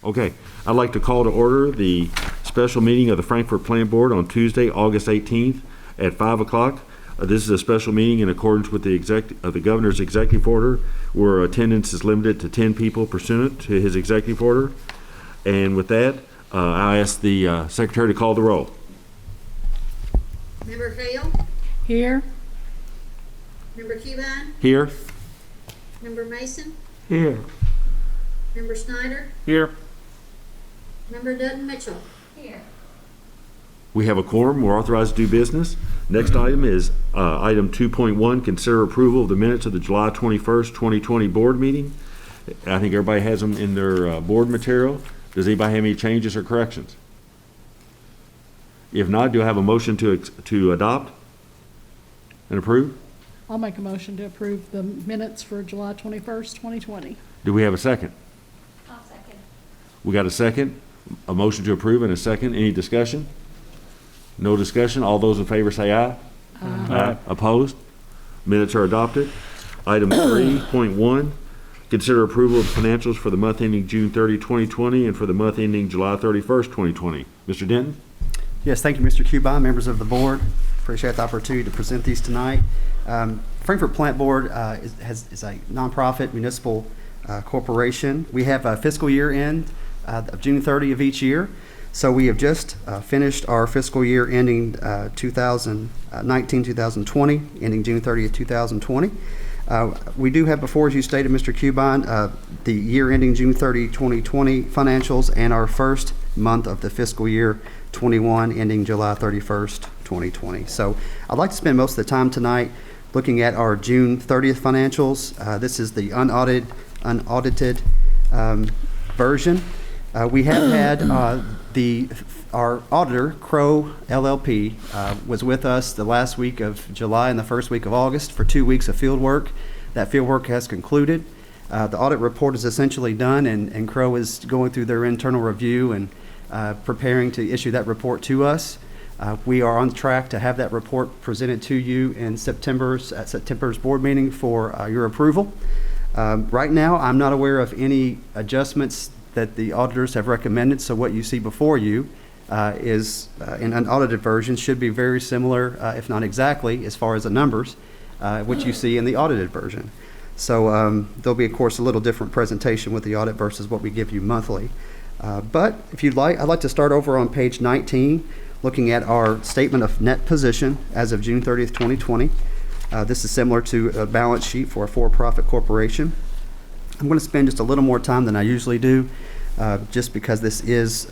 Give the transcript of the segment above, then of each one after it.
Okay, I'd like to call to order the special meeting of the Frankfort Plant Board on Tuesday, August 18th at 5 o'clock. This is a special meeting in accordance with the Governor's executive order, where attendance is limited to 10 people pursuant to his executive order. And with that, I ask the Secretary to call the roll. Member Hale? Here. Member Cubine? Here. Member Mason? Here. Member Snyder? Here. Member Dutton Mitchell? Here. We have a quorum. We're authorized to do business. Next item is item 2.1, consider approval of the minutes of the July 21st, 2020 board meeting. I think everybody has them in their board material. Does anybody have any changes or corrections? If not, do I have a motion to adopt and approve? I'll make a motion to approve the minutes for July 21st, 2020. Do we have a second? I'll second. We got a second, a motion to approve and a second. Any discussion? No discussion. All those in favor say aye. Aye. Opposed? Minutes are adopted. Item 3.1, consider approval of financials for the month ending June 30, 2020 and for the month ending July 31st, 2020. Mr. Denton? Yes, thank you, Mr. Cubine, members of the board. Appreciate the opportunity to present these tonight. Frankfort Plant Board is a nonprofit municipal corporation. We have a fiscal year end of June 30 of each year. So we have just finished our fiscal year ending 2019-2020, ending June 30th, 2020. We do have before, as you stated, Mr. Cubine, the year ending June 30, 2020 financials and our first month of the fiscal year 21 ending July 31st, 2020. So I'd like to spend most of the time tonight looking at our June 30th financials. This is the unaudited version. We have had our auditor, Crow LLP, was with us the last week of July and the first week of August for 2 weeks of field work. That field work has concluded. The audit report is essentially done, and Crow is going through their internal review and preparing to issue that report to us. We are on track to have that report presented to you in September's board meeting for your approval. Right now, I'm not aware of any adjustments that the auditors have recommended, so what you see before you is in an unaudited version should be very similar, if not exactly, as far as the numbers, which you see in the audited version. So there'll be, of course, a little different presentation with the audit versus what we give you monthly. But if you'd like, I'd like to start over on page 19, looking at our statement of net position as of June 30th, 2020. This is similar to a balance sheet for a for-profit corporation. I'm going to spend just a little more time than I usually do, just because this is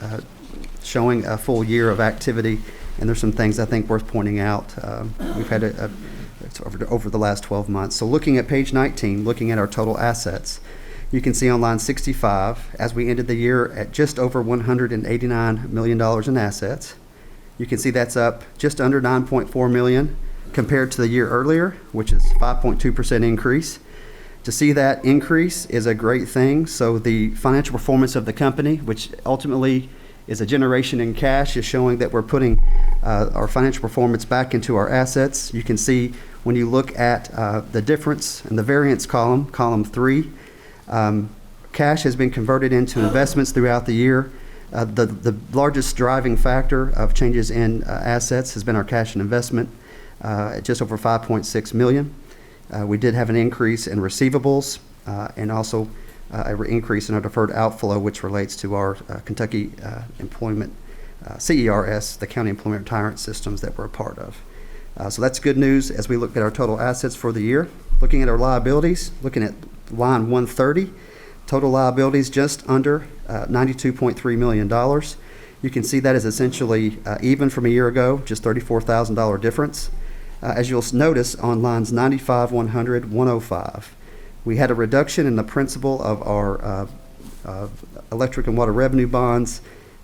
showing a full year of activity, and there's some things I think worth pointing out. We've had it's over the last 12 months. So looking at page 19, looking at our total assets, you can see on line 65, as we ended the year at just over $189 million in assets. You can see that's up just under $9.4 million compared to the year earlier, which is 5.2% increase. To see that increase is a great thing. So the financial performance of the company, which ultimately is a generation in cash, is showing that we're putting our financial performance back into our assets. You can see when you look at the difference in the variance column, column 3, cash has been converted into investments throughout the year. The largest driving factor of changes in assets has been our cash and investment at just over $5.6 million. We did have an increase in receivables and also an increase in our deferred outflow, which relates to our Kentucky employment, CERS, the County Employment Retirement Systems that we're a part of. So that's good news as we look at our total assets for the year. Looking at our liabilities, looking at line 130, total liabilities just under $92.3 million. You can see that is essentially even from a year ago, just $34,000 difference. As you'll notice on lines 95, 100, 105, we had a reduction in the principal of our electric and water revenue bonds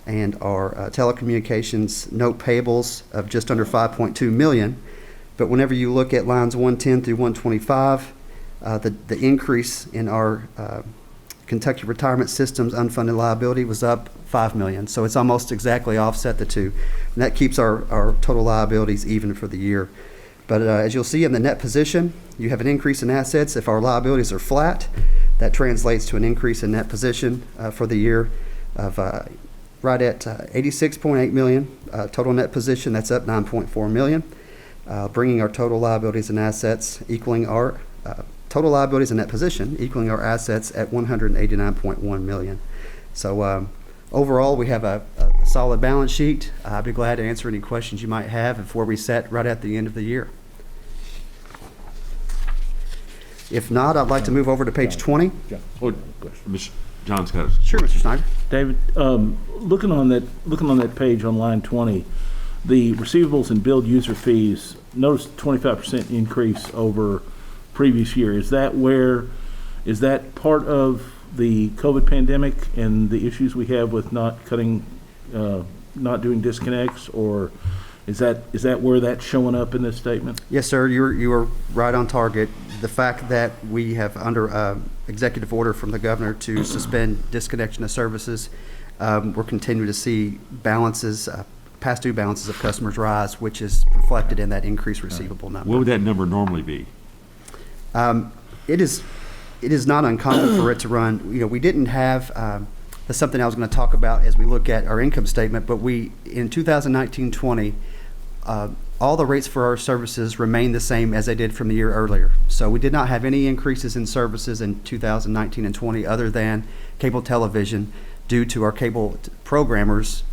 and our telecommunications note payables of just under $5.2 million. But whenever you look at lines 110 through 125, the increase in our Kentucky Retirement Systems unfunded liability was up $5 million. So it's almost exactly offset the two. And that keeps our total liabilities even for the year. But as you'll see in the net position, you have an increase in assets. If our liabilities are flat, that translates to an increase in net position for the year. of right at $86.8 million. Total net position, that's up $9.4 million, bringing our total liabilities and assets equaling our total liabilities and net position equaling our assets at $189.1 million. So overall, we have a solid balance sheet. I'd be glad to answer any questions you might have before we set right at the end of the year. If not, I'd like to move over to page 20. Oh, Mr. John's got it. Sure, Mr. Snyder. David, looking on that page on line 20, the receivables and billed user fees, notice 25% increase over previous year. Is that part of the COVID pandemic and the issues we have with not doing disconnects, or is that where that's showing up in this statement? Yes, sir. You are right on target. The fact that we have under executive order from the governor to suspend disconnection of services, we're continuing to see balances, past due balances of customers rise, which is reflected in that increased receivable number. What would that number normally be? It is not uncommon for it to run. We didn't have, that's something I was going to talk about as we look at our income statement, but in 2019-20, all the rates for our services remained the same as they did from the year earlier. So we did not have any increases in services in 2019 and 20 other than cable television due to our cable programmers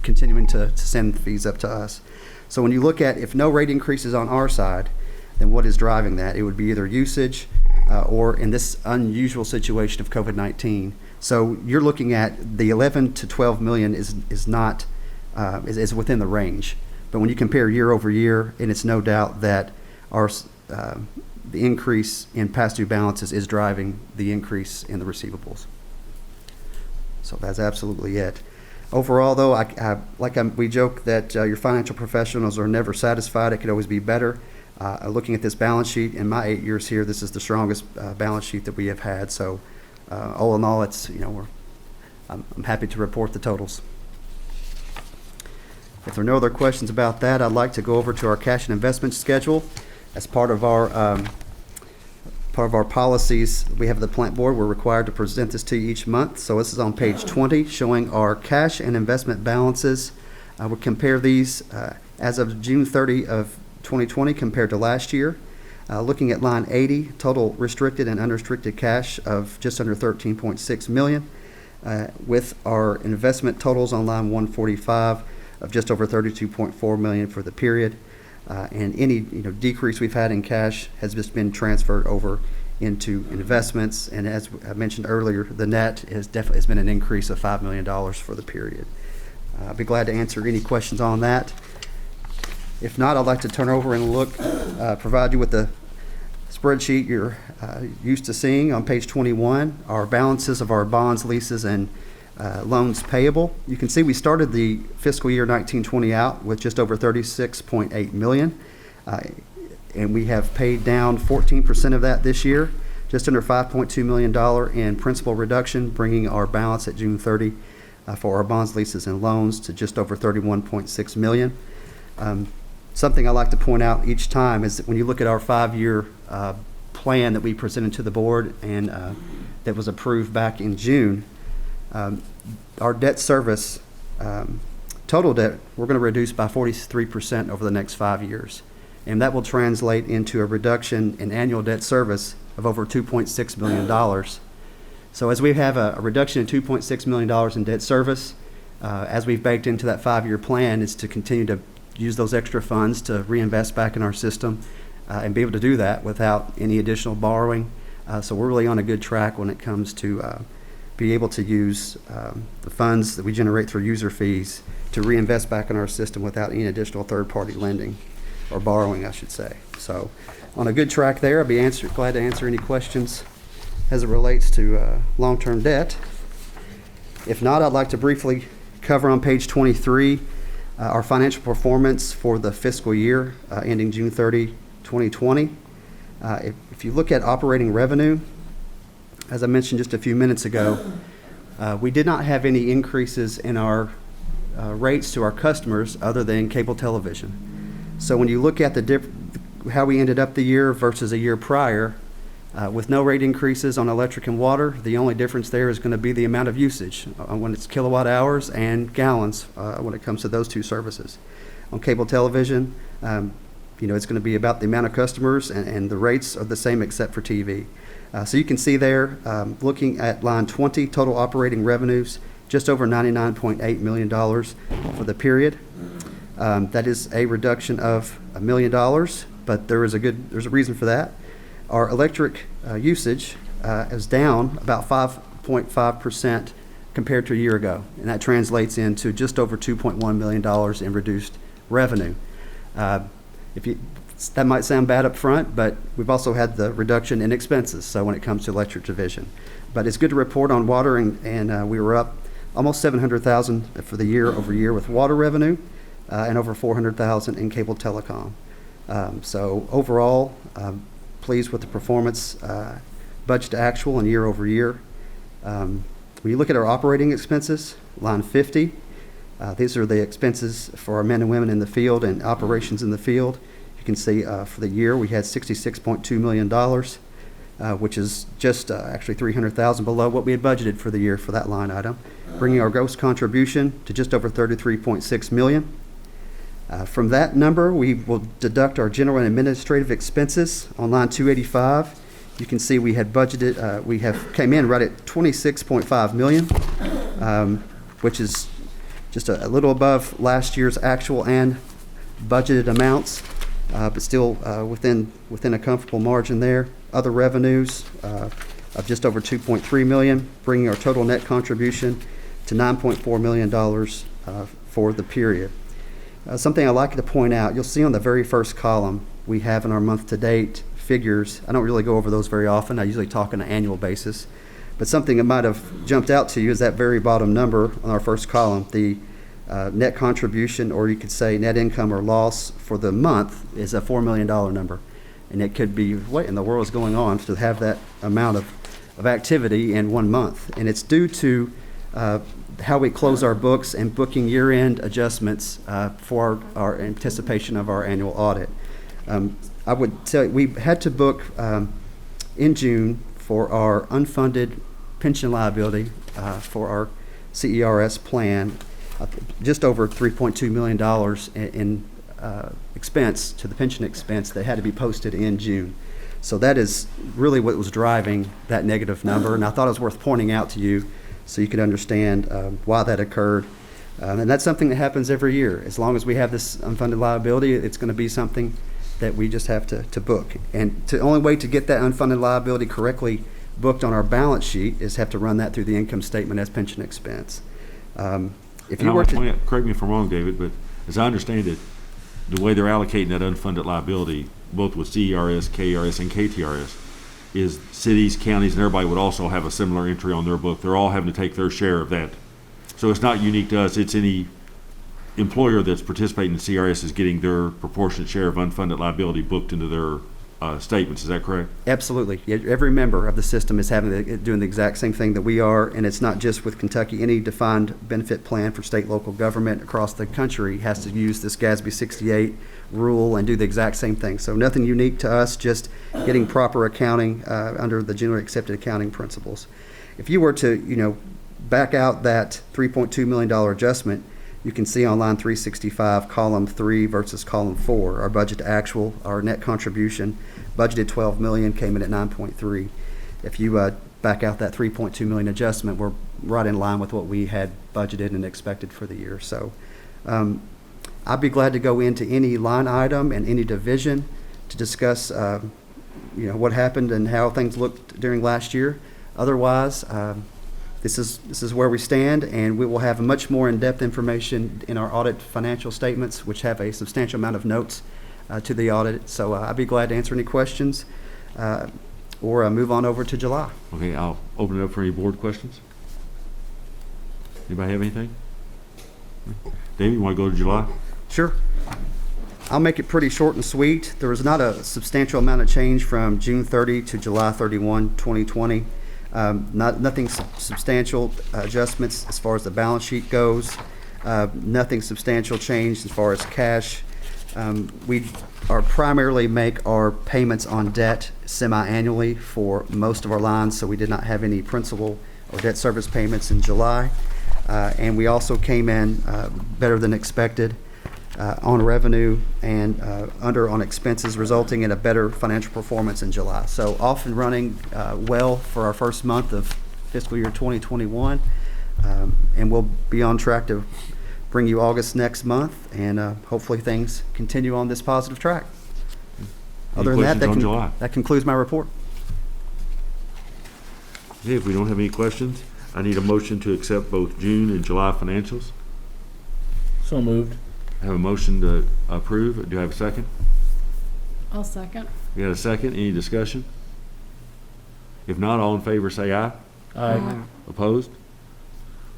continuing to send fees up to us. So when you look at if no rate increases on our side, then what is driving that? It would be either usage or in this unusual situation of COVID-19. So you're looking at the 11 to 12 million is not is within the range. But when you compare year over year, and it's no doubt that the increase in past due balances is driving the increase in the receivables. So that's absolutely it. Overall, though, we joke that your financial professionals are never satisfied. It could always be better. Looking at this balance sheet, in my 8 years here, this is the strongest balance sheet that we have had. So, all in all, I'm happy to report the totals. If there are no other questions about that, I'd like to go over to our cash and investment schedule. As part of our policies, we have the plant board. We're required to present this to you each month. So this is on page 20, showing our cash and investment balances. We'll compare these as of June 30 of 2020 compared to last year. Looking at line 80, total restricted and unrestricted cash of just under $13.6 million, with our investment totals on line 145 of just over $32.4 million for the period. And any decrease we've had in cash has just been transferred over into investments. And as I mentioned earlier, the net has been an increase of $5 million for the period. I'll be glad to answer any questions on that. If not, I'd like to turn over and provide you with the spreadsheet you're used to seeing on page 21, our balances of our bonds, leases, and loans payable. You can see we started the fiscal year 19-20 out with just over $36.8 million, and we have paid down 14% of that this year, just under $5.2 million in principal reduction, bringing our balance at June 30 for our bonds, leases, and loans to just over $31.6 million. Something I like to point out each time is that when you look at our 5-year plan that we presented to the board and that was approved back in June, our debt service, total debt, we're going to reduce by 43% over the next 5 years. And that will translate into a reduction in annual debt service of over $2.6 million. So as we have a reduction in $2.6 million in debt service, as we've baked into that 5-year plan, is to continue to use those extra funds to reinvest back in our system and be able to do that without any additional borrowing. So we're really on a good track when it comes to be able to use the funds that we generate through user fees to reinvest back in our system without any additional third-party lending or borrowing, I should say. So on a good track there. I'll be glad to answer any questions as it relates to long-term debt. If not, I'd like to briefly cover on page 23 our financial performance for the fiscal year ending June 30, 2020. If you look at operating revenue, as I mentioned just a few minutes ago, we did not have any increases in our rates to our customers other than cable television. So when you look at how we ended up the year versus a year prior, With no rate increases on electric and water, the only difference there is going to be the amount of usage when it's kilowatt hours and gallons when it comes to those two services. On cable television, it's going to be about the amount of customers, and the rates are the same except for TV. So you can see there, looking at line 20, total operating revenues, just over $99.8 million for the period. That is a reduction of $1 million, but there's a reason for that. Our electric usage is down about 5.5% compared to a year ago, and that translates into just over $2.1 million in reduced revenue. That might sound bad up front, but we've also had the reduction in expenses, so when it comes to electric division. But it's good to report on water, and we were up almost $700,000 for the year-over-year with water revenue, and over $400,000 in cable telecom. So overall, pleased with the performance, budget to actual and year-over-year. When you look at our operating expenses, line 50, these are the expenses for our men and women in the field and operations in the field. You can see for the year we had $66.2 million, which is just actually $300,000 below what we had budgeted for the year for that line item, bringing our gross contribution to just over $33.6 million. From that number, we will deduct our general and administrative expenses on line 285. You can see we had budgeted, came in right at $26.5 million, which is just a little above last year's actual and budgeted amounts, but still within a comfortable margin there. Other revenues of just over $2.3 million, bringing our total net contribution to $9.4 million for the period. Something I'd like to point out, you'll see on the very first column we have in our month-to-date figures. I don't really go over those very often. I usually talk on an annual basis. But something that might have jumped out to you is that very bottom number on our first column. The net contribution, or you could say net income or loss for the month, is a $4 million number. And it could be, what in the world is going on to have that amount of activity in 1 month? And it's due to how we close our books and booking year-end adjustments for our anticipation of our annual audit. I would tell you, we had to book in June for our unfunded pension liability for our CERS plan, just over $3.2 million in expense to the pension expense that had to be posted in June. So that is really what was driving that negative number, and I thought it was worth pointing out to you so you could understand why that occurred. And that's something that happens every year. As long as we have this unfunded liability, it's going to be something that we just have to book. And the only way to get that unfunded liability correctly booked on our balance sheet is have to run that through the income statement as pension expense. If you were to, correct me if I'm wrong, David, but as I understand it, the way they're allocating that unfunded liability, both with CERS, KRS, and KTRS, is cities, counties, and everybody would also have a similar entry on their book. They're all having to take their share of that. So it's not unique to us. It's any employer that's participating in CRS is getting their proportionate share of unfunded liability booked into their statements. Is that correct? Absolutely. Every member of the system is doing the exact same thing that we are, and it's not just with Kentucky. Any defined benefit plan for state, local government across the country has to use this GASB 68 rule and do the exact same thing. So nothing unique to us, just getting proper accounting under the generally accepted accounting principles. If you were to, back out that $3.2 million adjustment, you can see on line 365, column 3 versus column 4, our budget to actual, our net contribution, budgeted $12 million, came in at 9.3. If you back out that $3.2 million adjustment, we're right in line with what we had budgeted and expected for the year. So I'd be glad to go into any line item and any division to discuss what happened and how things looked during last year. Otherwise, this is where we stand, and we will have much more in-depth information in our audit financial statements, which have a substantial amount of notes to the audit. So I'd be glad to answer any questions or move on over to July. Okay, I'll open it up for any board questions. Anybody have anything? David, you want to go to July? Sure. I'll make it pretty short and sweet. There was not a substantial amount of change from June 30 to July 31, 2020. Nothing substantial adjustments as far as the balance sheet goes. Nothing substantial change as far as cash We are primarily make our payments on debt semi-annually for most of our lines, so we did not have any principal or debt service payments in July. And we also came in better than expected on revenue and under on expenses, resulting in a better financial performance in July. So off and running well for our first month of fiscal year 2021. And we'll be on track to bring you August next month, and hopefully things continue on this positive track. Other than that, questions on July? that concludes my report. Okay, if we don't have any questions, I need a motion to accept both June and July financials. So moved. I have a motion to approve. Do I have a second? I'll second. We got a second. Any discussion? If not, all in favor say aye. Aye. Opposed?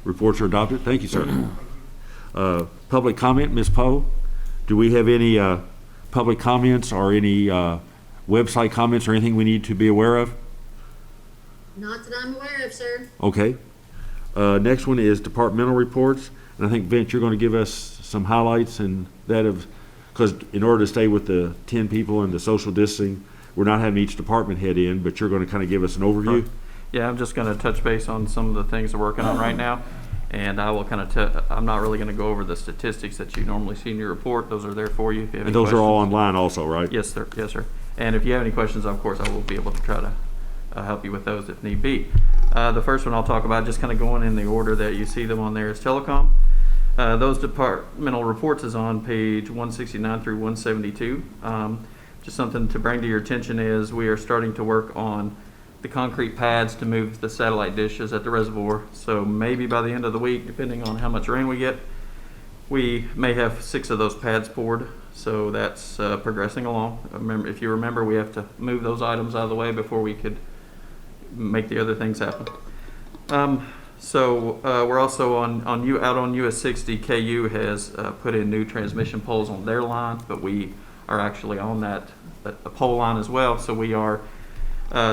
Reports are adopted. Thank you, sir. Public comment, Ms. Poe. Do we have any public comments or any website comments or anything we need to be aware of? Not that I'm aware of, sir. Okay. Next one is departmental reports. And I think, Vince, you're going to give us some highlights and that of, because in order to stay with the 10 people and the social distancing, we're not having each department head in, but you're going to kind of give us an overview. Yeah, I'm just going to touch base on some of the things we're working on right now. And I will kind of, I'm not really going to go over the statistics that you normally see in your report. Those are there for you if you have And any those are all questions. online also, right? Yes, sir. Yes, sir. And if you have any questions, of course, I will be able to try to help you with those if need be. The first one I'll talk about, just kind of going in the order that you see them on there, is telecom. Those departmental reports is on page 169 through 172. Just something to bring to your attention is we are starting to work on the concrete pads to move the satellite dishes at the reservoir. So maybe by the end of the week, depending on how much rain we get, we may have 6 of those pads poured. So that's progressing along. If you remember, we have to move those items out of the way before we could make the other things happen. We're also out on US 60. KU has put in new transmission poles on their line, but we are actually on that pole line as well. So we are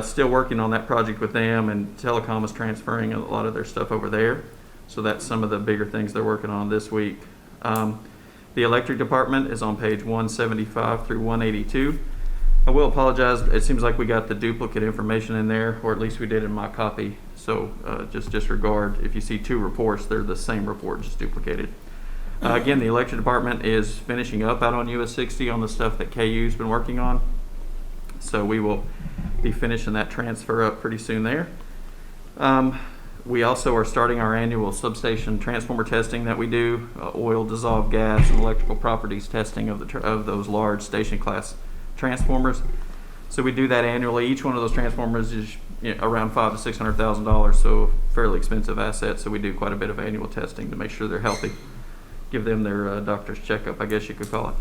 still working on that project with them, and Telecom is transferring a lot of their stuff over there. So that's some of the bigger things they're working on this week. The electric department is on page 175 through 182. I will apologize. It seems like we got the duplicate information in there, or at least we did in my copy. So just disregard. If you see 2 reports, they're the same report, just duplicated. Again, the electric department is finishing up out on US 60 on the stuff that KU's been working on. So we will be finishing that transfer up pretty soon there. We also are starting our annual substation transformer testing that we do, oil, dissolved gas, and electrical properties testing of those large station class transformers. So we do that annually. Each one of those transformers is around $500,000 to $600,000, so fairly expensive asset. So we do quite a bit of annual testing to make sure they're healthy. Give them their doctor's checkup, I guess you could call it.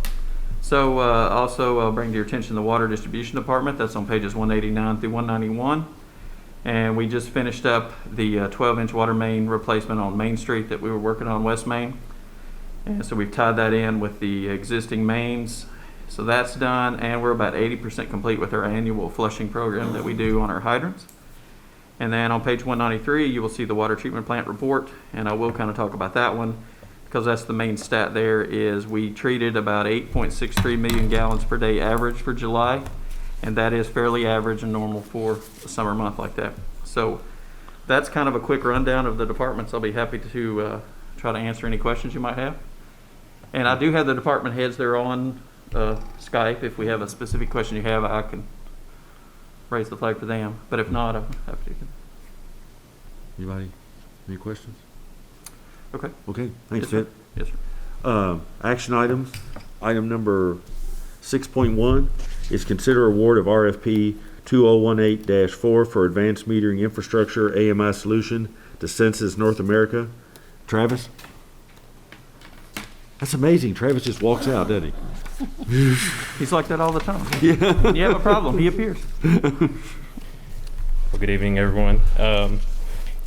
So also I'll bring to your attention the water distribution department. That's on pages 189 through 191. And we just finished up the 12-inch water main replacement on Main Street that we were working on, West Main. And so we've tied that in with the existing mains. So that's done, and we're about 80% complete with our annual flushing program that we do on our hydrants. And then on page 193, you will see the water treatment plant report, and I will kind of talk about that one because that's the main stat there. Is we treated about 8.63 million gallons per day average for July, and that is fairly average and normal for a summer month like that. So that's kind of a quick rundown of the departments. I'll be happy to try to answer any questions you might have. And I do have the department heads there on Skype. If we have a specific question you have, I can raise the flag for them. But if not, I'm happy to. Anybody? Any questions? Okay. Okay, thanks, Yes, sir. Fit. Yes, sir. Action items. Item number 6.1 is consider award of RFP 2018-4 for advanced metering infrastructure AMI solution to Sensus North America. Travis? That's amazing. Travis just walks out, doesn't he? He's like that all the time. Yeah. You have a problem, he appears. Well, good evening, everyone.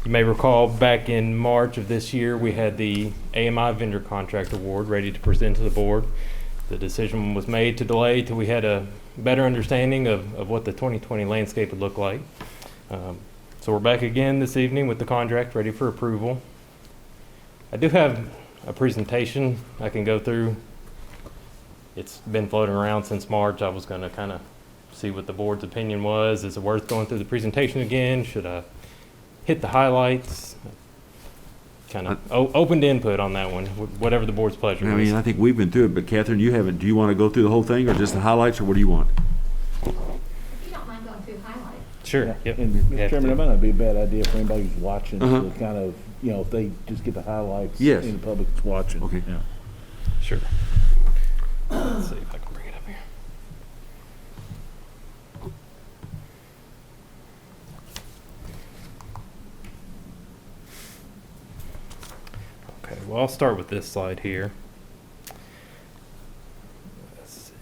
You may recall back in March of this year, we had the AMI vendor contract award ready to present to the board. The decision was made to delay till we had a better understanding of what the 2020 landscape would look like. So we're back again this evening with the contract ready for approval. I do have a presentation I can go through It's been floating around since March. I was going to kind of see what the board's opinion was. Is it worth going through the presentation again? Should I hit the highlights? Kind of open to input on that one, whatever the board's pleasure I is. mean, I think we've been through it, but Catherine, you haven't. Do you want to go through the whole thing or just the highlights, or what do you want? If you don't mind going through highlights. Sure. Yep. And Mr. Have Chairman, to. it might not be a bad idea for anybody who's watching Uh-huh. to kind of, if they just get the highlights. Yes. And the public's watching. Okay. Yeah. Sure. Let's see if I can bring it up here. Okay, well, I'll start with this slide here. Let's see.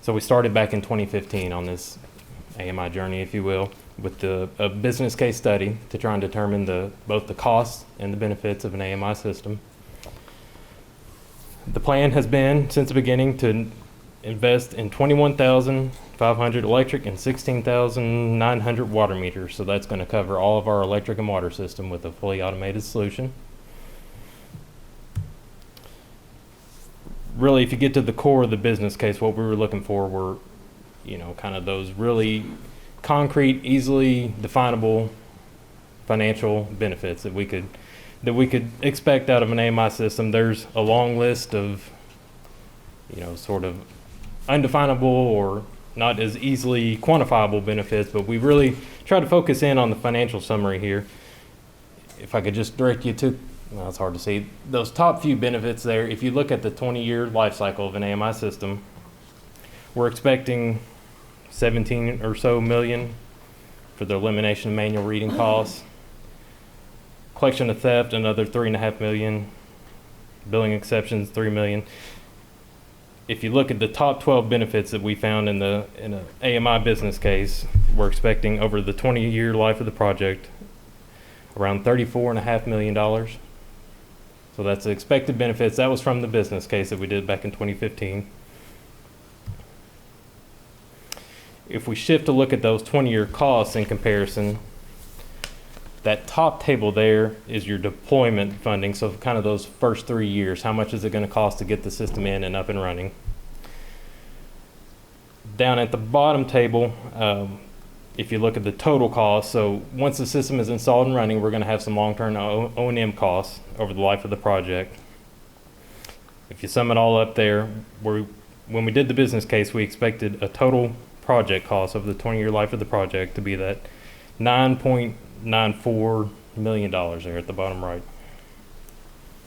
So we started back in 2015 on this AMI journey, if you will, with a business case study to try and determine both the costs and the benefits of an AMI system. The plan has been, since the beginning, to invest in 21,500 electric and 16,900 water meters. So that's going to cover all of our electric and water system with a fully automated solution. Really, if you get to the core of the business case, what we were looking for were, kind of those really concrete, easily definable financial benefits that we could expect out of an AMI system. There's a long list of, sort of undefinable or not as easily quantifiable benefits, but we really try to focus in on the financial summary here. If I could just direct you to, well, it's hard to see, those top few benefits there. If you look at the 20-year life cycle of an AMI system, we're expecting 17 or so million for the elimination of manual reading costs. Collection of theft, another 3.5 million. Billing exceptions, 3 million. If you look at the top 12 benefits that we found in an AMI business case, we're expecting over the 20-year life of the project around $34.5 million. So that's the expected benefits. That was from the business case that we did back in 2015. If we shift to look at those 20-year costs in comparison, that top table there is your deployment funding. So kind of those first 3 years, how much is it going to cost to get the system in and up and running? Down at the bottom table, if you look at the total cost, so once the system is installed and running, we're going to have some long-term O&M costs over the life of the project. If you sum it all up there, when we did the business case, we expected a total project cost over the 20-year life of the project to be that $9.94 million there at the bottom right.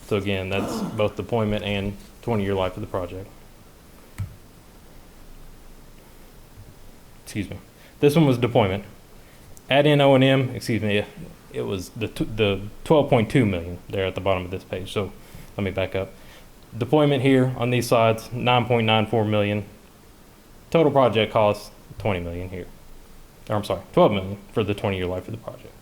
So again, that's both deployment and 20-year life of the project. Excuse me. This one was deployment. Add in O&M, it was the 12.2 million there at the bottom of this page. So let me back up. Deployment here on these slides, 9.94 million. Total project cost, 20 million here. Or I'm sorry, 12 million for the 20-year life of the project.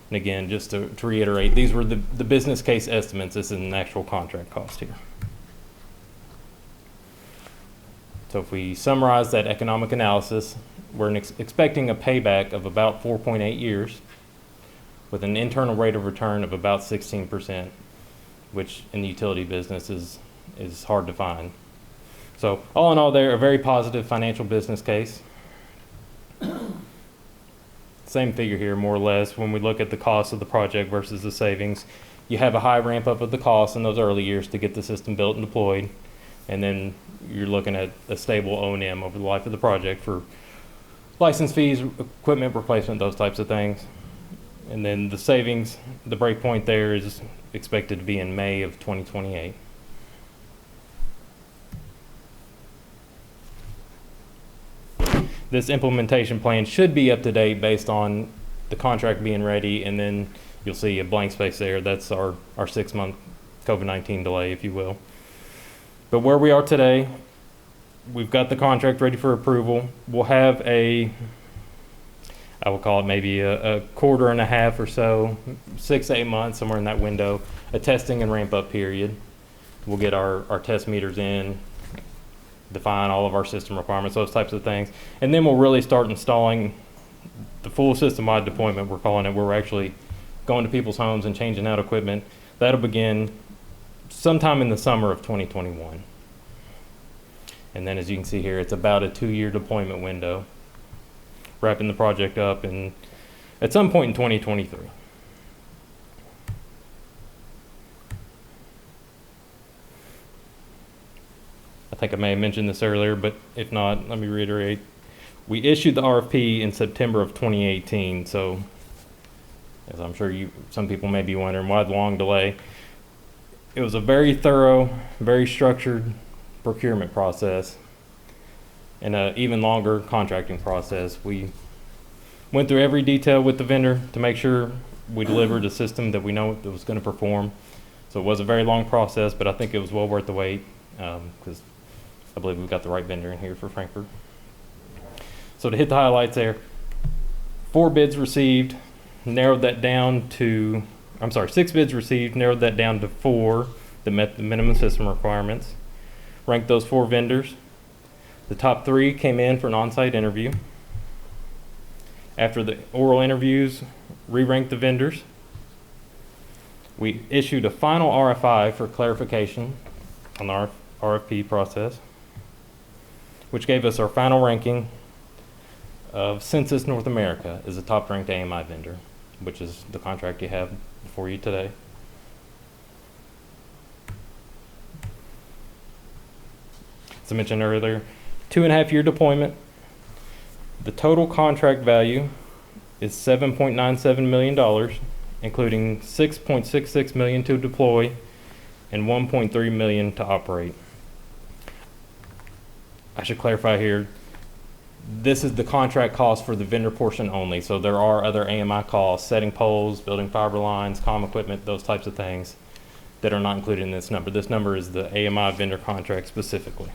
And again, just to reiterate, these were the business case estimates. This is an actual contract cost here. So if we summarize that economic analysis, we're expecting a payback of about 4.8 years with an internal rate of return of about 16%, which in the utility business is hard to find. So all in all there, a very positive financial business case. Same figure here, more or less. When we look at the cost of the project versus the savings, you have a high ramp up of the costs in those early years to get the system built and deployed. And then you're looking at a stable O&M over the life of the project for license fees, equipment replacement, those types of things. And then the savings, the break point there is expected to be in May of 2028. This implementation plan should be up to date based on the contract being ready, and then you'll see a blank space there. That's our 6-month COVID-19 delay, if you will. But where we are today, we've got the contract ready for approval. We'll have I will call it maybe a quarter and a half or so, 6 to 8 months, somewhere in that window, a testing and ramp up period. We'll get our test meters in, define all of our system requirements, those types of things. And then we'll really start installing the full system-wide deployment, we're calling it, where we're actually going to people's homes and changing out equipment. That'll begin sometime in the summer of 2021. And then as you can see here, it's about a 2-year deployment window, wrapping the project up at some point in 2023. I think I may have mentioned this earlier, but if not, let me reiterate. We issued the RFP in September of 2018, so as I'm sure some people may be wondering, why the long delay? It was a very thorough, very structured procurement process and an even longer contracting process. We went through every detail with the vendor to make sure we delivered a system that we know that was going to perform. So it was a very long process, but I think it was well worth the wait because I believe we've got the right vendor in here for Frankfurt. So to hit the highlights there, 4 bids received, narrowed that down to, 6 bids received, narrowed that down to 4 that met the minimum system requirements. Ranked those 4 vendors. The top 3 came in for an on-site interview. After the oral interviews, re-ranked the vendors. We issued a final RFI for clarification on the RFP process, which gave us our final ranking of Sensus North America as the top-ranked AMI vendor, which is the contract you have before you today. As I mentioned earlier, 2.5-year deployment. The total contract value is $7.97 million, including $6.66 million to deploy and $1.3 million to operate. I should clarify here, this is the contract cost for the vendor portion only, so there are other AMI costs, setting poles, building fiber lines, comm equipment, those types of things that are not included in this number. This number is the AMI vendor contract specifically.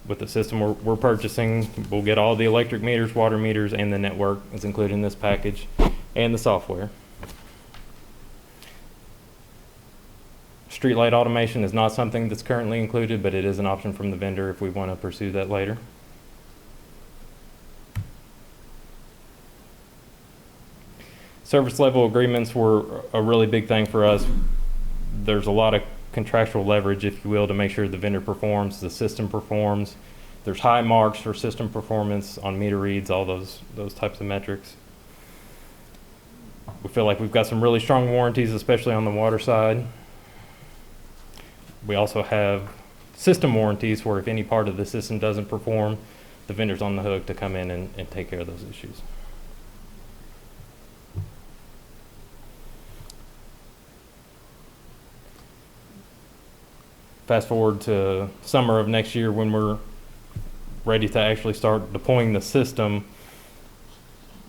With the system we're purchasing, we'll get all the electric meters, water meters, and the network is included in this package, and the software. Streetlight automation is not something that's currently included, but it is an option from the vendor if we want to pursue that later. Service level agreements were a really big thing for us. There's a lot of contractual leverage, if you will, to make sure the vendor performs, the system performs. There's high marks for system performance on meter reads, all those types of metrics. We feel like we've got some really strong warranties, especially on the water side. We also have system warranties where if any part of the system doesn't perform, the vendor's on the hook to come in and take care of those issues. Fast forward to summer of next year when we're ready to actually start deploying the system.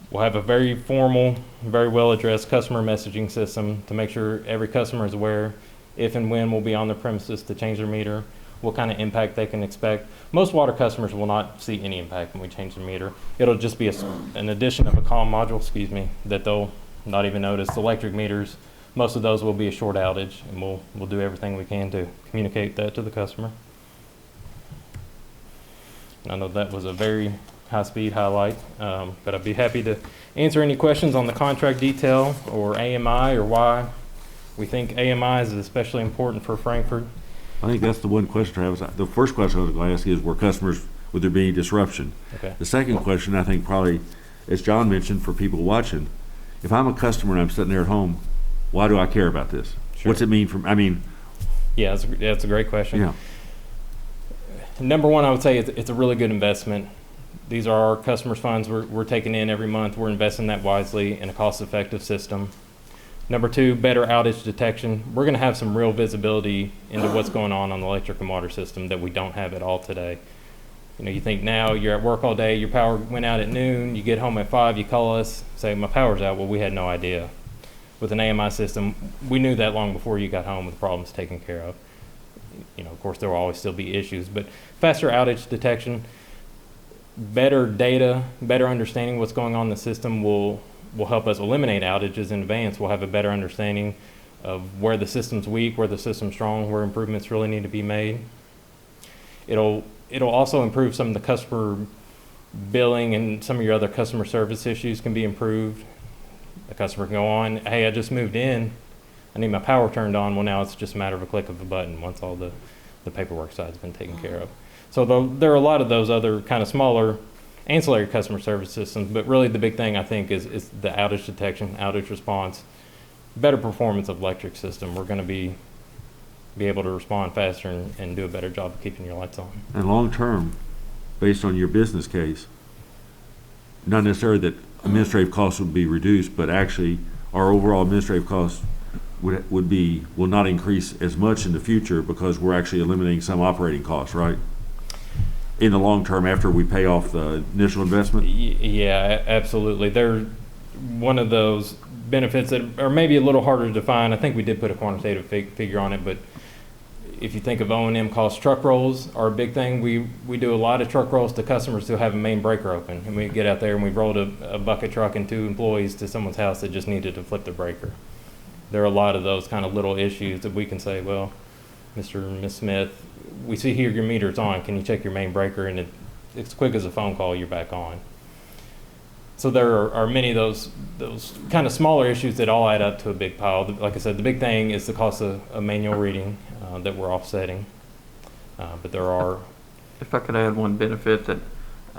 We'll have a very formal, very well addressed customer messaging system to make sure every customer is aware if and when we'll be on the premises to change their meter, what kind of impact they can expect. Most water customers will not see any impact when we change their meter. It'll just be an addition of a comm module, that they'll not even notice. The electric meters, most of those will be a short outage, and we'll do everything we can to communicate that to the customer. I know that was a very high-speed highlight, but I'd be happy to answer any questions on the contract detail or AMI or why we think AMI is especially important for Frankfurt. I think that's the one question, Travis. The first question I was going to ask is, would there be any disruption? Okay. The second question, I think probably, as John mentioned, for people watching, if I'm a customer and I'm sitting there at home, why do I care about this? Sure. What's it mean Yeah, that's a great question. Yeah. Number one, I would say it's a really good investment. These are our customers' funds we're taking in every month. We're investing that wisely in a cost-effective system. Number two, better outage detection. We're going to have some real visibility into what's going on the electric and water system that we don't have at all today. You think now you're at work all day, your power went out at noon, you get home at 5, you call us, say my power's out. Well, we had no idea. With an AMI system, we knew that long before you got home with problems taken care of. Of course, there will always still be issues, but faster outage detection, better data, better understanding what's going on in the system will help us eliminate outages in advance. We'll have a better understanding of where the system's weak, where the system's strong, where improvements really need to be made. It'll also improve some of the customer billing and some of your other customer service issues can be improved. The customer can go on, hey, I just moved in, I need my power turned on. Well, now it's just a matter of a click of a button once all the paperwork side's been taken care of. So there are a lot of those other kind of smaller ancillary customer service systems, but really the big thing I think is the outage detection, outage response, better performance of electric system. We're going to be able to respond faster and do a better job of keeping your lights on. And long-term, based on your business case, not necessarily that administrative costs would be reduced, but actually our overall administrative costs will not increase as much in the future because we're actually eliminating some operating costs, right? In the long term, after we pay off the initial investment? Yeah, absolutely. They're one of those benefits that are maybe a little harder to define. I think we did put a quantitative figure on it, but if you think of O&M costs, truck rolls are a big thing. We do a lot of truck rolls to customers who have a main breaker open, and we get out there and we've rolled a bucket truck and 2 employees to someone's house that just needed to flip the breaker. There are a lot of those kind of little issues that we can say, well, Mr. and Ms. Smith, we see here your meter's on. Can you check your main breaker? And it's quick as a phone call, you're back on. So there are many of those kind of smaller issues that all add up to a big pile. Like I said, the big thing is the cost of a manual reading that we're offsetting. But there are... If I could add one benefit that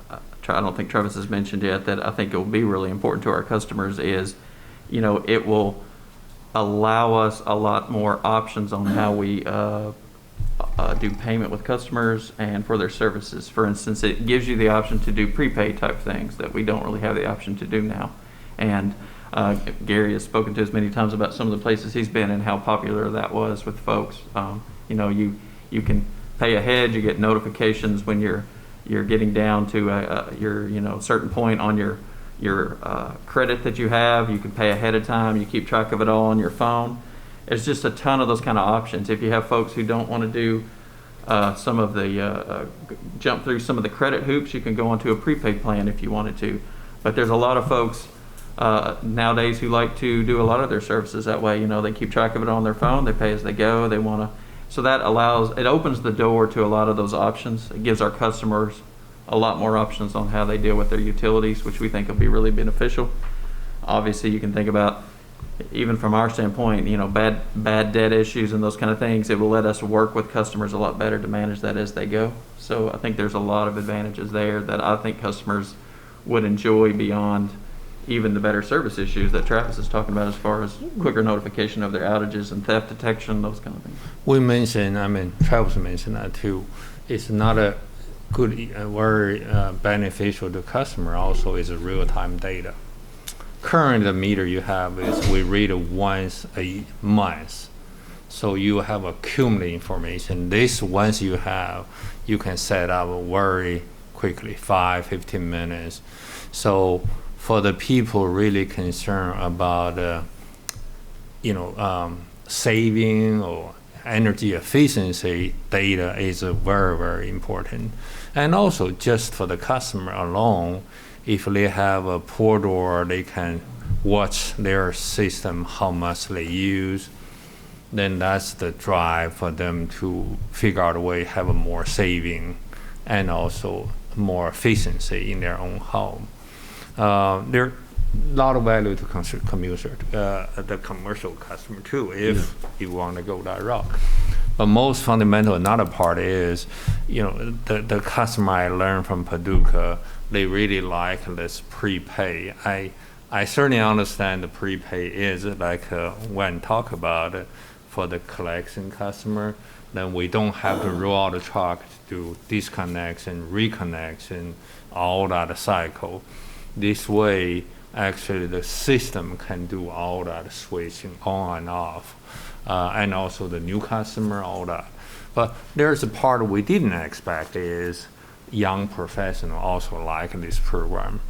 I don't think Travis has mentioned yet, that I think it will be really important to our customers is, it will allow us a lot more options on how we do payment with customers and for their services. For instance, it gives you the option to do prepaid type things that we don't really have the option to do now. And Gary has spoken to us many times about some of the places he's been and how popular that was with folks. You can pay ahead, you get notifications when you're getting down to your certain point on your credit that you have. You can pay ahead of time. You keep track of it all on your phone. There's just a ton of those kind of options. If you have folks who don't want to do some of the jump through some of the credit hoops, you can go onto a prepaid plan if you wanted to. But there's a lot of folks nowadays who like to do a lot of their services that way. They keep track of it on their phone. They pay as they go. They want to. So that opens the door to a lot of those options. It gives our customers a lot more options on how they deal with their utilities, which we think will be really beneficial. Obviously, you can think about, even from our standpoint, bad debt issues and those kind of things. It will let us work with customers a lot better to manage that as they go. So I think there's a lot of advantages there that I think customers would enjoy beyond even the better service issues that Travis is talking about as far as quicker notification of their outages and theft detection, those kind of things. Travis mentioned that too. It's not a good, very beneficial to customer. Also, is a real-time data. Current meter you have is we read once a month, so you have accumulated information. This once you have, you can set up very quickly, 5-15 minutes. So for the people really concerned about saving or energy efficiency, data is very, very important. And also just for the customer alone, if they have a port or they can watch their system, how much they use, then that's the drive for them to figure out a way to have a more saving and also more efficiency in their own home. There are a lot of value to the commercial customer too, if you want to go that route. But most fundamental, another part is, the customer I learned from Paducah, they really like this prepay. I certainly understand the prepay is like when talk about it for the collection customer, then we don't have to roll out the truck to do disconnection, reconnection, all that cycle. This way, actually, the system can do all that switching on and off, and also the new customer, all that. But there's a part we didn't expect is young professional also like this program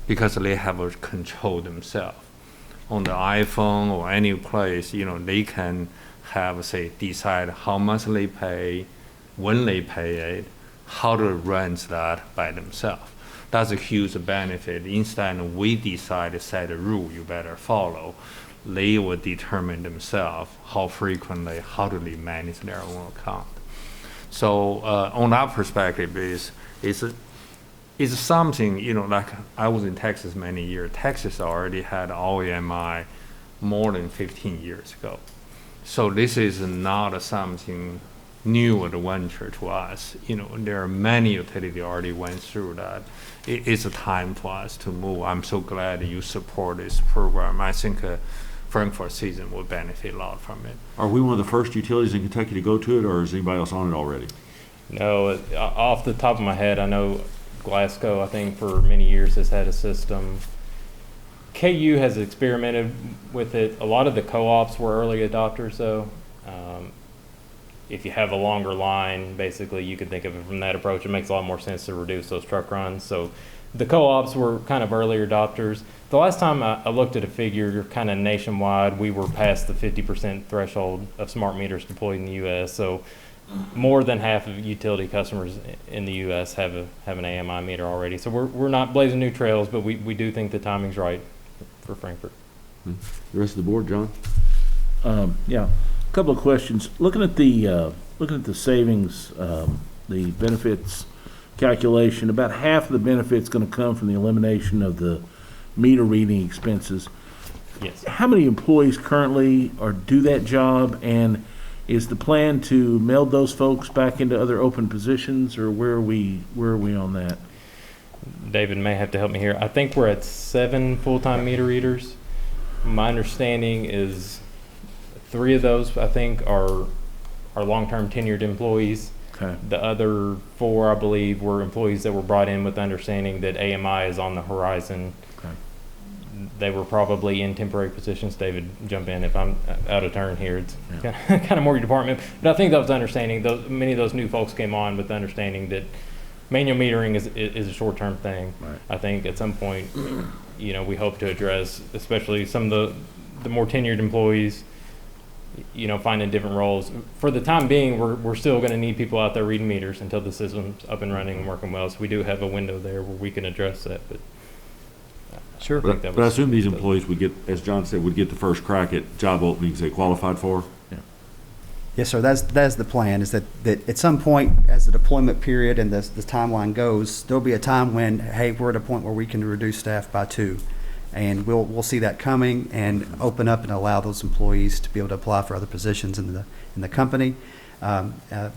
because they have a control themselves. On the iPhone or any place, they can have, decide how much they pay, when they pay it, how to run that by themselves. That's a huge benefit. Instead of we decide to set a rule you better follow, they will determine themselves how frequently, how do they manage their own account. So on that perspective, it's something, like I was in Texas many years. Texas already had all EMI more than 15 years ago. So this is not something new adventure to us. There are many utilities already went through that. It's a time for us to move. I'm so glad you support this program. I think Frankfurt season will benefit a lot from it. Are we one of the first utilities in Kentucky to go to it, or is anybody else on it already? No, off the top of my head, I know Glasgow, I think for many years has had a system. KU has experimented with it. A lot of the co-ops were early adopters though. If you have a longer line, basically you could think of it from that approach. It makes a lot more sense to reduce those truck runs. So the co-ops were kind of earlier adopters. The last time I looked at a figure kind of nationwide, we were past the 50% threshold of smart meters deployed in the U.S. So more than half of utility customers in the U.S. have an AMI meter already. So we're not blazing new trails, but we do think the timing's right for Frankfurt. The rest of the board, John? Yeah, a couple of questions. Looking at the savings, the benefits calculation, about half of the benefit's going to come from the elimination of the meter reading expenses. Yes. How many employees currently do that job, and is the plan to meld those folks back into other open positions, or where are we on that? David may have to help me here. I think we're at 7 full-time meter readers. My understanding is 3 of those, I think, are long-term tenured employees. Okay. The other 4, I believe, were employees that were brought in with the understanding that AMI is on the horizon. Okay. They were probably in temporary positions. David, jump in if I'm out of turn here. It's kind of more your department. But I think that was the understanding. Many of those new folks came on with the understanding that manual metering is a short-term thing. Right. I think at some point, we hope to address, especially some of the more tenured employees, finding different roles. For the time being, we're still going to need people out there reading meters until the system's up and running and working well. So we do have a window there where we can address that. But Sure. But I assume these employees would get, as John said, would get the first crack at job openings they qualified for? Yes, sir. That's the plan, is that at some point, as the deployment period and the timeline goes, there'll be a time when, hey, we're at a point where we can reduce staff by 2. And we'll see that coming and open up and allow those employees to be able to apply for other positions in the company.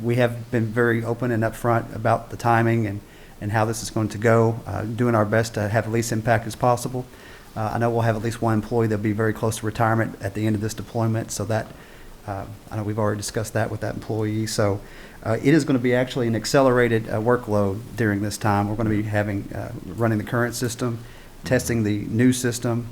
We have been very open and upfront about the timing and how this is going to go, doing our best to have the least impact as possible. I know we'll have at least one employee that'll be very close to retirement at the end of this deployment, so that I know we've already discussed that with that employee. So it is going to be actually an accelerated workload during this time. We're going to be running the current system, testing the new system,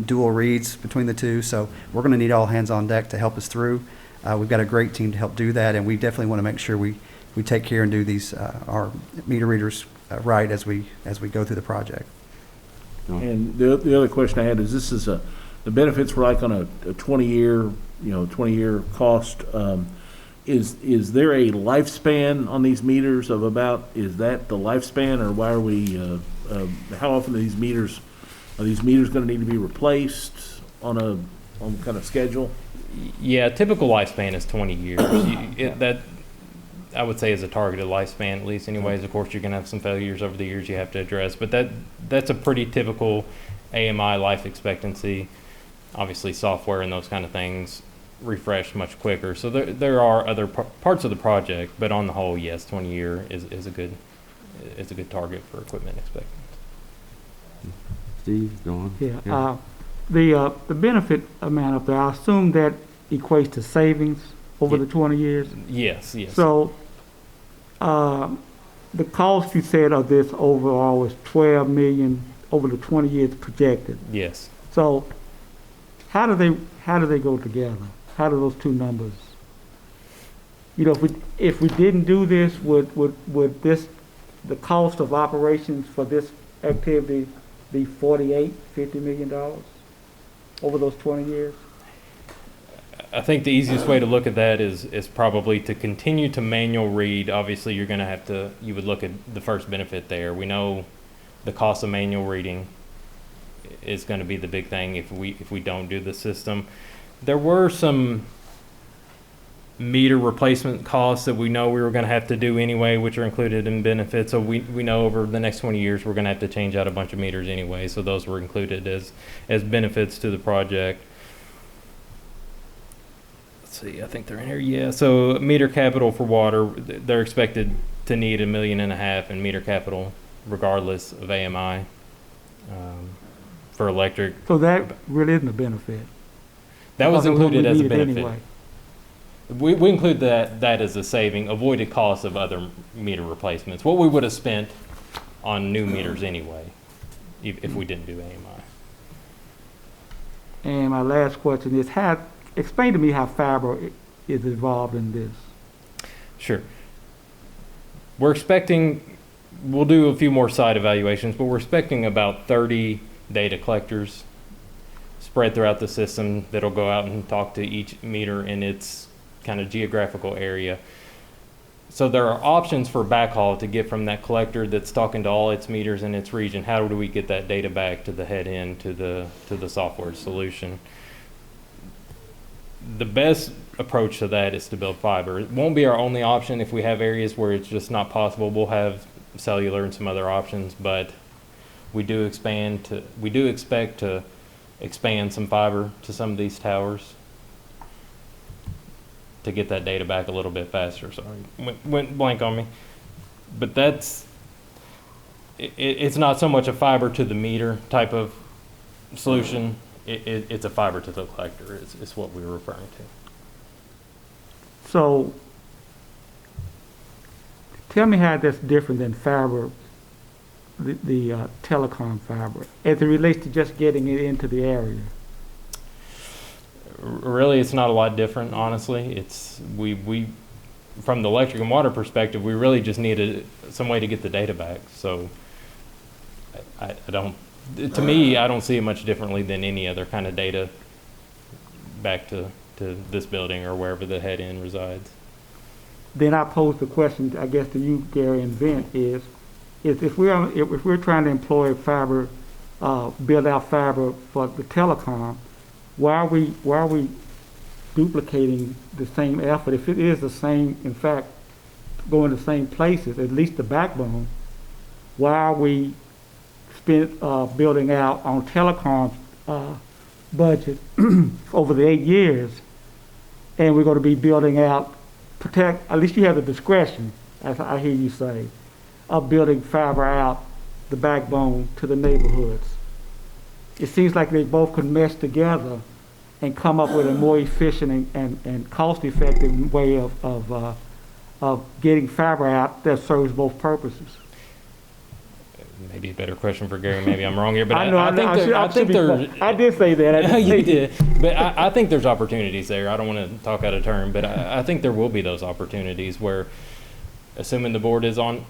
dual reads between the two. So we're going to need all hands on deck to help us through. We've got a great team to help do that, and we definitely want to make sure we take care and do these our meter readers right as we go through the project. And the other question I had is, the benefits were like on a 20-year, 20-year cost. Is there a lifespan on these meters of about, is that the lifespan, or why are we, how often are these meters going to need to be replaced on kind of schedule? Yeah, typical lifespan is 20 years. That I would say is a targeted lifespan, at least anyways. Of course, you're going to have some failures over the years you have to address, but that's a pretty typical AMI life expectancy. Obviously, software and those kind of things refresh much quicker. So there are other parts of the project, but on the whole, yes, 20-year is a good target for equipment expectancy. Steve, Dawn? Yeah. The benefit amount up there, I assume that equates to savings over the 20 years. Yes. So the cost you said of this overall is $12 million over the 20 years projected. Yes. So how do they go together? How do those two numbers? If we didn't do this, would the cost of operations for this activity be $50 million over those 20 years? I think the easiest way to look at that is probably to continue to manual read. Obviously, you're going to have to, you would look at the first benefit there. We know the cost of manual reading is going to be the big thing if we don't do the system. There were some meter replacement costs that we know we were going to have to do anyway, which are included in benefits. So we know over the next 20 years we're going to have to change out a bunch of meters anyway. So those were included as benefits to the project. Let's see, I think they're in here. Yeah. So meter capital for water, they're expected to need $1.5 million in meter capital, regardless of AMI. For electric, So that really isn't a benefit. that was Because it included as a needed benefit. anyway. We include that as a saving, avoided costs of other meter replacements. What we would have spent on new meters anyway, if we didn't do AMI. And my last question is, explain to me how fiber is involved in this. Sure. We're expecting, we'll do a few more site evaluations, but we're expecting about 30 data collectors spread throughout the system that'll go out and talk to each meter in its kind of geographical area. So there are options for backhaul to get from that collector that's talking to all its meters in its region. How do we get that data back to the head end, to the software solution? The best approach to that is to build fiber. It won't be our only option. If we have areas where it's just not possible, we'll have cellular and some other options, but we do expect to expand some fiber to some of these towers to get that data back a little bit faster. Sorry, went blank on me. But it's not so much a fiber to the meter type of solution. It's a fiber to the collector is what we were referring to. So tell me how that's different than fiber, the telecom fiber, as it relates to just getting it into the area. Really, it's not a lot different, honestly. It's we from the electric and water perspective, we really just needed some way to get the data back. So I don't, to me, I don't see it much differently than any other kind of data back to this building or wherever the head end resides. Then I pose the question, I guess, to you, Gary and Vint, is if we're trying to employ fiber, build out fiber for the telecom, why are we duplicating the same effort? If it is the same, in fact, going to the same places, at least the backbone, why are we building out on telecom budget over the 8 years, and we're going to be building out, at least you have the discretion, as I hear you say, of building fiber out the backbone to the neighborhoods. It seems like they both could mesh together and come up with a more efficient and cost-effective way of getting fiber out that serves both purposes. Maybe a better question for Gary. Maybe I'm wrong here, but I think there's. I did say that. You did, but I think there's opportunities there. I don't want to talk out of turn, but I think there will be those opportunities where, assuming the board is on,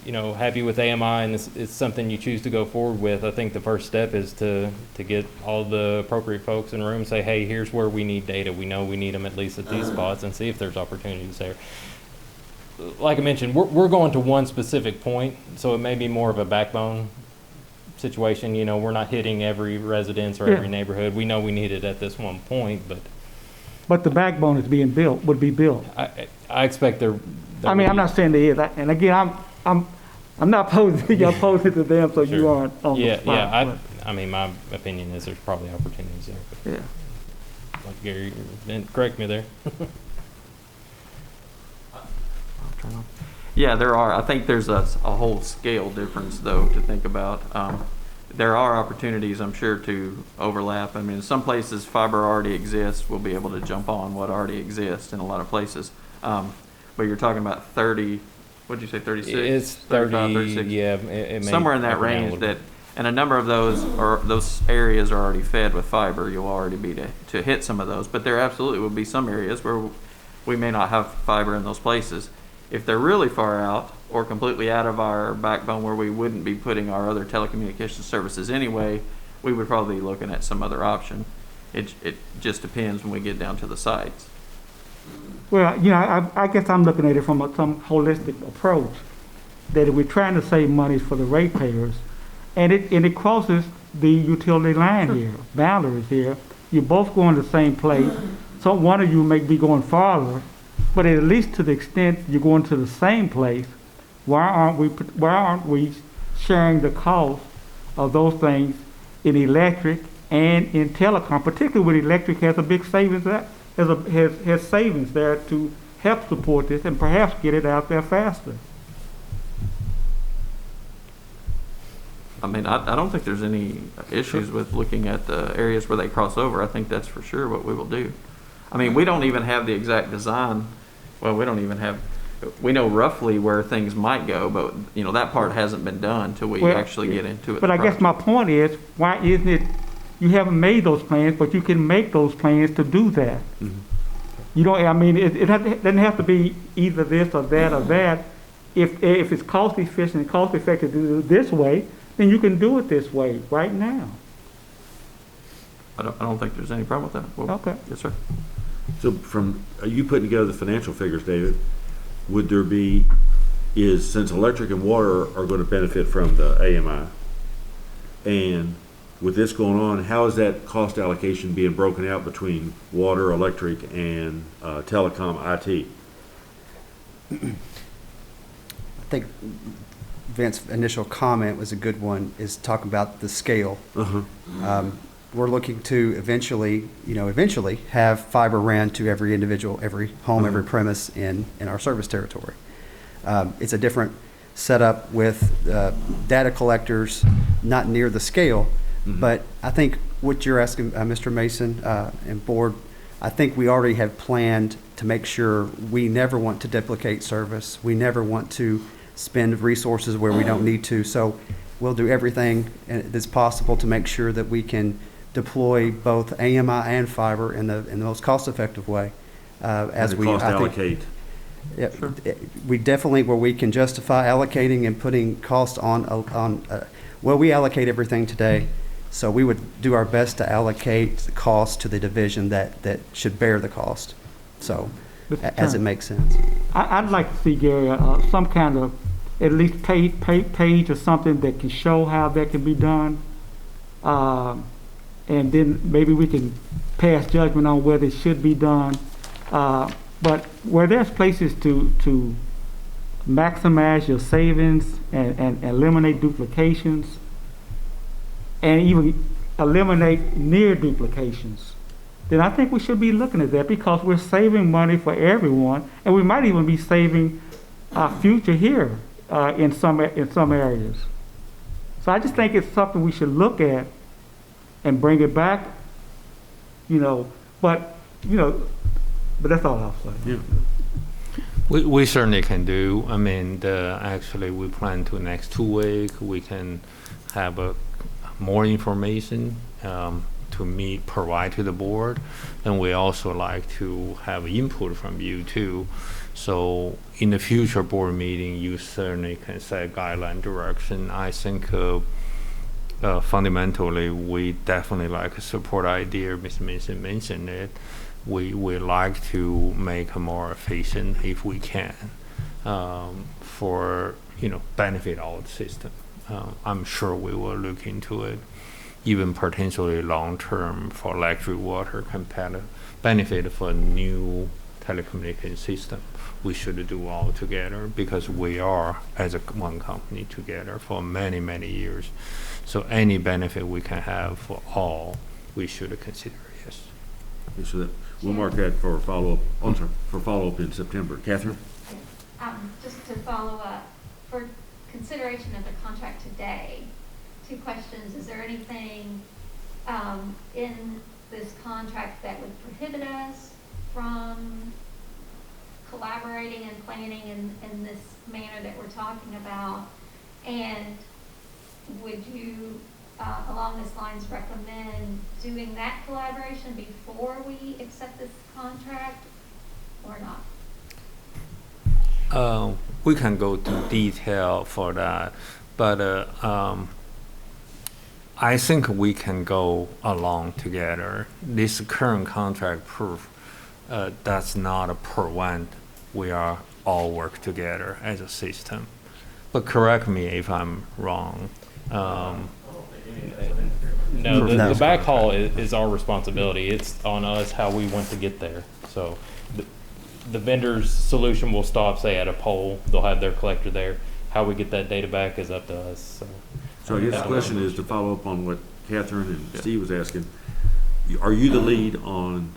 happy with AMI and it's something you choose to go forward with, I think the first step is to get all the appropriate folks in the room and say, hey, here's where we need data. We know we need them at least at these spots, and see if there's opportunities there. Like I mentioned, we're going to one specific point, so it may be more of a backbone situation. We're not hitting every residence or every neighborhood. We know we need it at this one point, but the backbone is would be built. I expect there. I'm not saying there is, and again, I'm not posing. You're posing to them, so sure. You aren't on the spot. Yeah. My opinion is there's probably opportunities there. But yeah. Like Gary, correct me there. Yeah, there are. I think there's a whole scale difference, though, to think about. There are opportunities, I'm sure, to overlap. I mean, in some places, fiber already exists. We'll be able to jump on what already exists in a lot of places. But you're talking about 30, what did you say, 36? It's 35, 36? Yeah. It may somewhere in that range and a number of those areas are already fed with fiber. You'll already be to hit some of those. But there absolutely will be some areas where we may not have fiber in those places. If they're really far out or completely out of our backbone where we wouldn't be putting our other telecommunications services anyway, we would probably be looking at some other option. It just depends when we get down to the sites. Well, I guess I'm looking at it from some holistic approach, that if we're trying to save money for the ratepayers, and it crosses the utility line here, boundaries here. You're both going to the same place. So one of you may be going farther But at least to the extent you're going to the same place, why aren't we sharing the cost of those things in electric and in telecom? Particularly with electric has a big savings that has savings there to help support this and perhaps get it out there faster. I mean, I don't think there's any issues with looking at the areas where they cross over. I think that's for sure what we will do. I mean, we don't even have the exact design. Well, we don't even have, we know roughly where things might go, but, you know, that part hasn't been done till we Well, actually get into it. But I guess my point is, why isn't it, you haven't made those plans, but you can make those plans to do that. You don't, I mean, it doesn't have to be either this or that or that. If it's cost efficient and cost effective to do it this way, then you can do it this way right now. I don't think there's any problem with that. Well, Okay. yes, sir. So from, you putting together the financial figures, David, would there be, since electric and water are going to benefit from the AMI, and with this going on, how is that cost allocation being broken out between water, electric, and telecom IT? I think Vince's initial comment was a good one, is talking about the scale. We're looking to eventually have fiber ran to every individual, every home, every premise in our service territory. It's a different setup with data collectors, not near the scale, but I think what you're asking, Mr. Mason and board, I think we already have planned to make sure we never want to duplicate service. We never want to spend resources where we don't need to. So we'll do everything that's possible to make sure that we can deploy both AMI and fiber in the most cost-effective way. As we cost allocate. Yeah, we definitely, where we can justify allocating and putting cost on well, we allocate everything today, so we would do our best to allocate the cost to the division that should bear the cost. So, as it makes sense. I'd like to see, Gary, some kind of at least page or something that can show how that can be done. And then maybe we can pass judgment on whether it should be done. But where there's places to maximize your savings and eliminate duplications, and even eliminate near duplications, then I think we should be looking at that, because we're saving money for everyone, and we might even be saving our future here in some areas. So I just think it's something we should look at and bring it back, but that's all I'll say. Yeah. We certainly can do. I mean, actually, we plan to next 2 weeks, we can have more information to provide to the board. And we also like to have input from you too. So in the future board meeting, you certainly can set guideline direction. I think fundamentally, we definitely like a support idea. Mr. Mason mentioned it. We like to make it more efficient if we can, for benefit all the system. I'm sure we will look into it, even potentially long term for electric water benefit for a new telecommunication system. We should do all together, because we are as one company together for many, many years. So any benefit we can have for all, we should consider, yes. Okay, so that, we'll mark that for follow-up, for follow-up in September. Catherine? Just to follow up, for consideration of the contract today, 2 questions. Is there anything in this contract that would prohibit us from collaborating and planning in this manner that we're talking about? And would you, along these lines, recommend doing that collaboration before we accept this contract or not? We can go to detail for that, but I think we can go along together. This current contract proof does not prevent we are all work together as a system. But correct me if I'm wrong. No, the backhaul is our responsibility. It's on us how we want to get there. So the vendor's solution will stop, say, at a pole. They'll have their collector there. How we get that data back is up to us. So I guess the question is, to follow up on what Catherine and Steve was asking, are you the lead on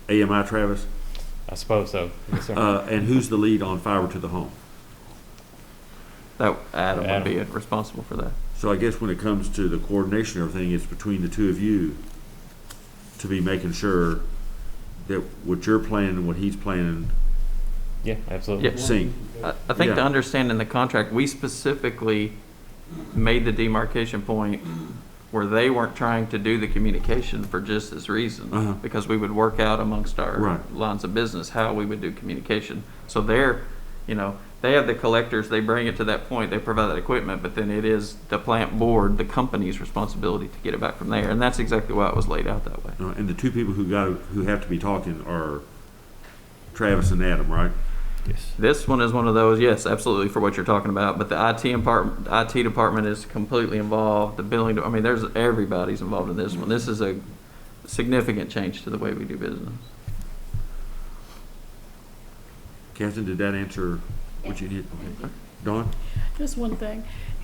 AMI, Travis? I suppose so. Yes, sir. And who's the lead on fiber to the home? That Adam would be Adam. responsible for that. So I guess when it comes to the coordination and everything, it's between the two of you to be making sure that what you're planning and what he's planning Yeah, absolutely. Yeah. sync. I think to Yeah. understand in the contract, we specifically made the demarcation point where they weren't trying to do the communication for just this reason. Uh-huh. Because we would work out amongst our Right. lines of business how we would do communication. So they're, they have the collectors, they bring it to that point, they provide that equipment, but then it is the plant board, the company's responsibility to get it back from there. And that's exactly why it was laid out that way. And the two people who have to be talking are Travis and Adam, right? Yes. This one is one of those, yes, absolutely, for what you're talking about, but the IT department is completely involved, the billing, everybody's involved in this one. This is a significant change to the way we do business. Catherine, did that answer what you need? Okay. Dawn? Just one thing.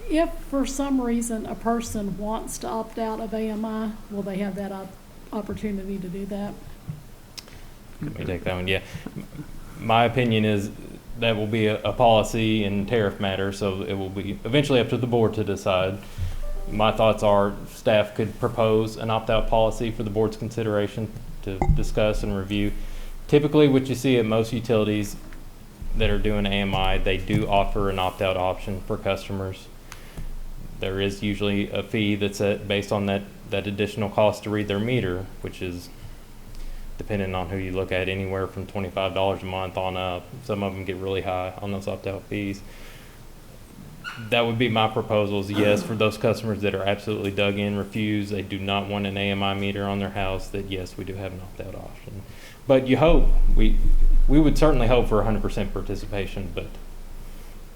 If for some reason a person wants to opt out of AMI, will they have that opportunity to do that? Let me take that one. Yeah. My opinion is that will be a policy and tariff matter, so it will be eventually up to the board to decide. My thoughts are staff could propose an opt-out policy for the board's consideration to discuss and review. Typically, what you see at most utilities that are doing AMI, they do offer an opt-out option for customers. There is usually a fee that's based on that additional cost to read their meter, which is, depending on who you look at, anywhere from $25 a month on up. Some of them get really high on those opt-out fees. That would be my proposal is yes, for those customers that are absolutely dug in, refuse, they do not want an AMI meter on their house, that yes, we do have an opt-out option. But you hope, we would certainly hope for 100% participation, but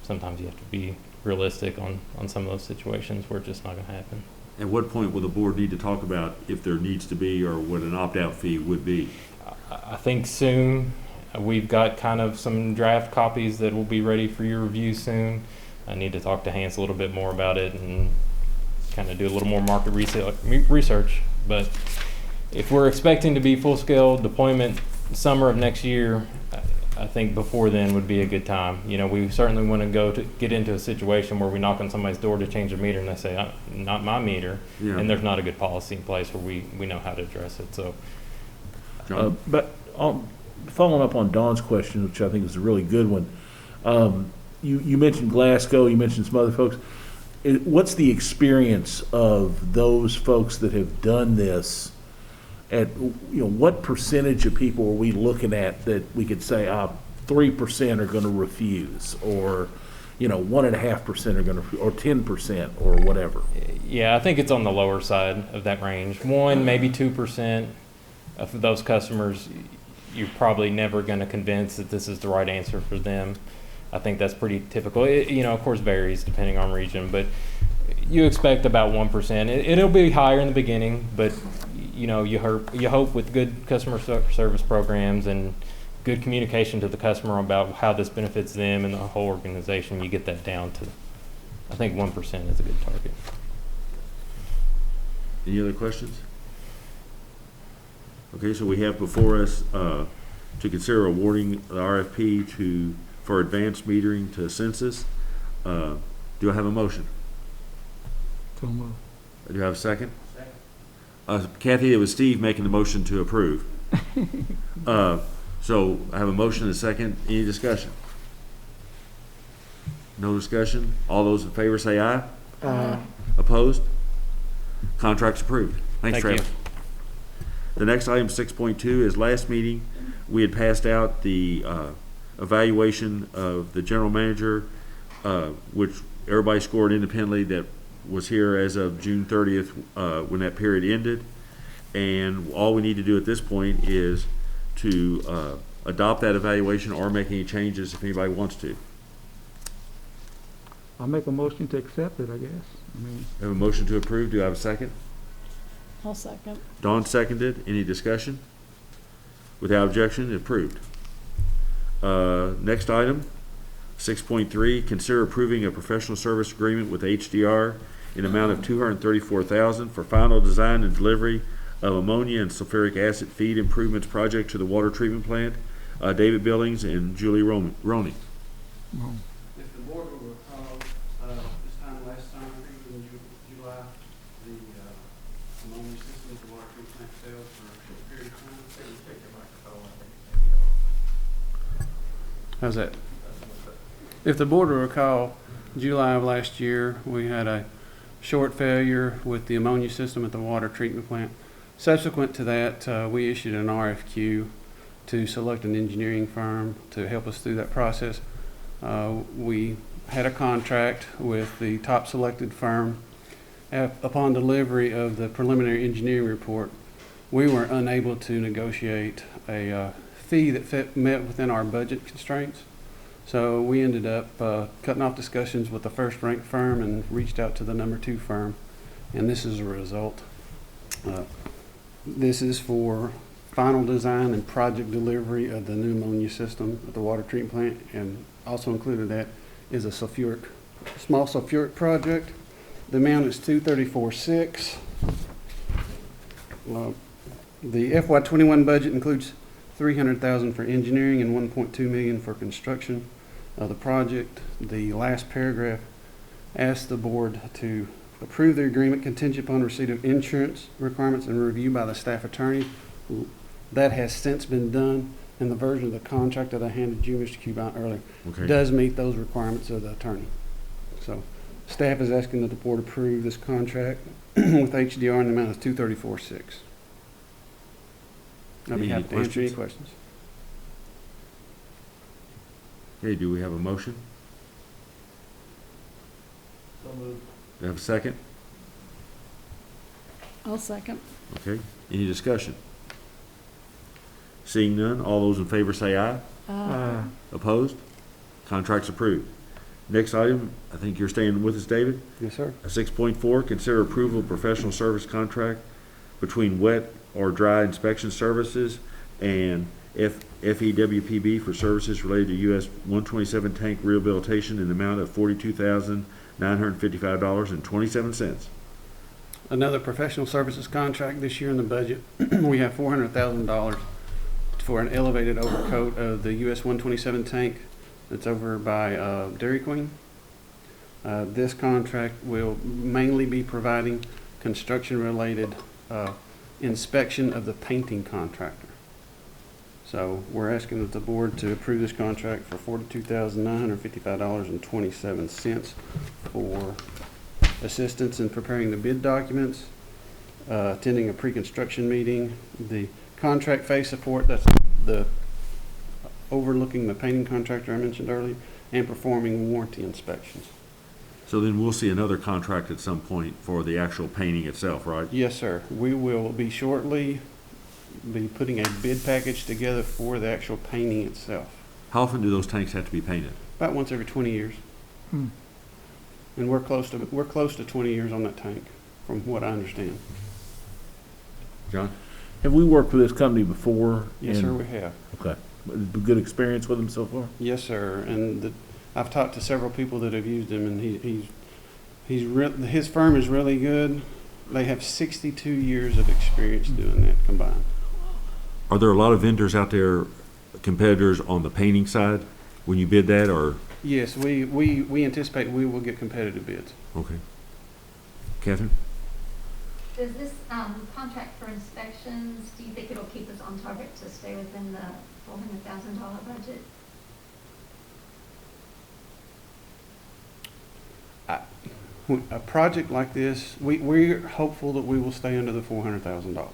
sometimes you have to be realistic on some of those situations where it's just not going to happen. At what point will the board need to talk about if there needs to be or what an opt-out fee would be? I think soon. We've got kind of some draft copies that will be ready for your review soon. I need to talk to Hans a little bit more about it and kind of do a little more market research. But if we're expecting to be full-scale deployment summer of next year, I think before then would be a good time. We certainly want to get into a situation where we knock on somebody's door to change their meter and they say, not my meter, Yeah. and there's not a good policy in place where we know how to address it. So, John? But following up on Dawn's question, which I think is a really good one, you mentioned Glasgow, you mentioned some other folks. What's the experience of those folks that have done this? At what percentage of people are we looking at that we could say 3% are going to refuse, or 1.5% are going to, or 10%, or whatever? yeah, I think it's on the lower side of that range. 1, maybe 2% of those customers, you're probably never going to convince that this is the right answer for them. I think that's pretty typical. It, of course, varies depending on region, but you expect about 1%. It'll be higher in the beginning, but you hope with good customer service programs and good communication to the customer about how this benefits them and the whole organization, you get that down to, I think 1% is a good target. Any other questions? Okay, so we have before us to consider awarding the RFP for advanced metering to Sensus. Do I have a motion? So moved. Do I have a second? Kathy, it was Steve making the motion to approve. So I have a motion and a second. Any discussion? No discussion? All those in favor say aye. Opposed? Contract's approved. Thanks, Thank you. Travis. The next item, 6.2, is last meeting, we had passed out the evaluation of the general manager, which everybody scored independently that was here as of June 30th when that period ended. And all we need to do at this point is to adopt that evaluation or make any changes if anybody wants to. I'll make a motion to accept it, I guess. I have a motion to approve. Do I have a second? I'll second. Dawn seconded. Any discussion? Without objection, approved. Next item, 6.3, consider approving a professional service agreement with HDR in amount of $234,000 for final design and delivery of ammonia and sulfuric acid feed improvements project to the water treatment plant. David Billings and Julie Roney. If the board will recall, this time last summer, I think in July, the ammonia system at the water treatment plant failed for a short period of time. How's that? If the board will recall, July of last year, we had a short failure with the ammonia system at the water treatment plant. Subsequent to that, we issued an RFQ to select an engineering firm to help us through that process. We had a contract with the top selected firm. Upon delivery of the preliminary engineering report, we were unable to negotiate a fee that met within our budget constraints. So we ended up cutting off discussions with the first ranked firm and reached out to the number 2 firm. And this is a result. This is for final design and project delivery of the new ammonia system at the water treatment plant, and also included that is a small sulfuric project. The amount is $234,600. The FY21 budget includes $300,000 for engineering and $1.2 million for construction of the project. The last paragraph asks the board to approve the agreement contingent upon receipt of insurance requirements and review by the staff attorney. That has since been done, and the version of the contract that I handed you, Mr. Cubine, earlier, does meet those requirements of the attorney. So staff is asking that the board approve this contract with HDR in the amount of $234,600. I'll be Any happy to answer any questions? questions. Okay, do we have a motion? So moved. Do we have a second? I'll second. Okay, any discussion? Seeing none, all those in favor say aye. Opposed? Contract's approved. Next item, I think you're staying with us, David. Yes, sir. 6.4, consider approval of professional service contract between wet or dry inspection services and FEWPB for services related to US 127 tank rehabilitation in the amount of $42,955.27. Another professional services contract this year in the budget. We have $400,000 for an elevated overcoat of the US 127 tank that's over by Dairy Queen. This contract will mainly be providing construction-related inspection of the painting contractor. So we're asking that the board to approve this contract for $42,955.27 for assistance in preparing the bid documents, attending a pre-construction meeting, the contract phase support, that's the overlooking the painting contractor I mentioned earlier, and performing warranty inspections. So then we'll see another contract at some point for the actual painting itself, right? Yes, sir. We will be shortly be putting a bid package together for the actual painting itself. How often do those tanks have to be painted? About once every 20 years. And we're close to 20 years on that tank, from what I understand. John? Have we worked with this company before? Yes, sir, we have. Okay. Good experience with them so far? Yes, sir. And I've talked to several people that have used him, and his firm is really good. They have 62 years of experience doing that combined. Are there a lot of vendors out there, competitors on the painting side when you bid that, or? Yes, we anticipate we will get competitive bids. Okay. Catherine? Does this contract for inspections, do you think it'll keep us on target to stay within the $400,000 budget? A project like this, we're hopeful that we will stay under the $400,000.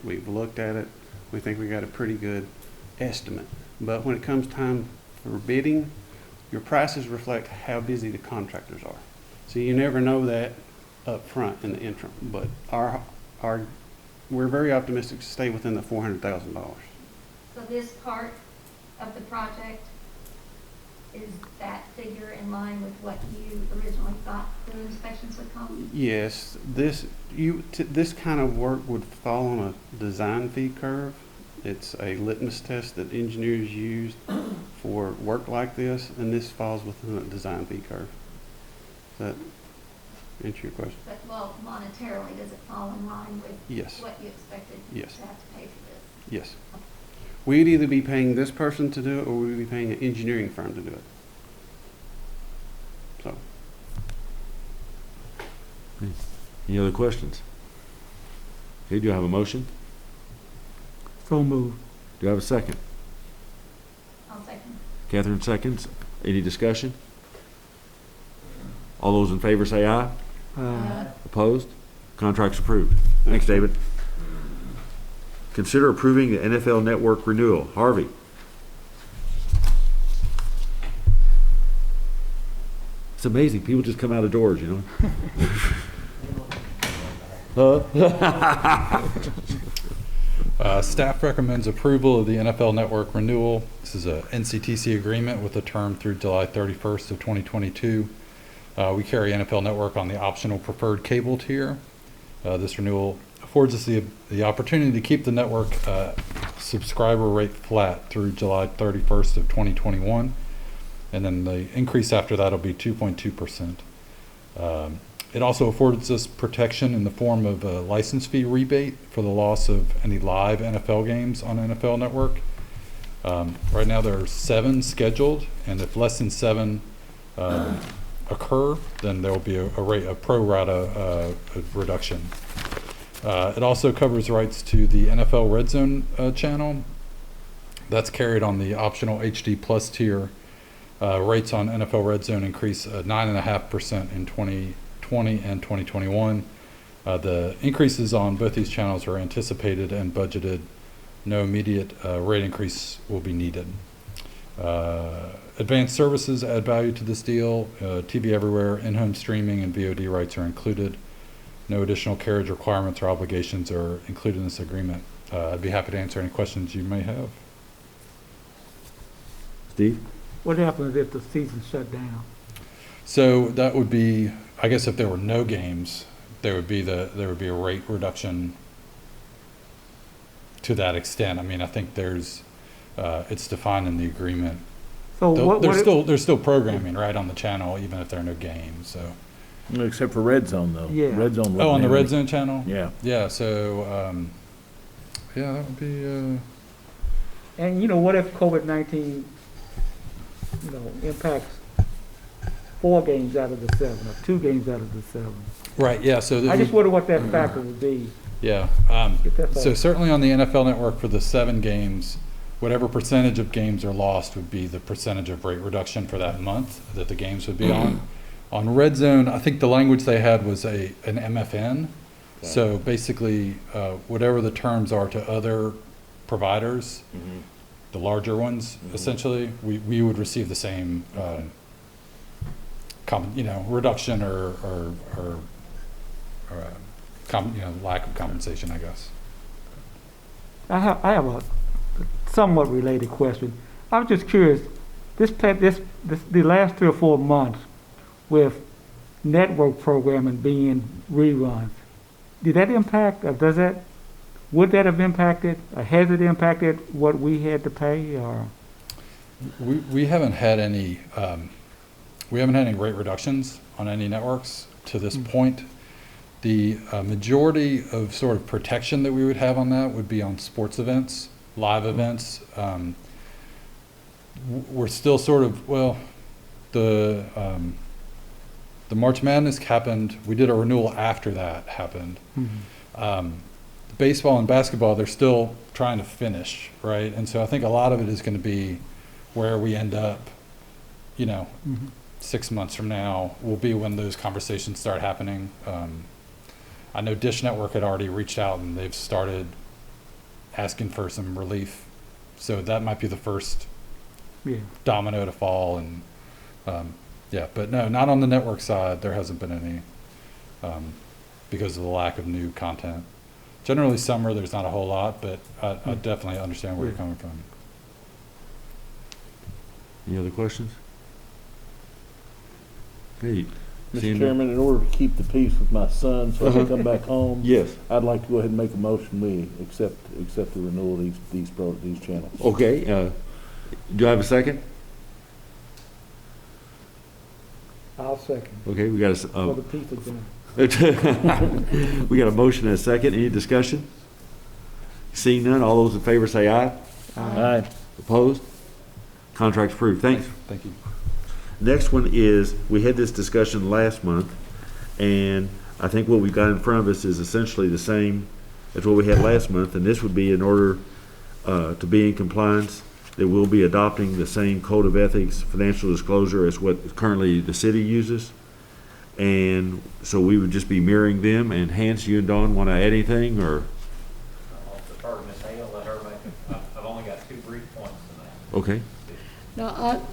We've looked at it. We think we got a pretty good estimate. But when it comes time for bidding, your prices reflect how busy the contractors are. So you never know that up front in the interim. But we're very optimistic to stay within the $400,000. So this part of the project, is that figure in line with what you originally thought the inspections would cost? Yes, this kind of work would fall on a design fee curve. It's a litmus test that engineers use for work like this, and this falls within a design fee curve. Does that answer your question? But, well, monetarily, does it fall in line with Yes. what you expected Yes. to have to pay for this? Yes. We'd either be paying this person to do it, or we'd be paying an engineering firm to do it. So, Any other questions? Okay, do you have a motion? So moved. Do you have a second? I'll second. Catherine seconds. Any discussion? All those in favor say aye. Opposed? Contract's approved. Thanks, David. Consider approving the NFL Network renewal. Harvey. It's amazing. People just come out of doors, you know? Staff recommends approval of the NFL Network renewal. This is a NCTC agreement with a term through July 31st of 2022. We carry NFL Network on the optional preferred cable tier. This renewal affords us the opportunity to keep the network subscriber rate flat through July 31st of 2021. And then the increase after that will be 2.2%. It also affords us protection in the form of a license fee rebate for the loss of any live NFL games on NFL Network. Right now there are 7 scheduled, and if less than 7 occur, then there will be a pro rata reduction. It also covers rights to the NFL Red Zone channel. That's carried on the optional HD Plus tier. Rates on NFL Red Zone increase 9.5% in 2020 and 2021. The increases on both these channels are anticipated and budgeted. No immediate rate increase will be needed. Advanced services add value to this deal. TV everywhere, in-home streaming, and VOD rights are included. No additional carriage requirements or obligations are included in this agreement. I'd be happy to answer any questions you may have. Steve? What happens if the season shut down? So that would be, I guess, if there were no games, there would be a rate reduction to that extent. I mean, I think there's it's defined in the agreement. So There's still programming right on the channel, even if there are no games. So. Except for Red Zone, though. Yeah. Red Zone. Oh, on the Red Zone channel? Yeah. Yeah, so, yeah, that would be, And you know, what if COVID-19, you know, impacts 4 games out of the 7 or 2 games out of the 7? right, yeah, so. I just wonder what that factor would be. Yeah, If that's so all. certainly on the NFL Network for the 7 games, whatever percentage of games are lost would be the percentage of rate reduction for that month that the games would be on. On Red Zone, I think the language they had was an MFN. So basically, whatever the terms are to other providers, the larger ones, essentially, we would receive the same, reduction or lack of compensation, I guess. I have a somewhat related question. I'm just curious, the last 3 or 4 months with network programming being reruns, did that impact, or would that have impacted, or has it impacted what we had to pay, or? We haven't had any rate reductions on any networks to this point. The majority of sort of protection that we would have on that would be on sports events, live events. We're still sort of, the March Madness happened. We did a renewal after that happened. Baseball and basketball, they're still trying to finish, right? And so I think a lot of it is going to be where we end up, 6 months from now will be when those conversations start happening. I know Dish Network had already reached out and they've started asking for some relief. So that might be the first domino to fall. And but no, not on the network side. There hasn't been any because of the lack of new content. Generally summer, there's not a whole lot, but I definitely understand where you're coming from. Any other questions? Okay. Seeing Mr. none. Chairman, in order to keep the peace with my son so I can come back home. Yes. I'd like to go ahead and make a motion, we accept the renewal of these channels. Okay, do I have a second? I'll second. Okay, we got a, For the peace of them. we got a motion and a second. Any discussion? Seeing none, all those in favor say aye. Aye. Opposed? Contract's approved. Thanks. Thank you. Next one is, we had this discussion last month, and I think what we've got in front of us is essentially the same as what we had last month, and this would be in order to be in compliance, that we'll be adopting the same code of ethics, financial disclosure as what currently the city uses. And so we would just be mirroring them. And Hans, you and Dawn want to add anything, or? I'll defer to Ms. Hale, let her make it. I've only got 2 brief points in that. Okay. No,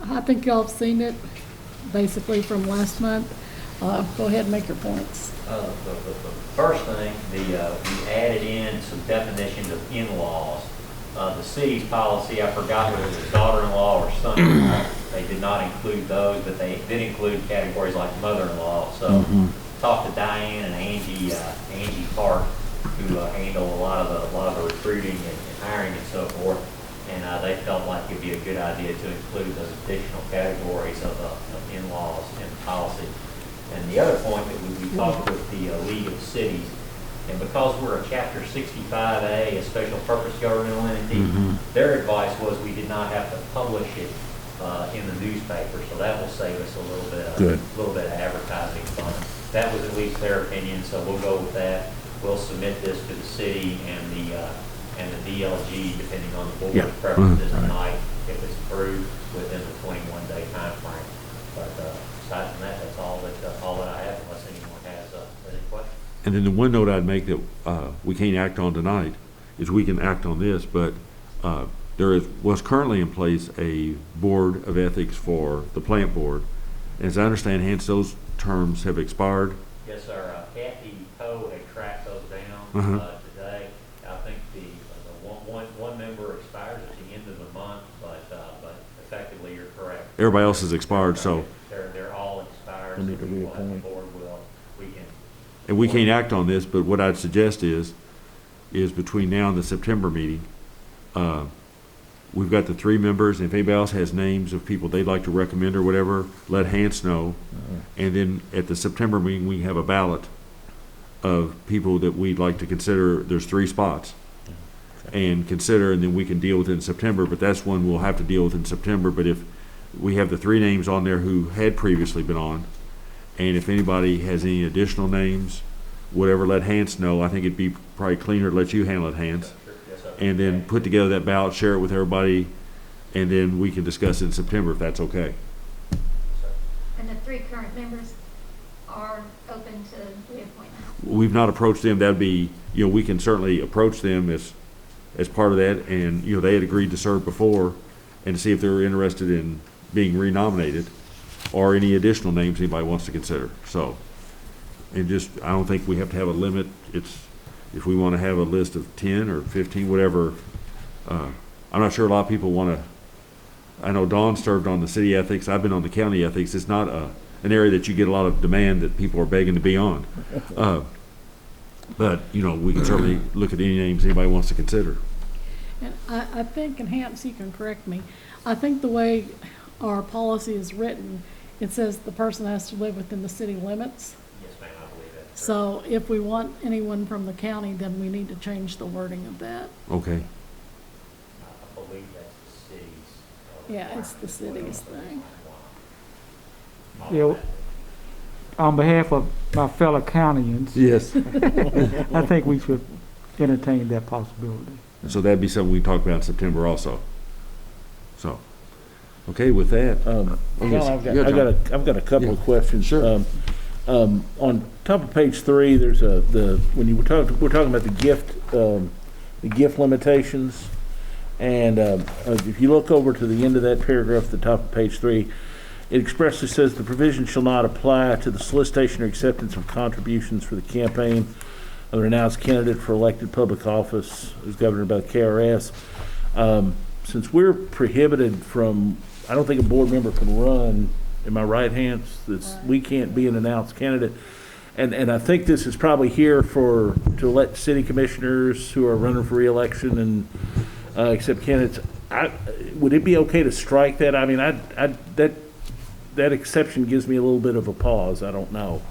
I think y'all have seen it basically from last month. Go ahead and make your points. The first thing, we added in some definitions of in-laws. The city's policy, I forgot whether it was daughter-in-law or son-in-law. They did not include those, but they did include categories like mother-in-law. So talked to Diane and Angie Park, who handle a lot of the recruiting and hiring and so forth. And they felt like it'd be a good idea to include those additional categories of in-laws in the policy. And the other point that we talked with the League of Cities, and because we're a Chapter 65A, a special purpose governmental entity, their advice was we did not have to publish it in the newspaper, so that will save us a little bit of advertising fund. That was at least their opinion, so we'll go with that. We'll submit this to the city and the DLG, depending on the board's preferences tonight, if it's approved within the 21-day time frame. But aside from that, that's all that I have, unless anyone has any questions. And then the one note I'd make that we can't act on tonight is we can act on this, but was currently in place a board of ethics for the plant board. As I understand, Hans, those terms have expired. Yes, sir. Kathy Poe had tracked those down today. I think the one member expires at the end of the month, but effectively you're correct. Everybody else has expired, so. They're all expired. We need to so reappoint. The board we can. And we can't act on this, but what I'd suggest is between now and the September meeting, we've got the 3 members, and if anybody else has names of people they'd like to recommend or whatever, let Hans know. And then at the September meeting, we have a ballot of people that we'd like to consider. There's 3 spots. And consider, and then we can deal with it in September, but that's one we'll have to deal with in September. But if we have the 3 names on there who had previously been on, and if anybody has any additional names, whatever, let Hans know. I think it'd be probably cleaner to let you handle it, Hans. Yes, sir. And then put together that ballot, share it with everybody, and then we can discuss it in September if that's okay. And the 3 current members are open to reappointment. We've not approached them. That'd be, we can certainly approach them as part of that, and, they had agreed to serve before, and see if they were interested in being renominated, or any additional names anybody wants to consider. So, and I don't think we have to have a limit. If we want to have a list of 10 or 15, whatever. I'm not sure a lot of people want to. I know Dawn served on the city ethics. I've been on the county ethics. It's not an area that you get a lot of demand that people are begging to be on. But, we can certainly look at any names anybody wants to consider. And I think, and Hans, you can correct me, I think the way our policy is written, it says the person has to live within the city limits. Yes, ma'am, I believe that. So if we want anyone from the county, then we need to change the wording of that. Okay. I believe that's the city's. Yeah, it's the city's thing. Yeah, on behalf of my fellow countyans, Yes. I think we should entertain that possibility. So that'd be something we can talk about in September also. So, okay, with that. John, yes. I've got a couple of questions. Sure. On top of page 3, there's when we're talking about the gift limitations, and if you look over to the end of that paragraph at the top of page 3, it expressly says the provision shall not apply to the solicitation or acceptance of contributions for the campaign of an announced candidate for elected public office as governed by the KRS. Since we're prohibited from, I don't think a board member can run Am I right, Hans? We can't be an announced candidate. And I think this is probably here to let city commissioners who are running for reelection and accept candidates. Would it be okay to strike that? I mean, that exception gives me a little bit of a pause. I don't know.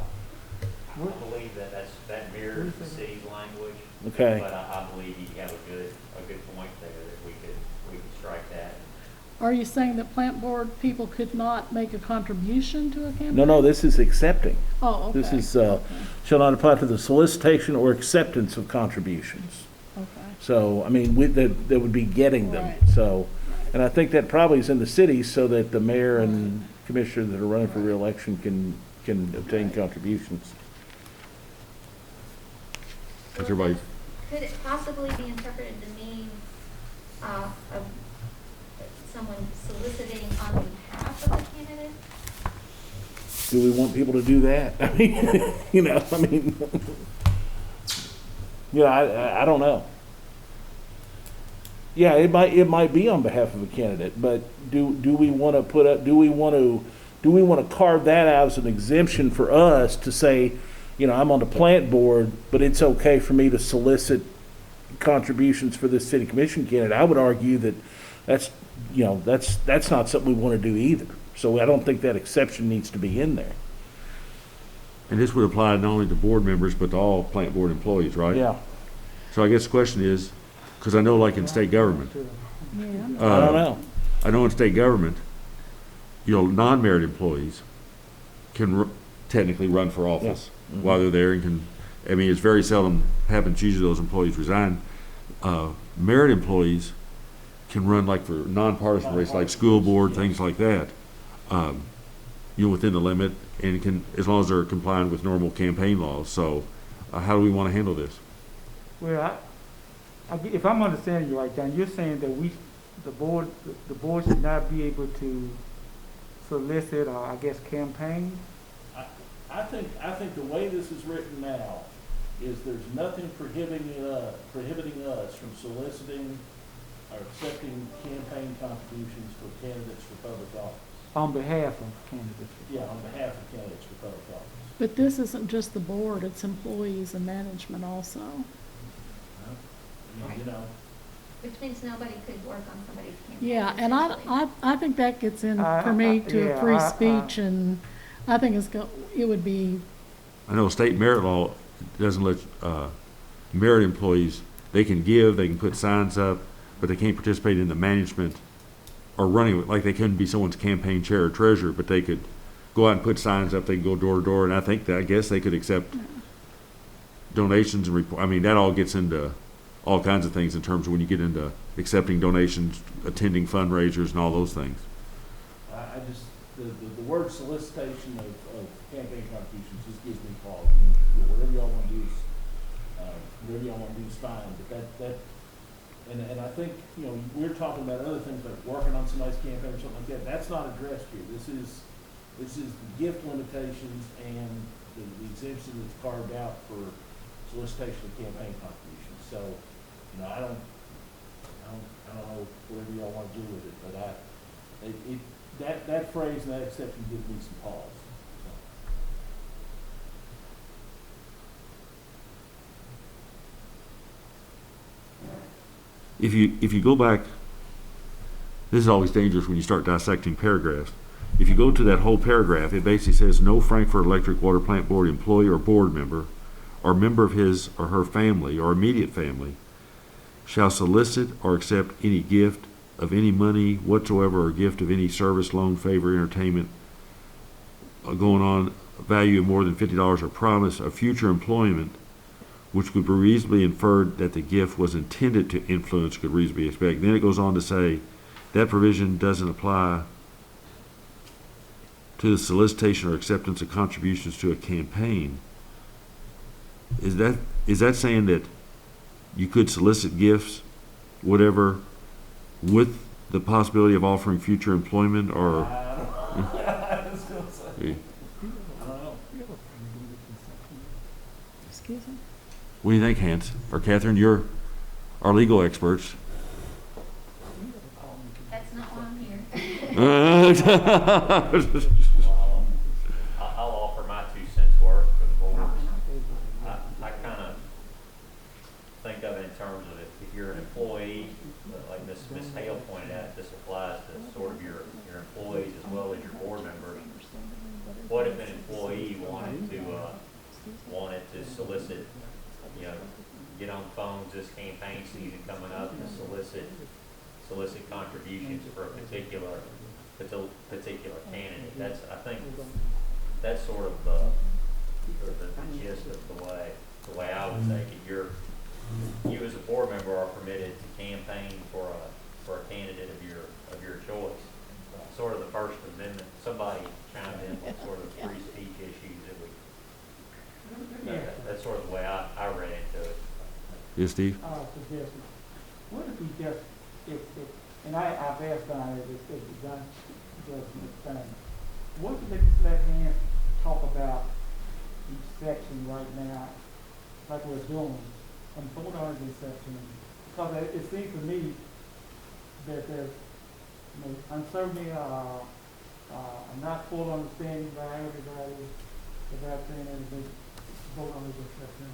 I believe that mirrors the city's language. Okay. But I believe you have a good point there that we could strike that. Are you saying that plant board people could not make a contribution to a campaign? No, this is accepting. Oh, okay. This is, shall not apply to the solicitation or acceptance of contributions. Okay. So, I mean, that would be getting them. Right. So, and I think that probably is in the cities so that the mayor and commissioner that are running for reelection can obtain contributions. Is everybody, Could it possibly be interpreted to mean of someone soliciting on behalf of a candidate? Do we want people to do that? I mean, I don't know. Yeah, it might be on behalf of a candidate, but do we want to carve that out as an exemption for us to say, I'm on the plant board, but it's okay for me to solicit contributions for this city commission candidate? I would argue that that's not something we want to do either. So I don't think that exception needs to be in there. and this would apply not only to board members, but to all plant board employees, right? Yeah. So I guess the question is, because I know like in state government, Yeah. I don't know. I know in state government, non-merit employees can technically run for office while they're there and can, it's very seldom happens, usually those employees resign. Merit employees can run like for nonpartisan races, like school board, things like that, within the limit, and can, as long as they're complying with normal campaign laws. So how do we want to handle this? Well, if I'm understanding you right, Dan, you're saying that the board should not be able to solicit or, I guess, campaign? I think the way this is written now is there's nothing prohibiting us from soliciting or accepting campaign contributions for candidates for public office. On behalf of candidates? Yeah, on behalf of candidates for public office. But this isn't just the board, it's employees and management also. Which means nobody could work on somebody's campaign. Yeah, and essentially. I think that gets in for me to a free speech, and I think it would be, I know state merit law doesn't let merit employees, they can give, they can put signs up, but they can't participate in the management or running, like they couldn't be someone's campaign chair or treasurer, but they could go out and put signs up, they can go door to door, and I guess they could accept donations and report. That all gets into all kinds of things in terms of when you get into accepting donations, attending fundraisers, and all those things. I just, the word solicitation of campaign contributions just gives me pause. Whatever y'all want to do is fine, but that and I think, we're talking about other things like working on somebody's campaign or something like that. That's not addressed here. This is the gift limitations and the exemption that's carved out for solicitation of campaign contributions. So, I don't know whatever y'all want to do with it, but that phrase and that exception gives me some pause. If you go back, this is always dangerous when you start dissecting paragraphs. If you go to that whole paragraph, it basically says no Frankfurt Electric Water Plant Board employee or board member or member of his or her family or immediate family shall solicit or accept any gift of any money whatsoever or gift of any service, loan, favor, entertainment going on value of more than $50 or promise of future employment which could be reasonably inferred that the gift was intended to influence could reasonably expect. Then it goes on to say that provision doesn't apply to the solicitation or acceptance of contributions to a campaign. Is that saying that you could solicit gifts, whatever, with the possibility of offering future employment, or? I was going to say. I don't know. excuse me? What do you think, Hans? Or Catherine, you're our legal experts. That's not why I'm here. you're an employee, like Ms. Hale pointed out, this applies to sort of your employees as well as your board members. What if an employee wanted to solicit, you know, get on phones this campaign season coming up and solicit contributions for a particular candidate? I think that's sort of the gist of the way I would take it. You as a board member are permitted to campaign for a candidate of your choice. Sort of the First Amendment. Somebody chimed in with sort of free speech issues that's sort of the way I read into it. Yes, Steve? Suggestion. What if we just, if and I've asked Don if Don does the thing. What if they just let him talk about each section right now, like we're doing, and vote on this section? Because it seems to me that there's uncertainty, not full understanding by everybody about saying anything, vote on this section.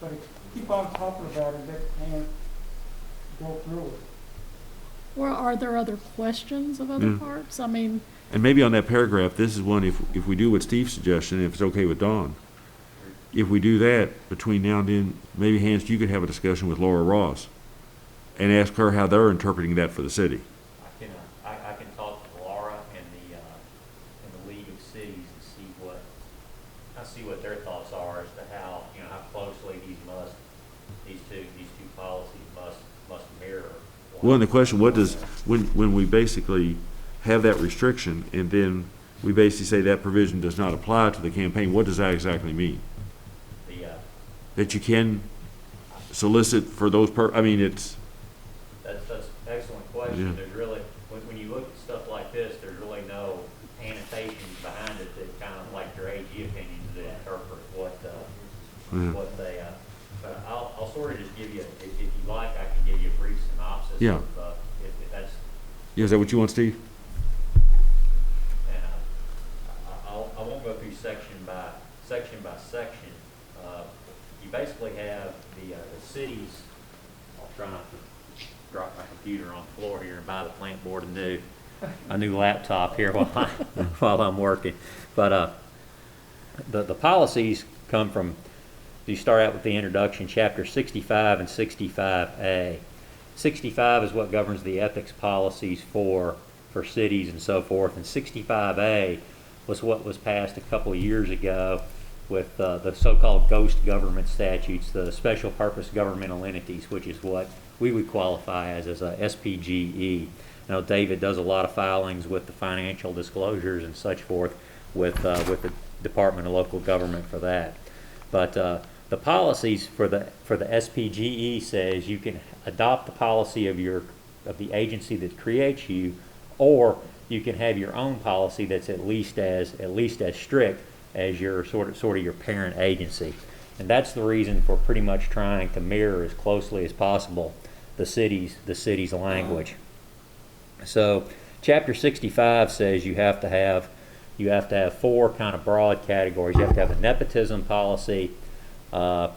But if you keep on talking about it, let him go through it. Or are there other questions of other parts? I mean, And maybe on that paragraph, this is one, if we do what Steve's suggestion, if it's okay with Dawn, if we do that between now and then, maybe Hans, you could have a discussion with Laura Ross and ask her how they're interpreting that for the city. I can talk to Laura and the League of Cities and see what their thoughts are as to how closely these two policies must mirror. Well, and the question, what does, when we basically have that restriction and then we basically say that provision does not apply to the campaign, what does that exactly mean? That you can solicit for those I mean, it's... That's an excellent question. Yeah. There's really, when you look at stuff like this, there's really no annotations behind it that kind of like your AG opinions that interpret what they, but I'll sort of just give you, if you like, I can give you a brief synopsis Yeah. of, if that's, Yeah, is that what you want, Steve? and I won't go through section by section. You basically have the cities. I'll try not to drop my computer on the floor here and buy the plant board a new laptop here while I'm working. But the policies come from. You start out with the introduction, chapter 65 and 65A. 65 is what governs the ethics policies for cities and so forth, and 65A was what was passed a couple of years ago with the so-called ghost government statutes, the special purpose governmental entities, which is what we would qualify as a SPGE. I know David does a lot of filings with the financial disclosures and such forth with the Department of Local Government for that. But the policies for the SPGE says you can adopt the policy of the agency that creates you, or you can have your own policy that's at least as strict as your sort of your parent agency. And that's the reason for pretty much trying to mirror as closely as possible the city's language. So chapter 65 says you have to have four kind of broad categories. You have to have a nepotism policy, trying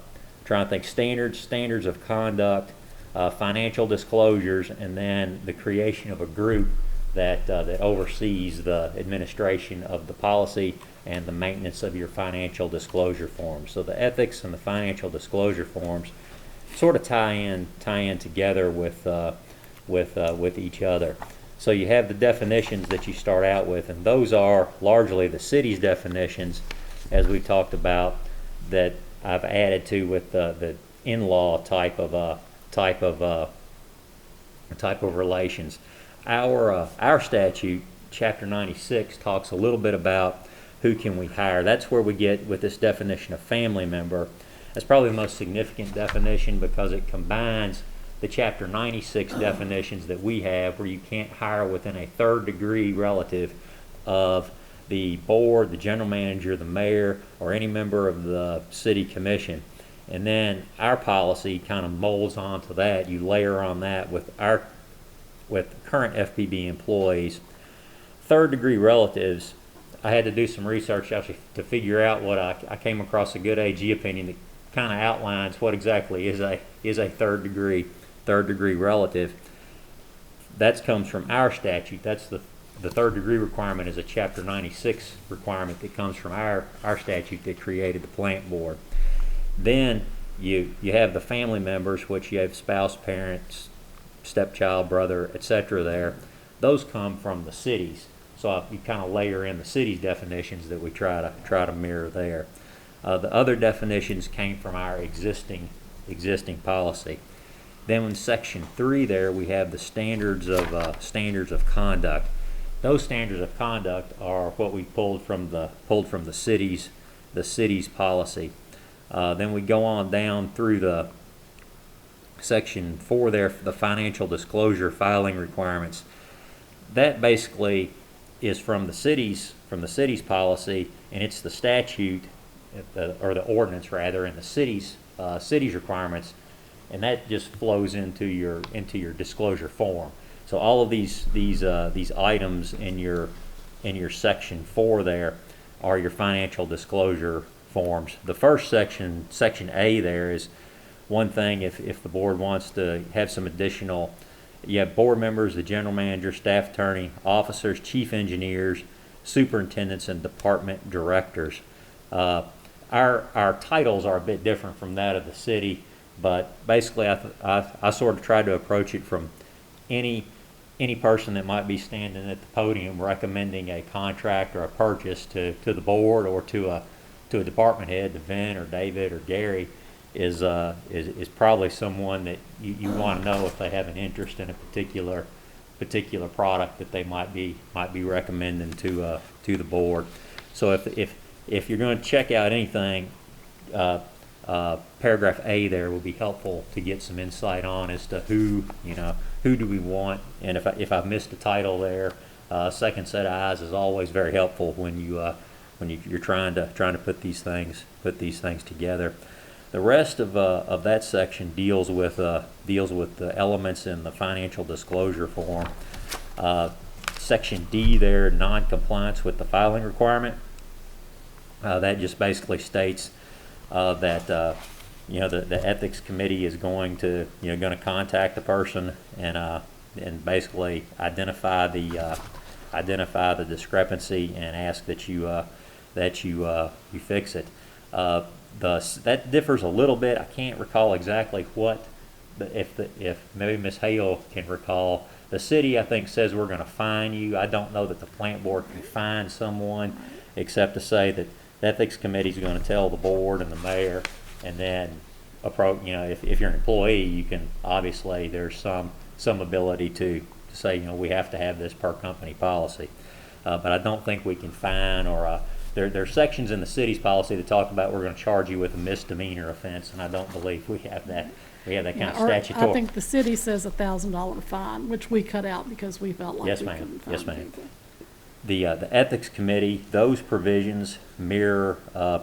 to think standards of conduct, financial disclosures, and then the creation of a group that oversees the administration of the policy and the maintenance of your financial disclosure forms. So the ethics and the financial disclosure forms sort of tie in together with each other. So you have the definitions that you start out with, and those are largely the city's definitions, as we talked about, that I've added to with the in-law type of relations. Our statute, Chapter 96, talks a little bit about who can we hire. That's where we get with this definition of family member. That's probably the most significant definition because it combines the Chapter 96 definitions that we have, where you can't hire within a third-degree relative of the board, the general manager, the mayor, or any member of the city commission. And then our policy kind of molds onto that. You layer on that with current FPB employees. Third-degree relatives, I had to do some research actually to figure out what I came across a good AG opinion that kind of outlines what exactly is a third degree third-degree relative. That comes from our statute. That's the third-degree requirement is a Chapter 96 requirement that comes from our statute that created the plant board. Then you have the family members, which you have spouse, parents, stepchild, brother, etc. there. Those come from the cities. So you kind of layer in the city's definitions that we try to mirror there. The other definitions came from our existing policy. Then in Section 3 there, we have the standards of conduct. Those standards of conduct are what we pulled from the city's policy. Then we go on down through the Section 4 there, the financial disclosure filing requirements. That basically is from the city's policy, and it's the statute or the ordinance rather, and the city's requirements, and that just flows into your disclosure form. So all of these items in your Section 4 there are your financial disclosure forms. The first section, Section A there, is one thing if the board wants to have some additional. You have board members, the general manager, staff attorney, officers, chief engineers, superintendents, and department directors. Our titles are a bit different from that of the city, but basically I sort of tried to approach it from any person that might be standing at the podium recommending a contract or a purchase to the board or to a department head, to Vin or David or Gary, is probably someone that you want to know if they have an interest in a particular product that they might be recommending to the board. So if you're going to check out anything, paragraph A there will be helpful to get some insight on as to who do we want, and if I've missed a title there, second set of eyes is always very helpful when you're trying to put these things together. The rest of that section deals with the elements in the financial disclosure form. Section D there, non-compliance with the filing requirement. That just basically states that the ethics committee is going to contact the person and basically identify the discrepancy and ask that you fix it. That differs a little bit. I can't recall exactly what, if maybe Ms. Hale can recall. The city, I think, says we're going to fine you. I don't know that the plant board can fine someone, except to say that the ethics committee is going to tell the board and the mayor, and then if you're an employee, you can obviously there's some ability to say we have to have this per company policy, but I don't think we can fine or. There are sections in the city's policy that talk about we're going to charge you with a misdemeanor offense, and I don't believe we have that. We have that kind of statutory. I think the city says $1,000 fine, which we cut out because we felt like we couldn't fine Yes, ma'am. people. The ethics committee, those provisions mirror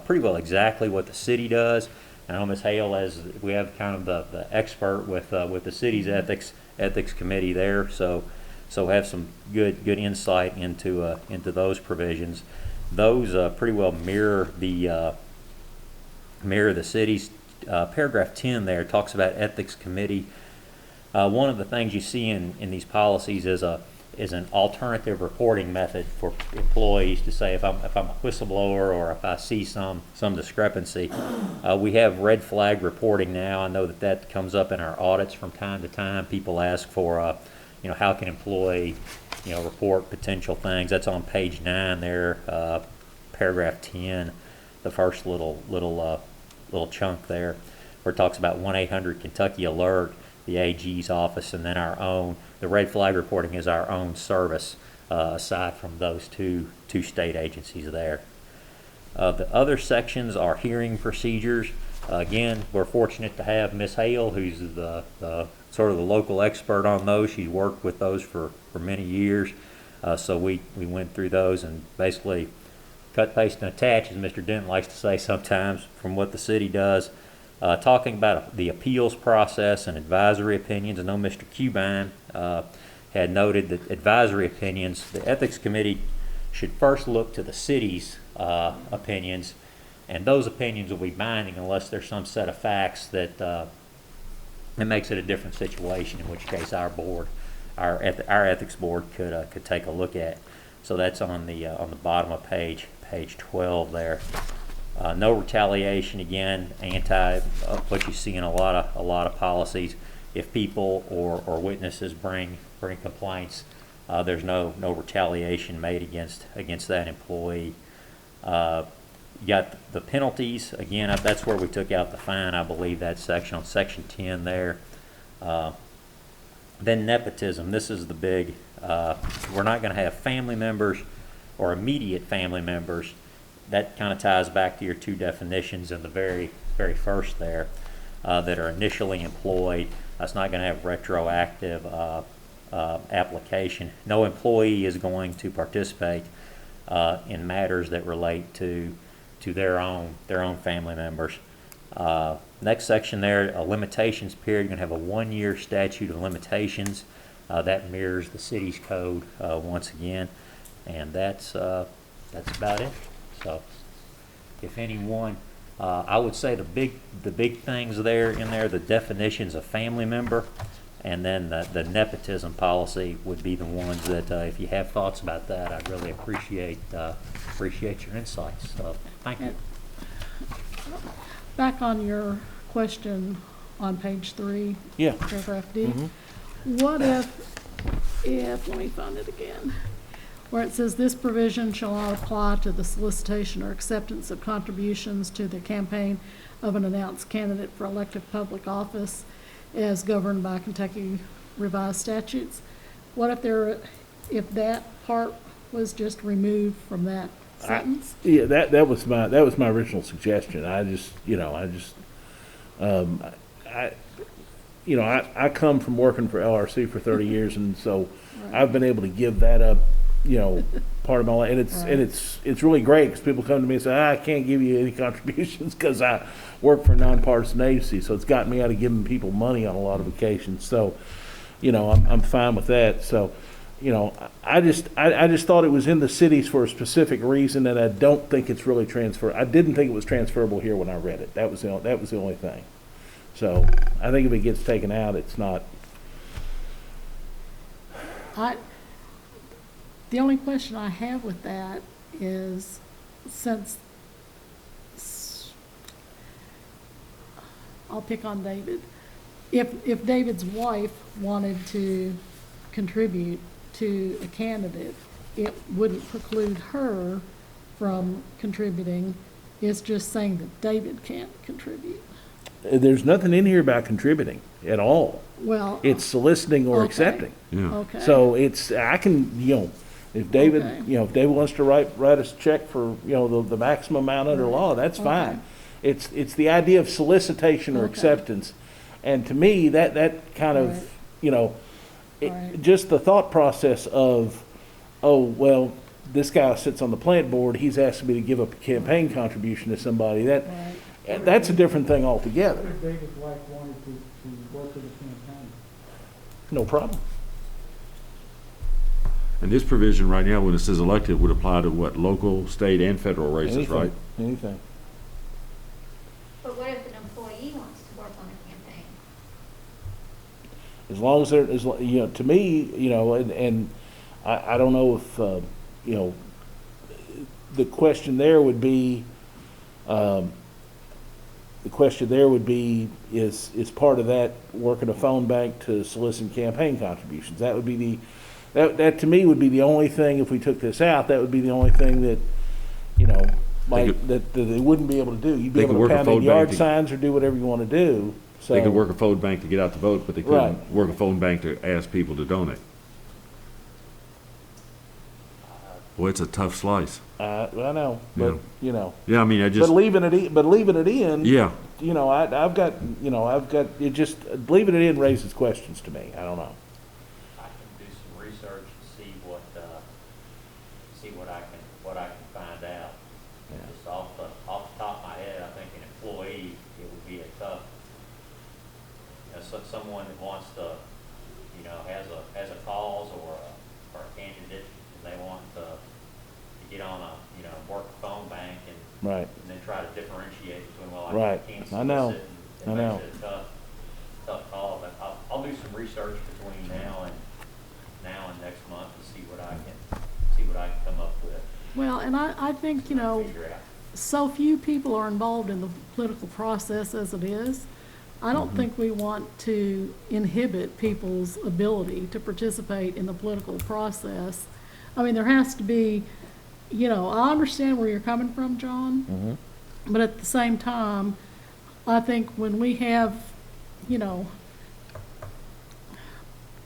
pretty well exactly what the city does. I know Ms. Hale, as we have kind of the expert with the city's ethics committee there, so have some good insight into those provisions. Those pretty well mirror the city's. Paragraph 10 there talks about ethics committee. One of the things you see in these policies is an alternative reporting method for employees to say if I'm a whistleblower or if I see some discrepancy. We have red flag reporting now. I know that comes up in our audits from time to time. People ask for how can employee report potential things. That's on page 9 there, paragraph 10, the first little chunk there, where it talks about 1-800-Kentucky Alert, the AG's office, and then our own. The red flag reporting is our own service, aside from those two state agencies there. The other sections are hearing procedures. Again, we're fortunate to have Ms. Hale, who's the sort of the local expert on those. She's worked with those for many years. So we went through those and basically cut, paste, and attach, as Mr. Dent likes to say sometimes, from what the city does. Talking about the appeals process and advisory opinions. I know Mr. Cubine had noted that advisory opinions, the ethics committee should first look to the city's opinions, and those opinions will be binding unless there's some set of facts that it makes it a different situation, in which case our board, our ethics board could take a look at. So that's on the bottom of page 12 there. No retaliation, again, what you see in a lot of policies. If people or witnesses bring complaints, there's no retaliation made against that employee. You got the penalties. Again, that's where we took out the fine. I believe that section on section 10 there. Then nepotism. This is the big. We're not going to have family members or immediate family members. That kind of ties back to your two definitions in the very first there, that are initially employed. That's not going to have retroactive application. No employee is going to participate in matters that relate to their own family members. Next section there, a limitations period. You're going to have a 1-year statute of limitations. That mirrors the city's code once again, and that's about it. So, if anyone, I would say the big things there in there, the definitions of family member, and then the nepotism policy would be the ones that, if you have thoughts about that, I'd really appreciate your insights. So, thank you. Back on your question on page 3, Yeah. paragraph D. What if, let me find it again, where it says this provision shall not apply to the solicitation or acceptance of contributions to the campaign of an announced candidate for elective public office as governed by Kentucky revised statutes. What if that part was just removed from that sentence? Yeah, that was my original suggestion. I come from working for LRC for 30 years, and so I've been able to give that up, part of my life, and it's really great because people come to me and say, I can't give you any contributions because I work for a nonpartisan agency. So it's gotten me out of giving people money on a lot of occasions. So, I'm fine with that. So, I just thought it was in the cities for a specific reason, and I don't think it's really I didn't think it was transferable here when I read it. That was the only thing. So I think if it gets taken out, it's not. The only question I have with that is, I'll pick on David. If David's wife wanted to contribute to a candidate, it wouldn't preclude her from contributing. It's just saying that David can't contribute. There's nothing in here about contributing at all. Well, It's soliciting or okay. accepting. Yeah. Okay. So I can, if David, Okay. If David wants to write us a check for, the maximum amount under law, that's fine. It's the idea of solicitation or Okay. acceptance. And to me, that kind of, Right. just the thought process of, oh, well, this guy sits on the plant board, he's asking me to give up a campaign contribution to somebody. That's a different thing altogether. If David's wife wanted to work for the campaign. No problem. And this provision right now, when it says elected, would apply to what, local, state, and federal races, Anything. right? Anything. But what if an employee wants to work on a campaign? As long as to me, and I don't know if, the question there would be, is part of that working a phone bank to solicit campaign contributions? That would be that to me would be the only thing, if we took this out, that would be the only thing that, that they wouldn't be able to do. You'd be They could able work to a pound phone in yard bank to- signs or do whatever you want to do. So They could work a phone bank to get out the vote, but they couldn't Right. work a phone bank to ask people to donate. Boy, it's a tough slice. I know, but Yeah, I mean, I but just, leaving it in, yeah. I've got it. Just leaving it in raises questions to me. I don't know. I can do some research and see what I can find out. Yeah. Just off the top of my head, I think an employee, it would be a tough, someone that wants to, has a cause or a candidate, and they want to get on work a phone bank and Right. and then try to differentiate between, well, Right. I can't I know. solicit, and I it know. makes it a tough call. research between now and next month to see what I can come up with. Well, and I think, you know, Figure out. so few people are involved in the political process as it is. I don't think we want to inhibit people's ability to participate in the political process. I mean, there has to be, you know, I understand where you're coming from, John, but at the same time, I think when we have, you know,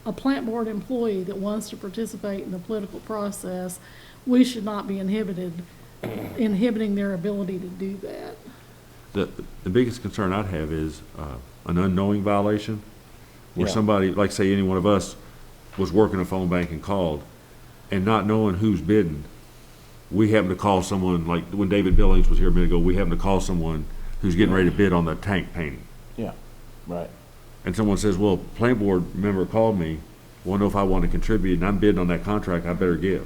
a plant board employee that wants to participate in the political process, we should not be inhibiting their ability to do that. The biggest concern I'd have is an unknowing violation, where Yeah. somebody, like say any one of us, was working a phone bank and called, and not knowing who's bidding, we happen to call someone, like when David Billings was here a minute ago, we happen to call someone who's getting ready to bid on the tank painting. Yeah, right. And someone says, well, plant board member called me, want to know if I want to contribute, and I'm bidding on that contract, I better give.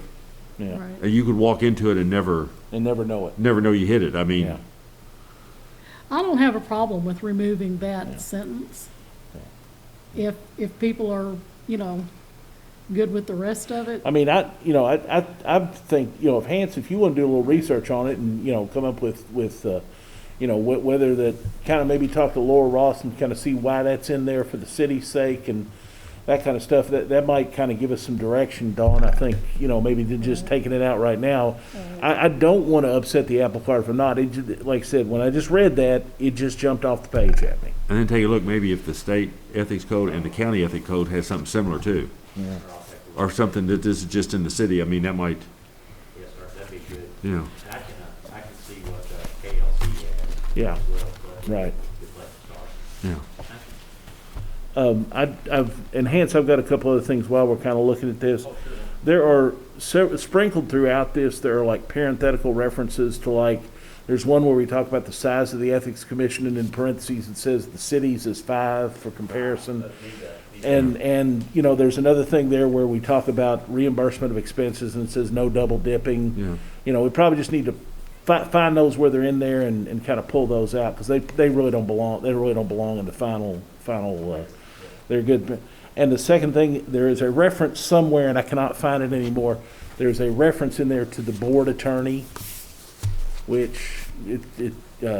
Yeah, Right. And you could walk into it and never never know it. know you hit it. I mean, Yeah. I don't have a problem with removing that sentence. If people are, you know, good with the rest of it. I mean, I think, you know, if you want to do a little research on it and, you know, come up with you know, whether that kind of maybe talk to Laura Ross and kind of see why that's in there for the city's sake and that kind of stuff, that might kind of give us some direction, Dawn. I think, you know, maybe than just taking it out right now. I don't want to upset the apple cart for not. Like I said, when I just read that, it just jumped off the page at me. and then take a look maybe if the state ethics code and the county ethic code has something similar too, or something that this is just in the city. I mean, that might, Yes, sir, that'd be good. you know. And I can see what KLC has. Yeah. As well, so Right. good place to start. Yeah. I've got a couple other things while we're kind of looking at this. There are sprinkled throughout this, there are like parenthetical references to, like, there's one where we talk about the size of the ethics commission, and in parentheses it says the cities is 5 for comparison. And, you know, there's another thing there where we talk about reimbursement of expenses, and it says no double dipping. Yeah. You know, we probably just need to find those where they're in there and kind of pull those out, because they really don't belong, in the final, they're good. And the second thing, there is a reference somewhere, and I cannot find it anymore, there's a reference in there to the board attorney, which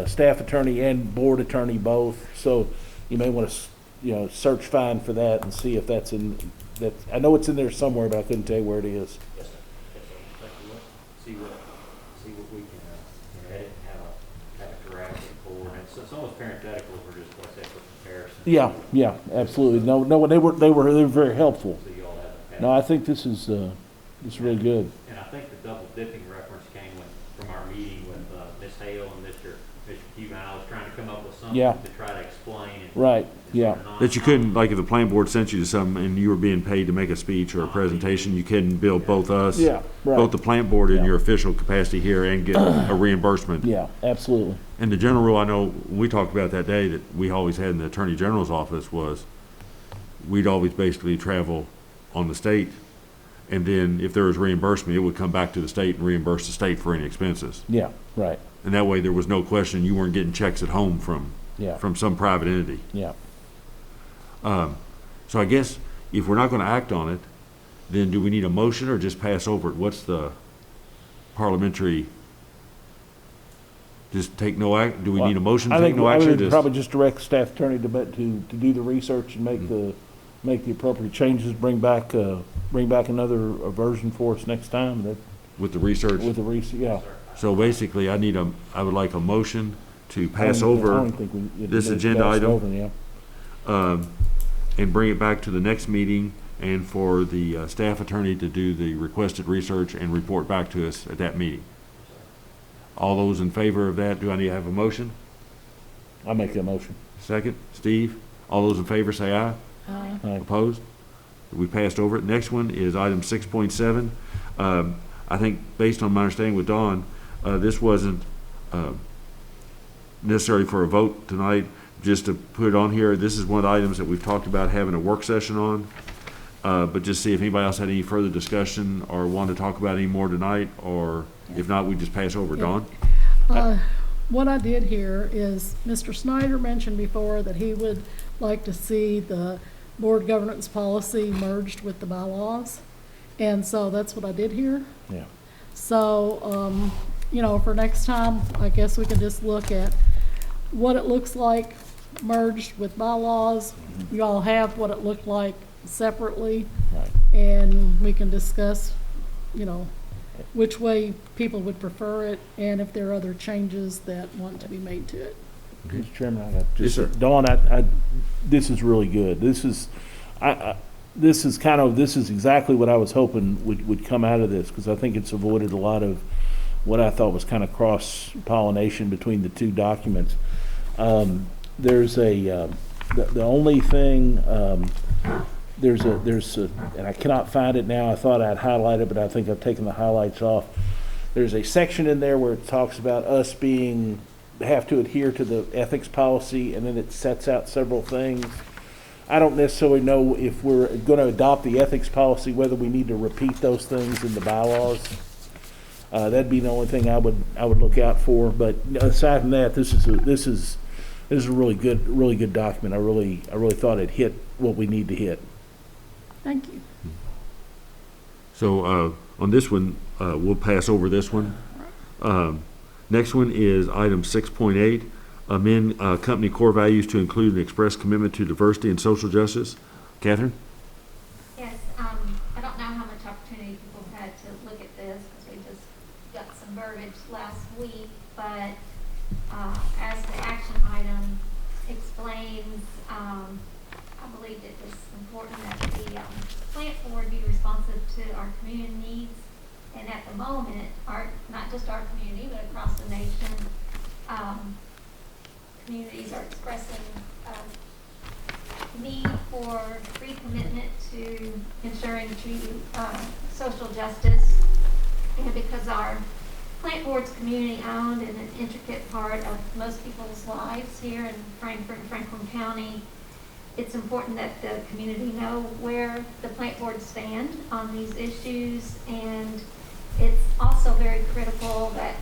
staff attorney and board attorney both, so you may want to, you know, search find for that and see if that's in, that, I know it's in there somewhere, but I couldn't tell you where it is. Yes, sir. Yes, sir. Take a look, see what we can edit and have a correct and forward. And it's almost parenthetical for just, like I said, for comparison. Yeah, absolutely. No, they were very helpful. So you all have. No, I think this is really good. And I think the double dipping reference came from our meeting with Ms. Hale and Mr. KyMEA. I was trying to come up with something Yeah. to try to explain. And Right, yeah. sort of That you couldn't, like if the planning board sent you to something and you were being paid to make a speech or a presentation, you couldn't bill both us. Yeah, right. Both the plant board in Yeah. your official capacity here and get a reimbursement. Yeah, absolutely. And the general rule, I know, we talked about that day that we always had in the Attorney General's office was we'd always basically travel on the state, and then if there was reimbursement, it would come back to the state and reimburse the state for any expenses. Yeah, right. And that way there was no question you weren't getting checks at home from Yeah, some private entity. yeah. So I guess if we're not gonna act on it, then do we need a motion or just pass over it? What's the parliamentary, just take no act, do we need a motion to take no I action? would Just- probably just direct the staff attorney to do the research and make the appropriate changes, bring back another version for us next time, that, With the research? with the yeah. So basically, I would like a motion to pass I over don't think we- this it's agenda passed item. over, yeah. And bring it back to the next meeting, and for the staff attorney to do the requested research and report back to us at that meeting. All those in favor of that, do I need to have a motion? I'll make that motion. Second, Steve? All those in favor say aye. Aye. Aye. Opposed? We passed over it. Next one is item 6.7. I think, based on my understanding with Dawn, this wasn't necessary for a vote tonight. Just to put it on here, this is one of the items that we've talked about having a work session on. But just see if anybody else had any further discussion or wanted to talk about any more tonight, or if not, we just pass over. Yeah. Dawn? What I did here is, Mr. Snyder mentioned before that he would like to see the board governance policy merged with the bylaws. And so that's what I did here. Yeah. So, you know, for next time, I guess we can just look at what it looks like merged with bylaws. You all have what it looked like separately. Right. And we can discuss, you know, which way people would prefer it and if there are other changes that want to be made to it. Mr. Chairman, I got Yes, sir. Dawn, this is really good. This is exactly what I was hoping would come out of this, because I think it's avoided a lot of what I thought was kind of cross-pollination between the two documents. There's the only thing, and I cannot find it now. I thought I'd highlight it, but I think I've taken the highlights off. There's a section in there where it talks about us have to adhere to the ethics policy, and then it sets out several things. I don't necessarily know if we're going to adopt the ethics policy, whether we need to repeat those things in the bylaws. That'd be the only thing I would look out for. But aside from that, this is a really good document. I really thought it hit what we need to hit. Thank you. So on this one, we'll pass over this one. Next one is item 6.8, amend company core values to include an express commitment to diversity and social justice. Catherine? Yes, I don't know how much opportunity people have had to look at this because we just got some verbiage last week, but as the action item explains, I believed it was important that the plant board be responsive to our community needs. And at the moment, not just our community, but across the nation, communities are expressing need for recommitment to ensuring true social justice. And because our plant board's community owned and an intricate part of most people's lives here in Frankfort and Franklin County, it's important that the community know where the plant board stand on these issues, and it's also very critical that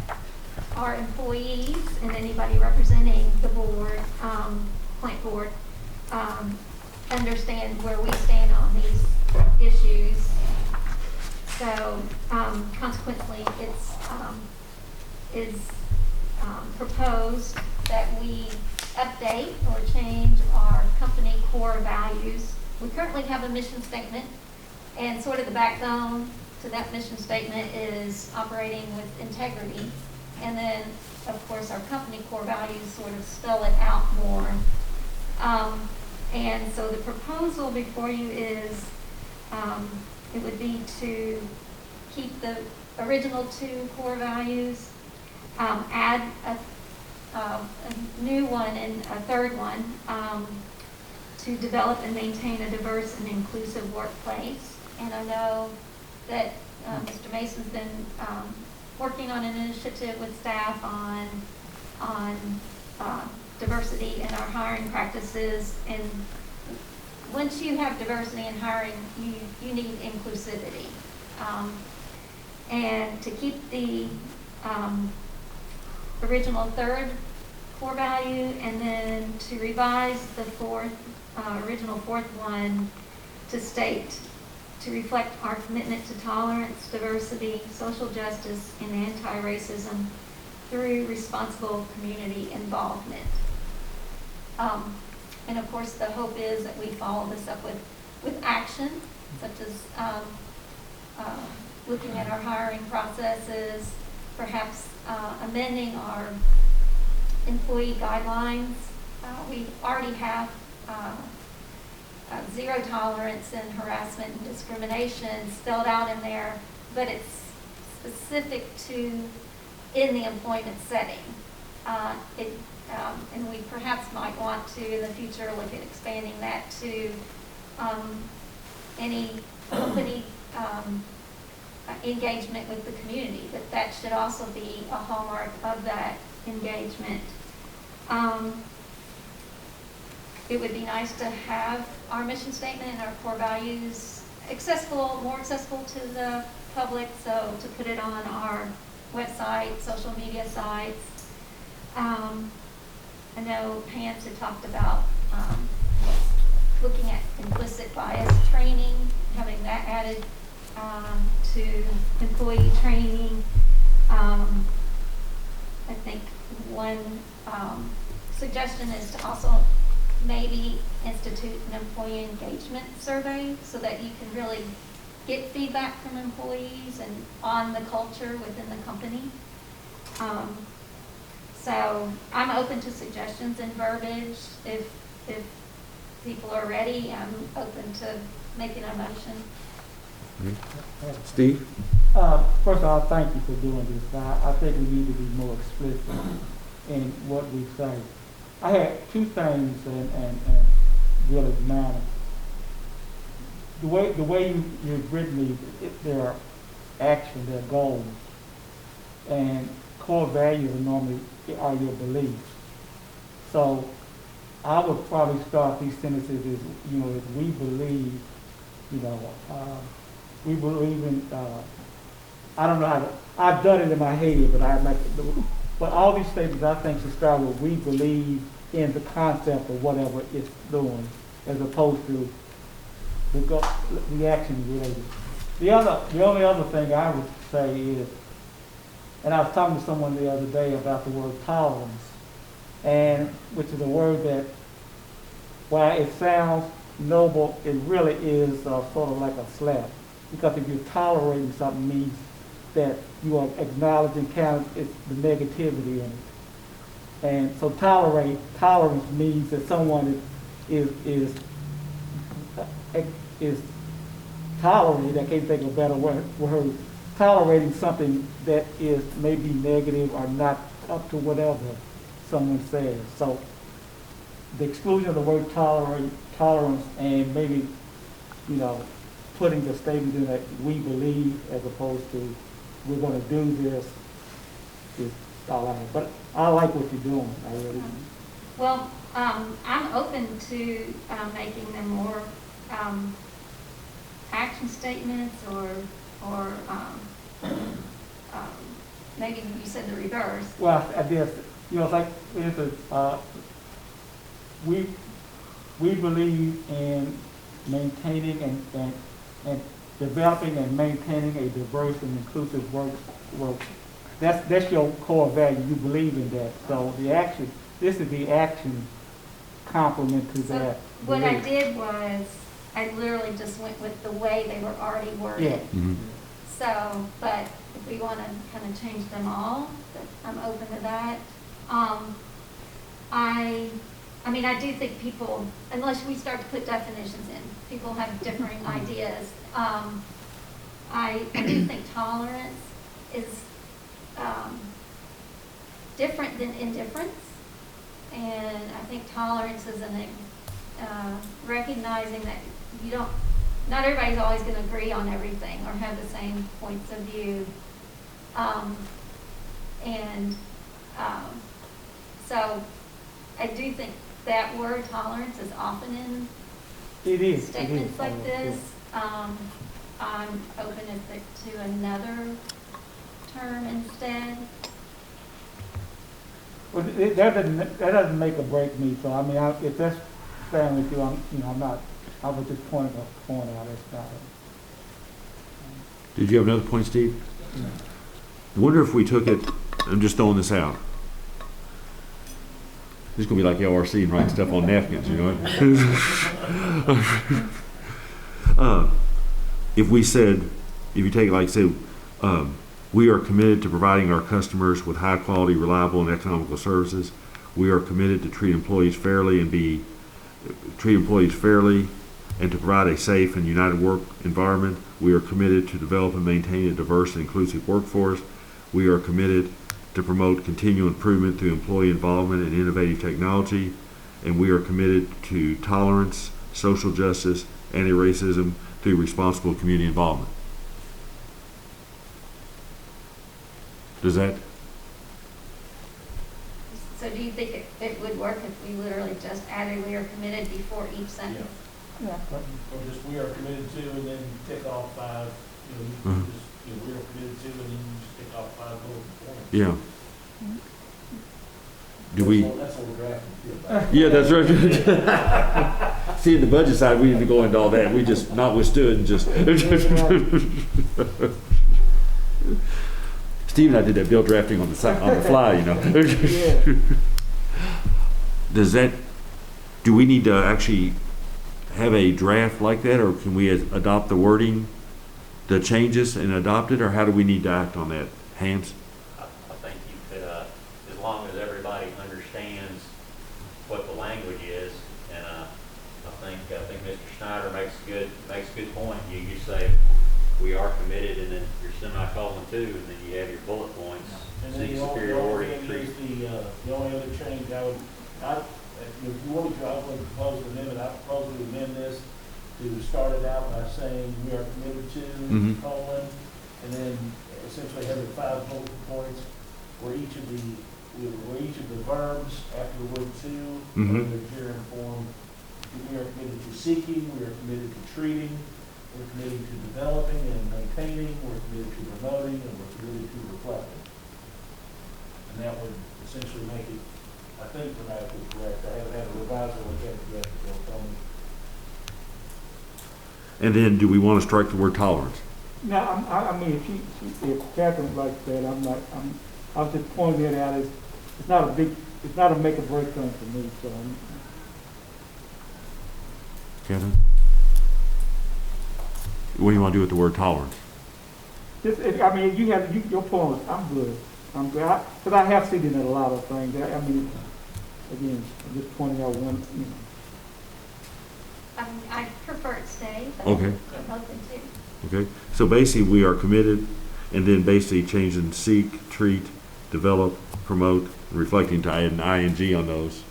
our employees and anybody representing the board, plant board, understand where we stand on these issues. So consequently, it's proposed that we update or change our company core values. We currently have a mission statement, and sort of the backbone to that mission statement is operating with integrity. And then, of course, our company core values sort of spell it out more. And so the proposal before you is, it would be to keep the original two core values, add a new one and a third one, to develop and maintain a diverse and inclusive workplace. And I know that Mr. Mason's been working on an initiative with staff on diversity in our hiring practices. And once you have diversity in hiring, you need inclusivity. And to keep the original third core value, and then to revise the original fourth one to state, to reflect our commitment to tolerance, diversity, social justice, and anti-racism through responsible community involvement. And of course, the hope is that we follow this up with action, such as looking at our hiring processes, perhaps amending our employee guidelines. We already have zero tolerance in harassment and discrimination spelled out in there, but it's specific to in the employment setting. And we perhaps might want to in the future look at expanding that to any company engagement with the community, but that should also be a hallmark of that engagement. It would be nice to have our mission statement and our core values more accessible to the public, so to put it on our website, social media sites. I know Pam had talked about looking at implicit bias training, having that added to employee training. I think one suggestion is to also maybe institute an employee engagement survey so that you can really get feedback from employees and on the culture within the company. So I'm open to suggestions and verbiage. If people are ready, I'm open to making a motion. Steve? First of all, thank you for doing this. I think we need to be more explicit in what we say. I had two things and really matter. The way you've written these, there are actions, there are goals, and core values are normally are your beliefs. So I would probably start these sentences as, as we believe, we believe in, I don't know how to, I've done it in my head, but all these statements I think should start with we believe in the concept of whatever it's doing, as opposed to the action related. The only other thing I would say is, and I was talking to someone the other day about the word tolerance, and which is a word that, while it sounds noble, it really is sort of like a slap. Because if you're tolerating something, means that you are acknowledging it's the negativity in it. And so tolerance means that someone is tolerating, I can't think of a better word, tolerating something that is maybe negative or not up to whatever someone says. So the exclusion of the word tolerance and maybe, putting the statement in that we believe as opposed to we're going to do this is all I have. But I like what you're doing. I really do. Well, I'm open to making them more action statements or maybe you said the reverse. Well, I guess, it's like, for instance, we believe in maintaining and developing and maintaining a diverse and inclusive work. That's your core value. You believe in that. So this is the action complement to So that. what I did was I literally just went with the way they were already worded. Yeah. Mm-hmm. So, but if we want to kind of change them all, I'm open to that. I do think people, unless we start to put definitions in, people have differing ideas. I do think tolerance is different than indifference, and I think tolerance is recognizing that not everybody's always going to agree on everything or have the same points of view. So I do think that word tolerance is often in statements like this. I'm open to another term instead. Well, that doesn't make or break me. So if that's fine with you, I'm not. I was just pointing out that's not it. Did you have another point, Steve? I wonder if we took it, I'm just throwing this out. This is going to be like LRC and writing stuff on napkins, if you take it like, say, we are committed to providing our customers with high quality, reliable, and economical services. We are committed to treat employees fairly and to provide a safe and united work environment. We are committed to develop and maintain a diverse and inclusive workforce. We are committed to promote continual improvement through employee involvement and innovative technology. And we are committed to tolerance, social justice, anti-racism through responsible community involvement. Does that? So do you think it would work if we literally just added we are committed before each sentence? Yeah. Or just we are committed to, and then you tick off 5, we are committed to, and then you just tick off 5 bullet points. Yeah. Do we? That's what we're drafting. Yeah, that's right. See, the budget side, we didn't go into all that. We just not withstood and just. Steve and I did that bill drafting on the fly, you know. Does that, do we need to actually have a draft like that, or can we adopt the wording, the changes, and adopt it, or how do we need to act on that? Hans? I think you could, as long as everybody understands what the language is, and I think Mr. Snyder makes a good point. You say we are committed, and then your semicolon too, and then you have your bullet points. And then Seek the only superiority, thing treat. is the only other change I would, if you want me to, I would propose an amendment. I propose we amend this to start it out by saying we are committed to, colon, and then essentially having 5 bullet points where each of the verbs after the word to, whether they're gerund form. We are committed to seeking, we are committed to treating, we're committed to developing and maintaining, we're committed to promoting, and we're committed to reflecting. And that would essentially make it, I think, grammatically correct. I haven't had a revisor look at it yet, but they'll tell me. And then do we want to strike the word tolerance? Now, I mean, if Catherine likes that, I was just pointing it out as, it's not a make or break thing for me, so. Kevin? What do you want to do with the word tolerance? Just, I mean, your point was, I'm good, because I have seen it in a lot of things. I mean, again, I'm just pointing out one, you know. I prefer it stay, but Okay. I'm open to. Okay, so basically we are committed, and then basically changing seek, treat, develop, promote, reflecting to add an ing on those.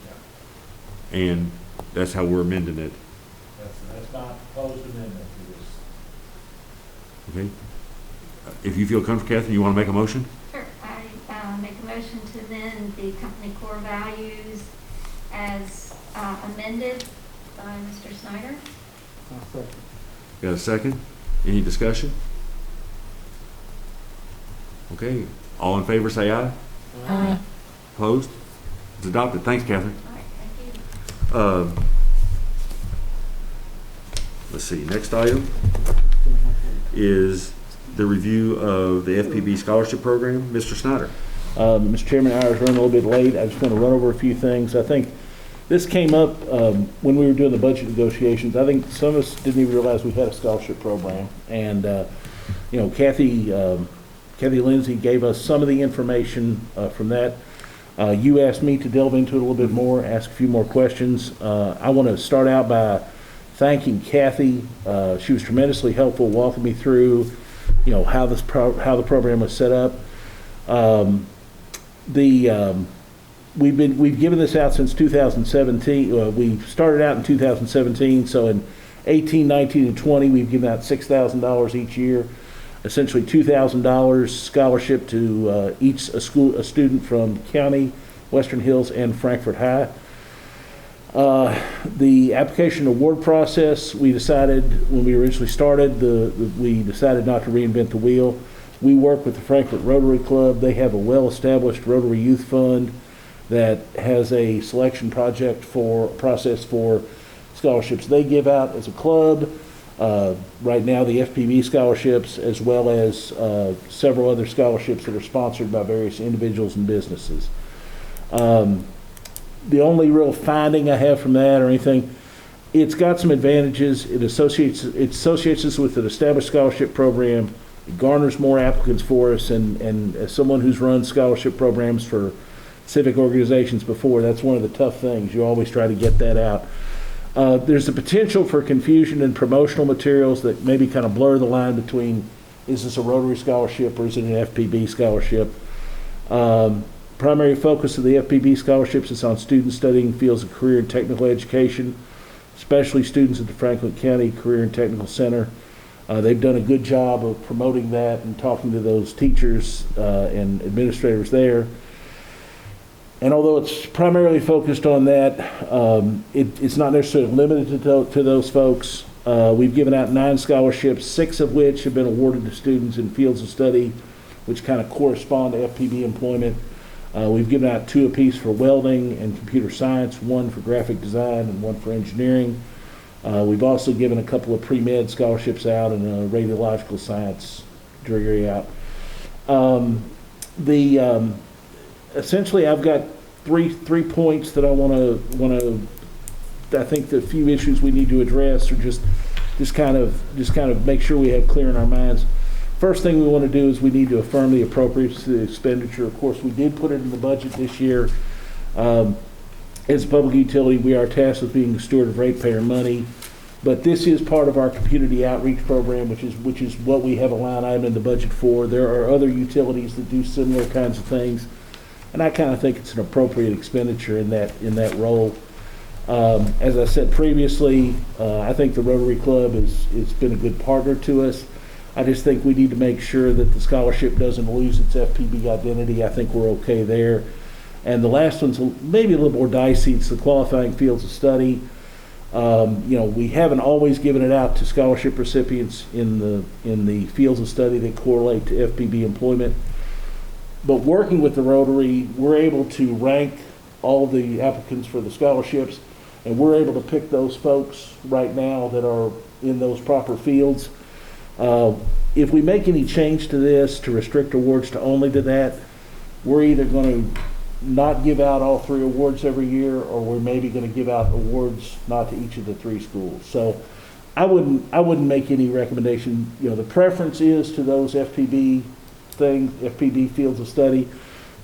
And that's how we're amending it. That's not proposed amendment to this. Okay? If you feel comfortable, Catherine, you want to make a motion? Sure. I make a motion to amend the company core values as amended by Mr. Snyder. Got a second? Any discussion? Okay, all in favor say aye. Aye. Opposed? It's adopted. Thanks, Catherine. All right, thank you. Let's see, next item is the review of the FPB scholarship program. Mr. Snyder. Mr. Chairman, hours running a little bit late. I just want to run over a few things. I think this came up when we were doing the budget negotiations. I think some of us didn't even realize we had a scholarship program. And, you know, Kathy Lindsay gave us some of the information from that. You asked me to delve into it a little bit more, ask a few more questions. I want to start out by thanking Kathy. She was tremendously helpful walking me through, you know, how the program was set up. We've given this out since 2017. We started out in 2017, so in 18, 19, and 20, we've given out $6,000 each year, essentially $2,000 scholarship to each a student from County, Western Hills, and Frankfort High. The application award process, we decided when we originally started, we decided not to reinvent the wheel. We work with the Frankfort Rotary Club. They have a well-established Rotary Youth Fund that has a selection process for scholarships they give out as a club. Right now, the FPB scholarships, as well as several other scholarships that are sponsored by various individuals and businesses. The only real finding I have from that or anything, it's got some advantages. It associates us with an established scholarship program. It garners more applicants for us, and as someone who's run scholarship programs for civic organizations before, that's one of the tough things. You always try to get that out. There's the potential for confusion in promotional materials that maybe kind of blur the line between, is this a Rotary scholarship or is it an FPB scholarship? Primary focus of the FPB scholarships is on students studying fields of career and technical education, especially students at the Franklin County Career and Technical Center. They've done a good job of promoting that and talking to those teachers and administrators there. And although it's primarily focused on that, it's not necessarily limited to those folks. We've given out 9 scholarships, 6 of which have been awarded to students in fields of study which kind of correspond to FPB employment. We've given out 2 apiece for welding and computer science, 1 for graphic design and 1 for engineering. We've also given a couple of pre-med scholarships out and a radiological science degree out. Essentially, I've got three points that I want to. I think the few issues we need to address are just kind of make sure we have clear in our minds. First thing we want to do is we need to affirm the appropriateness of the expenditure. Of course, we did put it in the budget this year. As a public utility, we are tasked with being the steward of ratepayer money, but this is part of our community outreach program, which is what we have a line item in the budget for. There are other utilities that do similar kinds of things, and I kind of think it's an appropriate expenditure in that role. As I said previously, I think the Rotary Club has been a good partner to us. I just think we need to make sure that the scholarship doesn't lose its FPB identity. I think we're okay there. And the last one's maybe a little more dicey. It's the qualifying fields of study. We haven't always given it out to scholarship recipients in the fields of study that correlate to FPB employment. But working with the Rotary, we're able to rank all the applicants for the scholarships, and we're able to pick those folks right now that are in those proper fields. If we make any change to this to restrict awards to only to that, we're either going to not give out all 3 awards every year, or we're maybe going to give out awards not to each of the 3 schools. So I wouldn't make any recommendation. The preference is to those FPB fields of study,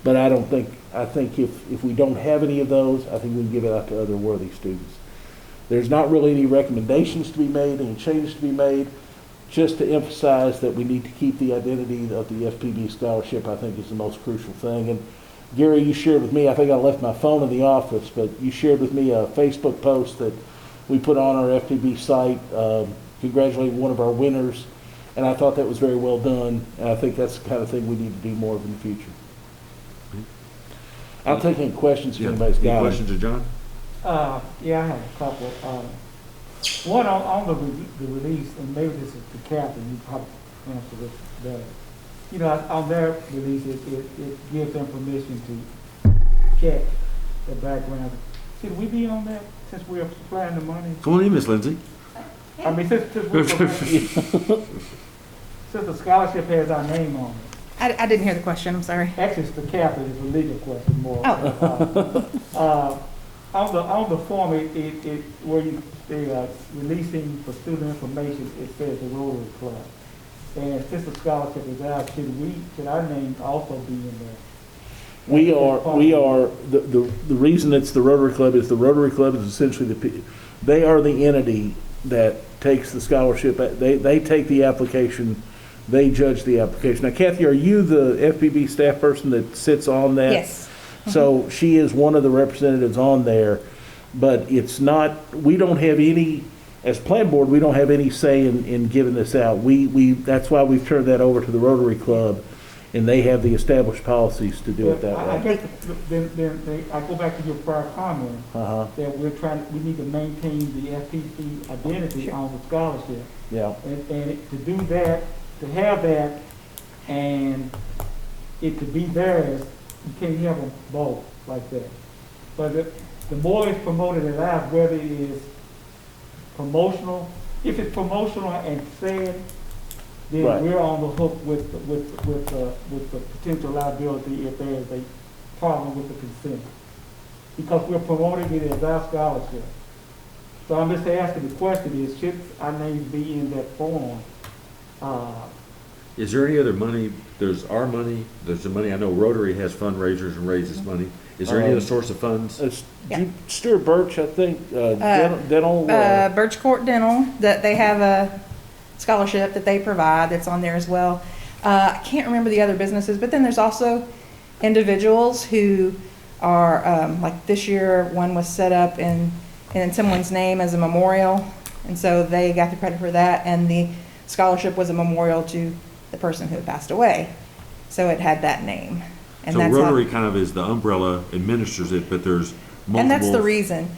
but I think if we don't have any of those, I think we can give it out to other worthy students. There's not really any recommendations to be made, any changes to be made, just to emphasize that we need to keep the identity of the FPB scholarship. I think is the most crucial thing. And Gary, you shared with me, I think I left my phone in the office, but you shared with me a Facebook post that we put on our FPB site congratulating one of our winners, and I thought that was very well done, and I think that's the kind of thing we need to do more of in the future. I'll take any questions if anybody's got Any them. questions of John? Yeah, I have a couple. One on the release, and maybe this is the captain, you probably answer this better. On their release, it gives them permission to check the background. Should we be on that since we're supplying the money? Come on in, Miss Lindsay. I mean, since the scholarship has our name on it. I didn't hear the question, I'm sorry. Actually, it's the captain, it's a legal question more. On the form, where they are releasing for student information, it says the Rotary Club. And since the scholarship is out, should our name also be in there? We are, the reason it's the Rotary Club is essentially they are the entity that takes the scholarship. They take the application, they judge the application. Now, Kathy, are you the FPB staff person that sits on that? Yes. So she is one of the representatives on there, but it's not, we don't have any, as plan board, we don't have any say in giving this out. That's why we've turned that over to the Rotary Club, and they have the established policies to do it that way. I guess then I go back to your prior comment that we need to maintain the FPC identity on the scholarship. Yeah. And to do that, to have that, and it to be theirs, you can't have them both like that. But the more it's promoted it out, whether it is promotional, if it's promotional and said, then Right. we're on the hook with the potential liability if there is a problem with the consent. Because we're promoting it as our scholarship. So I'm just asking, the question is, should our name be in that form? Is there any other money? There's our money, there's the money, I know Rotary has fundraisers and raises money. Is there any other source of funds? Yeah. Stuart Birch, I think, dental. Birch Court Dental, that they have a scholarship that they provide that's on there as well. I can't remember the other businesses, but then there's also individuals who are, like this year, one was set up in someone's name as a memorial, and so they got the credit for that, and the scholarship was a memorial to the person who had passed away. So it had that name. And So that's Rotary kind of is the umbrella, administers it, but there's multiple. And that's the reason.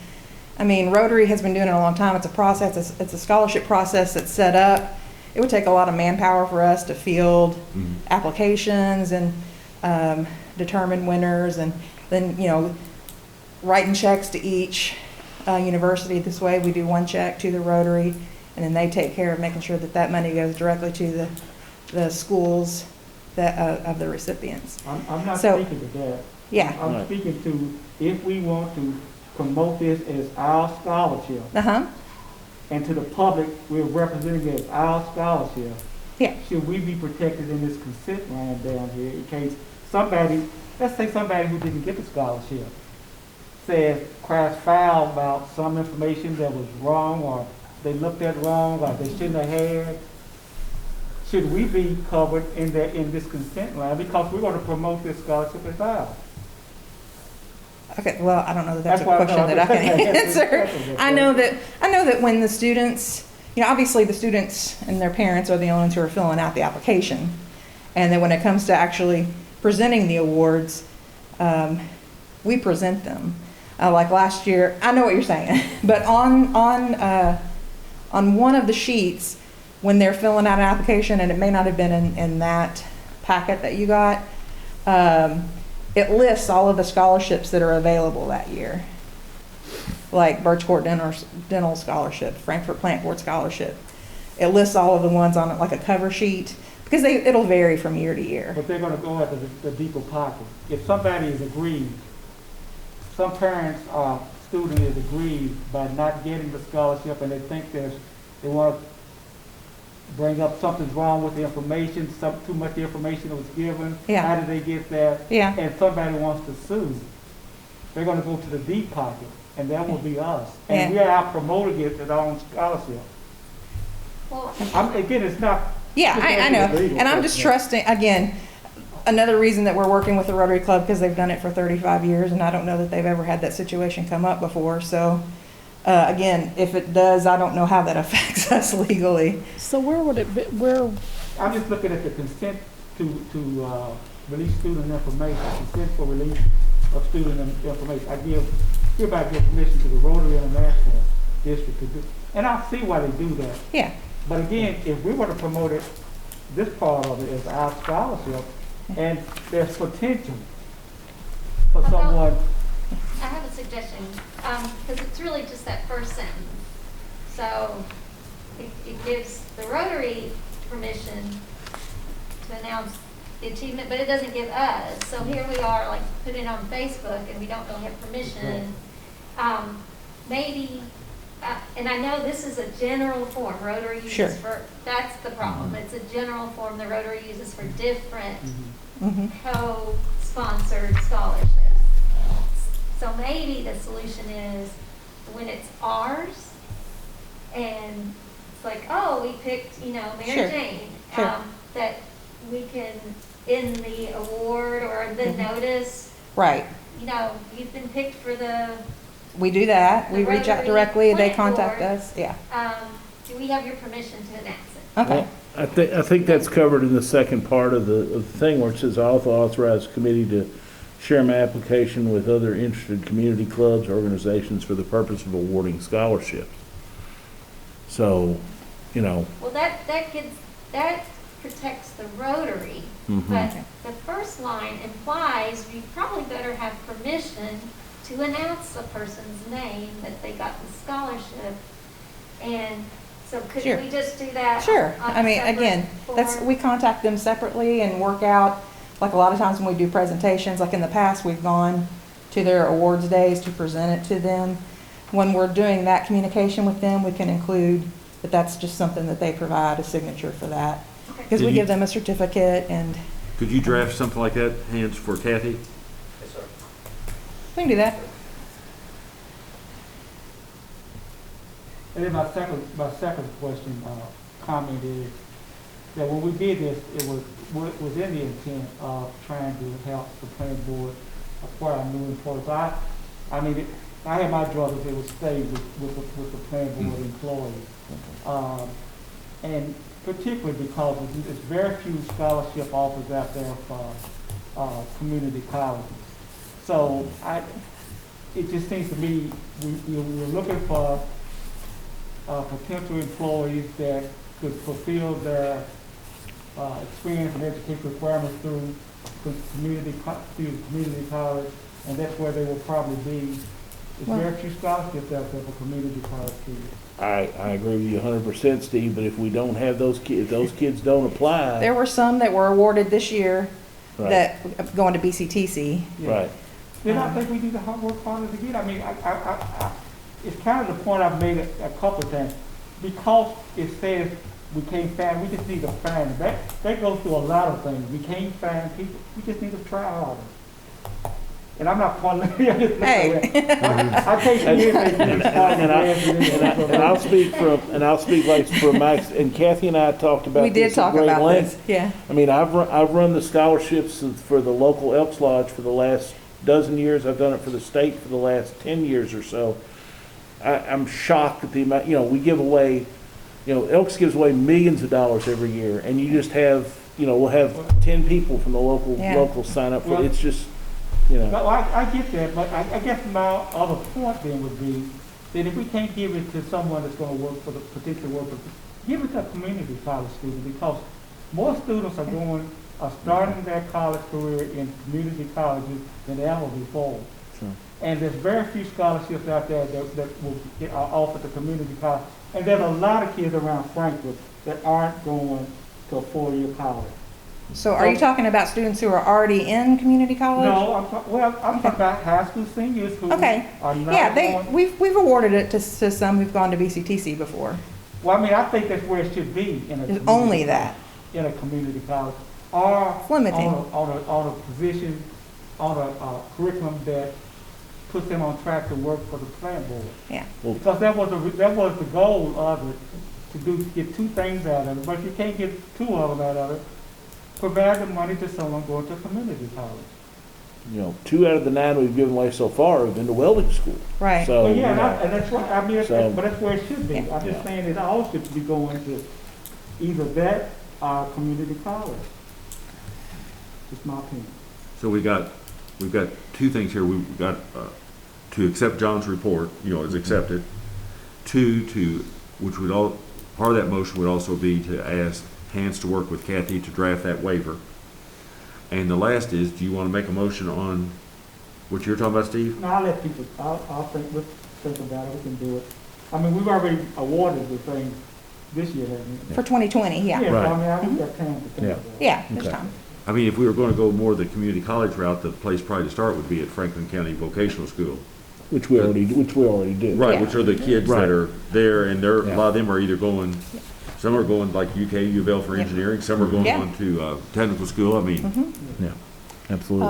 I mean, Rotary has been doing it a long time. It's a process. It's a scholarship process that's set up. It would take a lot of manpower for us to field applications and determine winners, and then, writing checks to each university this way. We do one check to the Rotary, and then they take care of making sure that that money goes directly to the schools that, of the recipients. I'm not So- speaking to that. Yeah. I'm speaking to if we want to promote this as our scholarship, Uh-huh. and to the public, we're representing it as our scholarship. Yeah. Should we be protected in this consent land down here in case somebody, let's say somebody who didn't get the scholarship, cries foul about some information that was wrong, or they looked at wrong, or they shouldn't have had? Should we be covered in this consent line, because we're going to promote this scholarship as ours? Okay, well, I don't know that that's a That's why I question know that I can that's- answer. that's- I know that when the students, obviously the students and their parents are the only ones who are filling out the application. And then when it comes to actually presenting the awards, we present them. Like last year, I know what you're saying, but on one of the sheets, when they're filling out an application, and it may not have been in that packet that you got, it lists all of the scholarships that are available that year. Like Birchcourt Dental Scholarship, Frankfurt Plant Board Scholarship. It lists all of the ones on it, like a cover sheet, because it'll vary from year to year. But they're gonna go after the deeper pocket. If somebody is aggrieved, some parents or student is aggrieved by not getting the scholarship, and they think they want to bring up something's wrong with the information, too much information was given. Yeah. How did they get that? Yeah. And somebody wants to sue. They're gonna go to the deep pocket, and that will be us. And Yeah. we are out promoting it at our own scholarship. Well, Again, it's not. Yeah, I know. Legal, And I'm but, just yeah. trusting, again, another reason that we're working with the Rotary Club, because they've done it for 35 years, and I don't know that they've ever had that situation come up before. So, again, if it does, I don't know how that affects us legally. So where would it be, where, I'm just looking at the consent to release student information, consent for release of student information. I hereby give permission to the Rotary International District to do, and I see why they do that. Yeah, But again, if we were to promote it, this part of it as our scholarship, and there's potential for How about- someone, I have a suggestion, because it's really just that first sentence. So it gives the Rotary permission to announce the achievement, but it doesn't give us. So here we are, like, putting it on Facebook, and we don't really have permission. Maybe, and I know this is a general form, Rotary Sure. uses for, that's the problem. It's a general form the Rotary uses for different mm-hmm. co-sponsored scholarships. So maybe the solution is when it's ours and it's like, oh, we picked, Mary Sure. Jane, Sure. that we can, in the award or the Mhm. notice, Right. You've been picked for the, We do that. We The reach out Rotary directly, they Plant contact Board. us, yeah. Do we have your permission to announce it? Okay. I think that's covered in the second part of the thing where it says, I also authorize the committee to share my application with other interested community clubs, organizations for the purpose of awarding scholarships. So, Well, that protects the Rotary, Mhm. but the first line implies you probably better have permission to announce a person's name that they got the scholarship. And so could Sure. we just do that? Sure. on a I mean, separate again, form? we contact them separately and work out, like a lot of times when we do presentations, like in the past, we've gone to their awards days to present it to them. When we're doing that communication with them, we can include that that's just something that they provide, a signature for that. Okay. Because Did we you- give them a certificate and Could you draft something like that, Hans, for Kathy? Yes, sir. we can do that. and then my second question, comment is that when we did this, it was in the intent of trying to help the planning board acquire new employees. I mean, I had my druthers, it would stay with the planning board employees. And particularly because there's very few scholarship offers out there for community colleges. So it just seems to me, we're looking for potential employees that could fulfill their experience and education requirements through community college, and that's where they will probably be There's Well- very few scholarships out there for community college students. I agree with you 100%, Steve, but if we don't have those kids, those kids don't apply. There were some that were awarded this year Right. that going to BCTC. Right. Then I think we need to work harder to get. I mean, it's kind of the point I've made a couple of times. Because it says we can't find, we just need to find. That goes through a lot of things. We can't find people. We just need to try harder. And I'm not pointing. Hey. I take anything. And I'll speak like for Max and Kathy and I talked about We did this at talk great about length. this, yeah. I mean, I've run the scholarships for the local Elks Lodge for the last dozen years. I've done it for the state for the last 10 years or so. I'm shocked at the amount, we give away, Elks gives away millions of dollars every year, and you just have, we'll have 10 people from the local sign up for it. Well, It's just, No, I get that, but I guess my other point then would be that if we can't give it to someone that's going to work for the particular worker, give it to a community college student, because more students are starting their college career in community colleges than ever before. Sure. And there's very few scholarships out there that will are offered to community college. And there's a lot of kids around Frankfurt that aren't going to a four-year college. So are you talking about students who are already in community college? No, I'm talking about high school seniors who Okay. are not Yeah, going. we've awarded it to some who've gone to BCTC before. Well, I mean, I think that's where it should be in a It's community only college, that. in a community college, or It's limiting. on a position, on a curriculum that puts them on track to work for the plant board. Yeah. Because that was the goal of it, to get two things out of it. But if you can't get two of them out of it, provide the money to someone going to community college. 2 out of the 9 we've given away so far have been to welding school. Right. So, Well, yeah, and that's what, I mean, So- but that's where it should be. I'm just Yeah. saying it all should be going to either that or community college. It's my opinion. So we've got two things here. We've got to accept John's report, is accepted. Two, which would all, part of that motion would also be to ask Hans to work with Kathy to draft that waiver. And the last is, do you want to make a motion on what you're talking about, Steve? No, I'll let people, I'll think, let's think about it, we can do it. I mean, we've already awarded the thing this year, haven't we? For 2020, yeah. Yeah, so Right. I mean, we've got time to think Yeah. about it. Yeah, there's Okay. time. I mean, if we were going to go more the community college route, the place probably to start would be at Franklin County Vocational School. Which we already do. Right, Yeah. which are the kids Right. that are there, and a Yeah. lot of them are either going, some are going like UK, U of L for Yeah. engineering, some are going Yeah. on to technical school. I mean, Yeah, absolutely.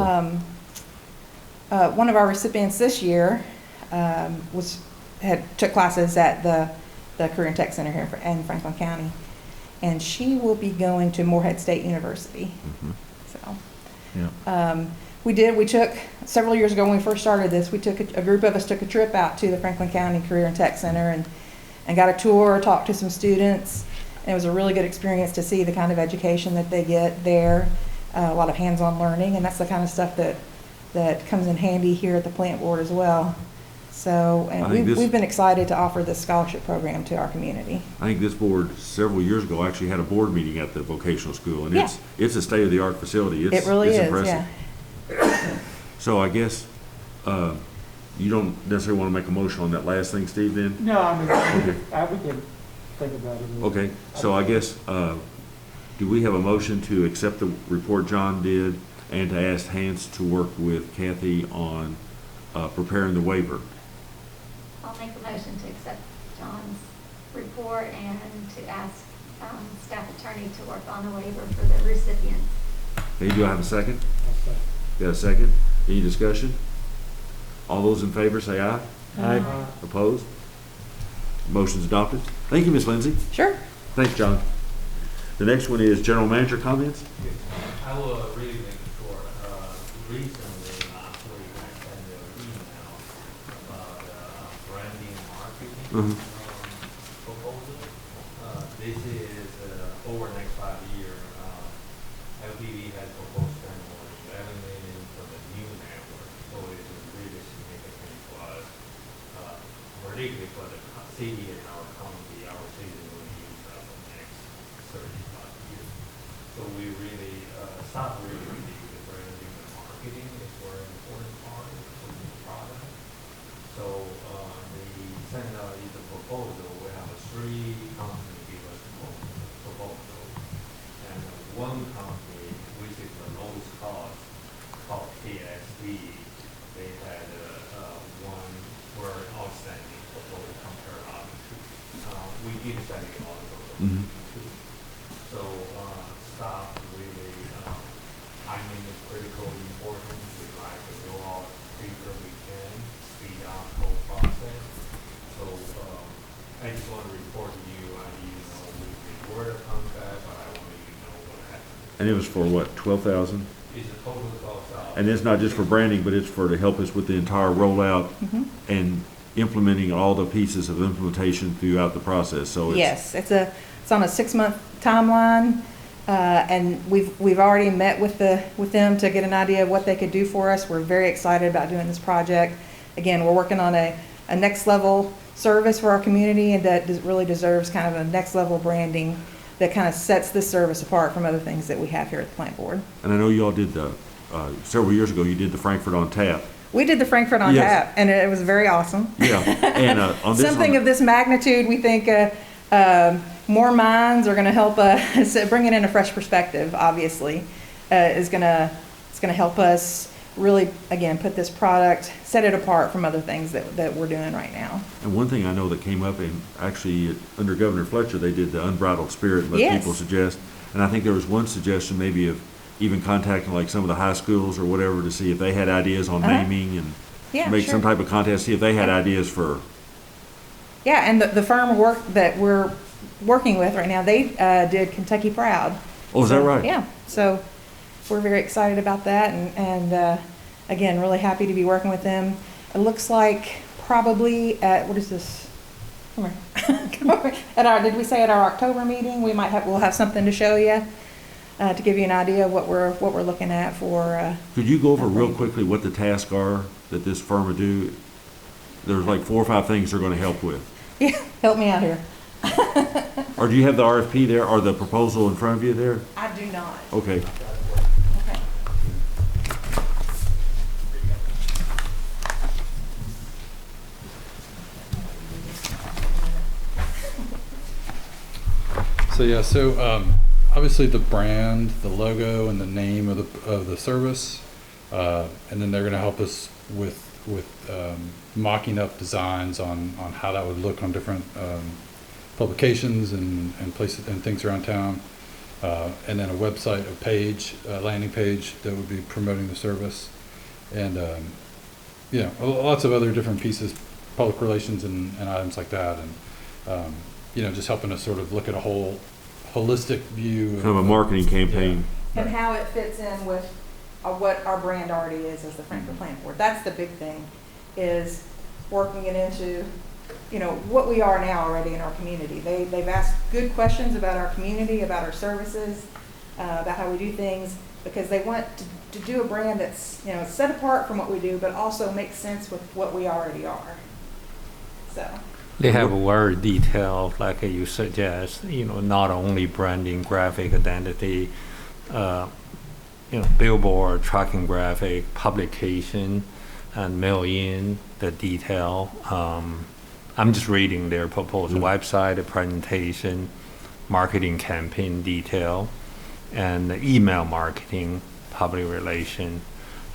One of our recipients this year took classes at the Career and Tech Center here in Franklin County, and she will be going to Morehead State University. So, Yeah. we took several years ago when we first started this. We took a group of us took a trip out to the Franklin County Career and Tech Center and got a tour, talked to some students. And it was a really good experience to see the kind of education that they get there, a lot of hands-on learning, and that's the kind of stuff that comes in handy here at the plant board as well. So, I and think this- we've been excited to offer this scholarship program to our community. I think this board several years ago actually had a board meeting at the vocational school, and Yeah. it's a state-of-the-art facility. It really it's is, impressive. yeah. So I guess you don't necessarily want to make a motion on that last thing, Steve, then? No, I mean, we can think about it. Okay, so I guess, do we have a motion to accept the report John did and to ask Hans to work with Kathy on preparing the waiver? I'll make a motion to accept John's report and to ask staff attorney to work on the waiver for the recipients. Okay, do I have a second? Got a second? Any discussion? All those in favor say aye. Aye. Opposed? Motion's adopted. Thank you, Ms. Lindsay. Sure. Thanks, John. The next one is general manager comments. I will really make it short. Recently, last week, I sent you an email about branding and marketing proposal. This is over the next 5 years. FPB has proposed spend more than $11 million for the new network, so it is really significant for us, particularly for the city and our county. Our city will use that for the next 35 years. So we really, staff really believe that branding and marketing is very important part of the new product. So the seminar is a proposal. We have three companies give us proposal, and one company, which is the lowest cost, called KSD, they had one very outstanding proposal compared to other two. We did study all of those too. So staff really, it's critical important. We like to go out quicker we can, speed up the whole process. So I just want to report to you, we word a contract, but I want you to know what happened. And it was for what, 12,000? It's a total cost of. And it's not just for branding, but it's for to help us with the entire rollout and implementing all the pieces of implementation throughout the process. So it's, Yes, it's on a 6-month timeline, and we've already met with them to get an idea of what they could do for us. We're very excited about doing this project. Again, we're working on a next level service for our community, and that really deserves kind of a next level branding that kind of sets this service apart from other things that we have here at the plant board. and I know you all did the, several years ago, you did the Frankfurt on Tap. We did the Frankfurt on Yes. Tap, and it was very awesome. Yeah, and on this Something one, of this magnitude, we think more minds are going to help us bring it in a fresh perspective. Obviously, it's going to help us really, again, put this product, set it apart from other things that we're doing right now. and one thing I know that came up, and actually under Governor Fletcher, they did the unbridled spirit, let Yes. people suggest. And I think there was one suggestion maybe of even contacting like some of the high schools or whatever to see if they had ideas on naming and Yeah, make sure. some type of contest, see if they had ideas for, Yeah, and the firm that we're working with right now, they did Kentucky Proud. oh, is that right? Yeah, so we're very excited about that, and again, really happy to be working with them. It looks like probably at, what is this? Come here. Come over. Did we say at our October meeting, we'll have something to show you, to give you an idea of what we're looking at for. Could you go over real quickly what the tasks are that this firm would do? There's like 4 or 5 things they're gonna help with. Yeah, help me out here. Or do you have the RFP there, or the proposal in front of you there? I do not. Okay. Okay. So obviously the brand, the logo, and the name of the service, and then they're going to help us with mocking up designs on how that would look on different publications and places and things around town, and then a website, a page, a landing page that would be promoting the service, and lots of other different pieces, public relations and items like that, and just helping us sort of look at a whole holistic view. Kind of a marketing campaign. And how it fits in with what our brand already is as the Frankfurt Plant Board. That's the big thing, is working it into, what we are now already in our community. They've asked good questions about our community, about our services, about how we do things, because they want to do a brand that's, set apart from what we do, but also makes sense with what we already are. So. They have a very detailed, like you suggest, not only branding, graphic identity, billboard, tracking graphic, publication, and mail in the detail. I'm just reading their proposal website, the presentation, marketing campaign detail, and the email marketing, public relation,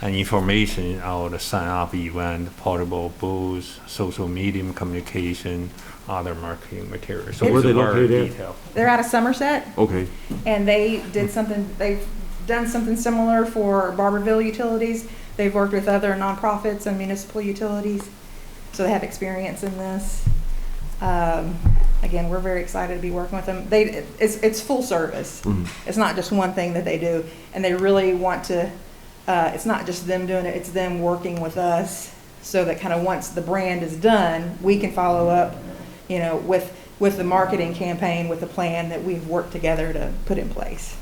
and information on the sign-up event, portable booths, social media communication, other marketing materials. So Where are it's they very located at? detailed. They're out of Somerset, Okay. and they've done something similar for Barberville Utilities. They've worked with other nonprofits and municipal utilities, so they have experience in this. Again, we're very excited to be working with them. It's full service. It's not just one thing that they do, and they really want to. It's not just them doing it; it's them working with us, so that kind of once the brand is done, we can follow up, with the marketing campaign, with the plan that we've worked together to put in place.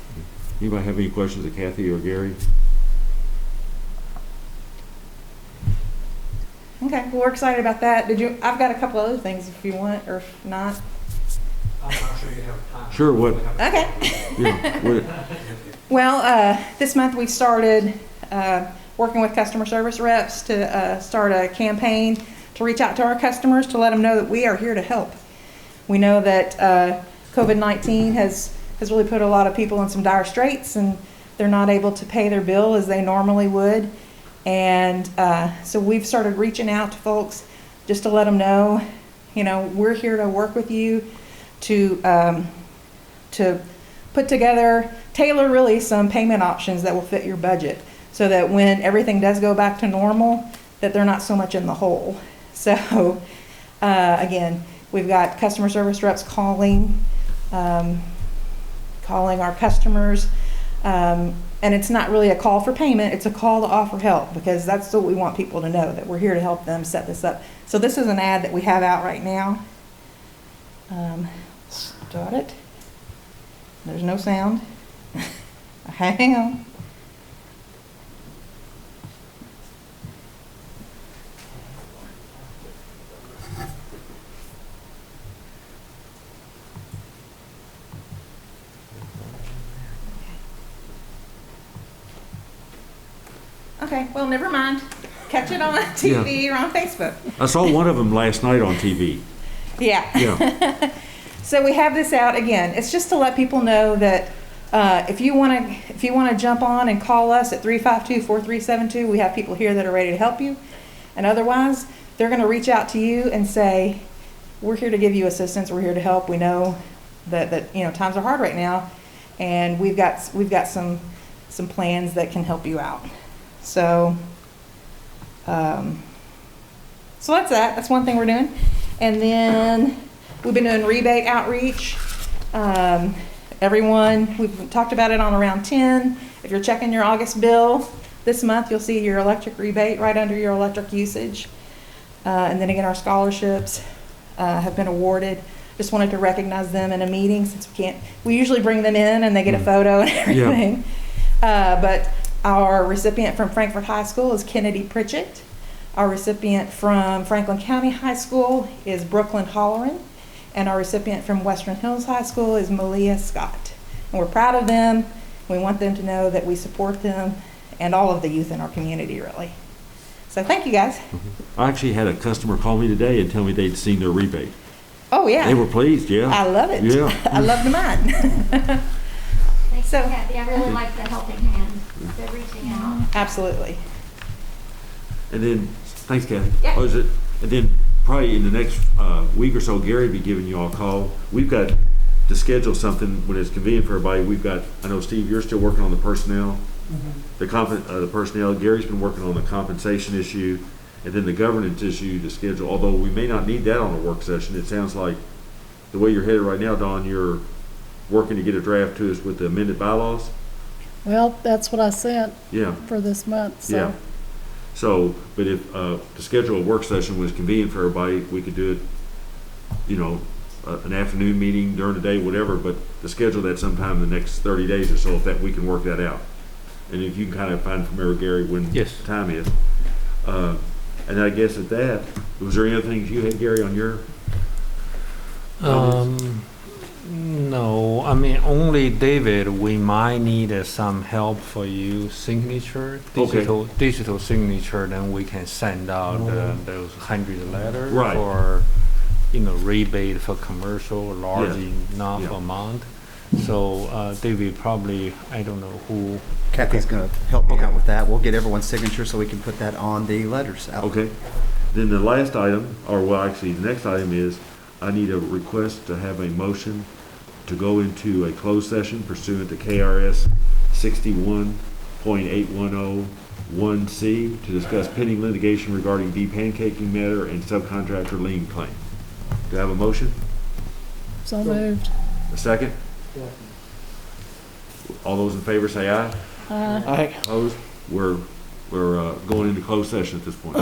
Anybody have any questions of Kathy or Gary? Okay, well, we're excited about that. I've got a couple other things if you want, or if not. I'm not sure you have time. Sure, what? Okay. Yeah, what? Well, this month we started working with customer service reps to start a campaign to reach out to our customers to let them know that we are here to help. We know that COVID-19 has really put a lot of people in some dire straits, and they're not able to pay their bill as they normally would. And so we've started reaching out to folks just to let them know, you know, we're here to work with you to put together, tailor really some payment options that will fit your budget, so that when everything does go back to normal, that they're not so much in the hole. So again, we've got customer service reps calling our customers, and it's not really a call for payment, it's a call to offer help, because that's what we want people to know, that we're here to help them set this up. So this is an ad that we have out right now. Start it. There's no sound. Hang on. Okay, well, never mind. Catch it on TV or on Facebook. I saw one of them last night on TV. Yeah. Yeah. So we have this out again. It's just to let people know that if you want to jump on and call us at 352-4372, we have people here that are ready to help you. And otherwise, they're going to reach out to you and say, we're here to give you assistance. We're here to help. We know that you know, times are hard right now, and we've got some plans that can help you out. So so that's that. That's one thing we're doing. And then we've been doing rebate outreach. Everyone, we've talked about it on around 10. If you're checking your August bill this month, you'll see your electric rebate right under your electric usage. And then again, our scholarships have been awarded. Just wanted to recognize them in a meeting, since we usually bring them in and they get a photo and everything. Yeah. But our recipient from Frankfort High School is Kennedy Pritchett. Our recipient from Franklin County High School is Brooklyn Holloran. And our recipient from Western Hills High School is Malia Scott. And we're proud of them. We want them to know that we support them and all of the youth in our community, really. So thank you, guys. I actually had a customer call me today and tell me they'd seen their rebate. Oh, yeah. They were pleased, yeah. I love it. Yeah. I love the mine. Thanks, So- Kathy. I really like the helping hand. They're reaching out. Absolutely. And then, thanks, Kathy. Yeah. Oh, is it? And then probably in the next week or so, Gary will be giving you all a call. We've got to schedule something when it's convenient for everybody. We've got, I know, Steve, you're still working on the personnel. The personnel. Gary's been working on the compensation issue, and then the governance issue to schedule. Although we may not need that on a work session. It sounds like the way you're headed right now, Dawn, you're working to get a draft to us with the amended bylaws. Well, that's what I sent Yeah. for this month, so. Yeah. So, but if to schedule a work session was convenient for everybody, we could do it, you know, an afternoon meeting during the day, whatever, but to schedule that sometime in the next 30 days or so, if that we can work that out. And if you can kind of find from Mayor Gary when the time is. And I guess at that, was there any other things you had, Gary, on your? No, I mean, only David, we might need some help for you signature, digital signature, then we can send out those 100 letters for, you know, rebate for commercial, large enough amount. So David probably, I don't know who. Kathy's going to help me out with that. We'll get everyone's signature so we can put that on the letters out. Okay. Then the last item, or well, actually, the next item is I need a request to have a motion to go into a closed session pursuant to KRS 61.8101C to discuss pending litigation regarding de-pancaking matter and subcontractor lien claim. Do I have a motion? So moved. A second? All those in favor say aye. Aye. Opposed? We're going into closed session at this point.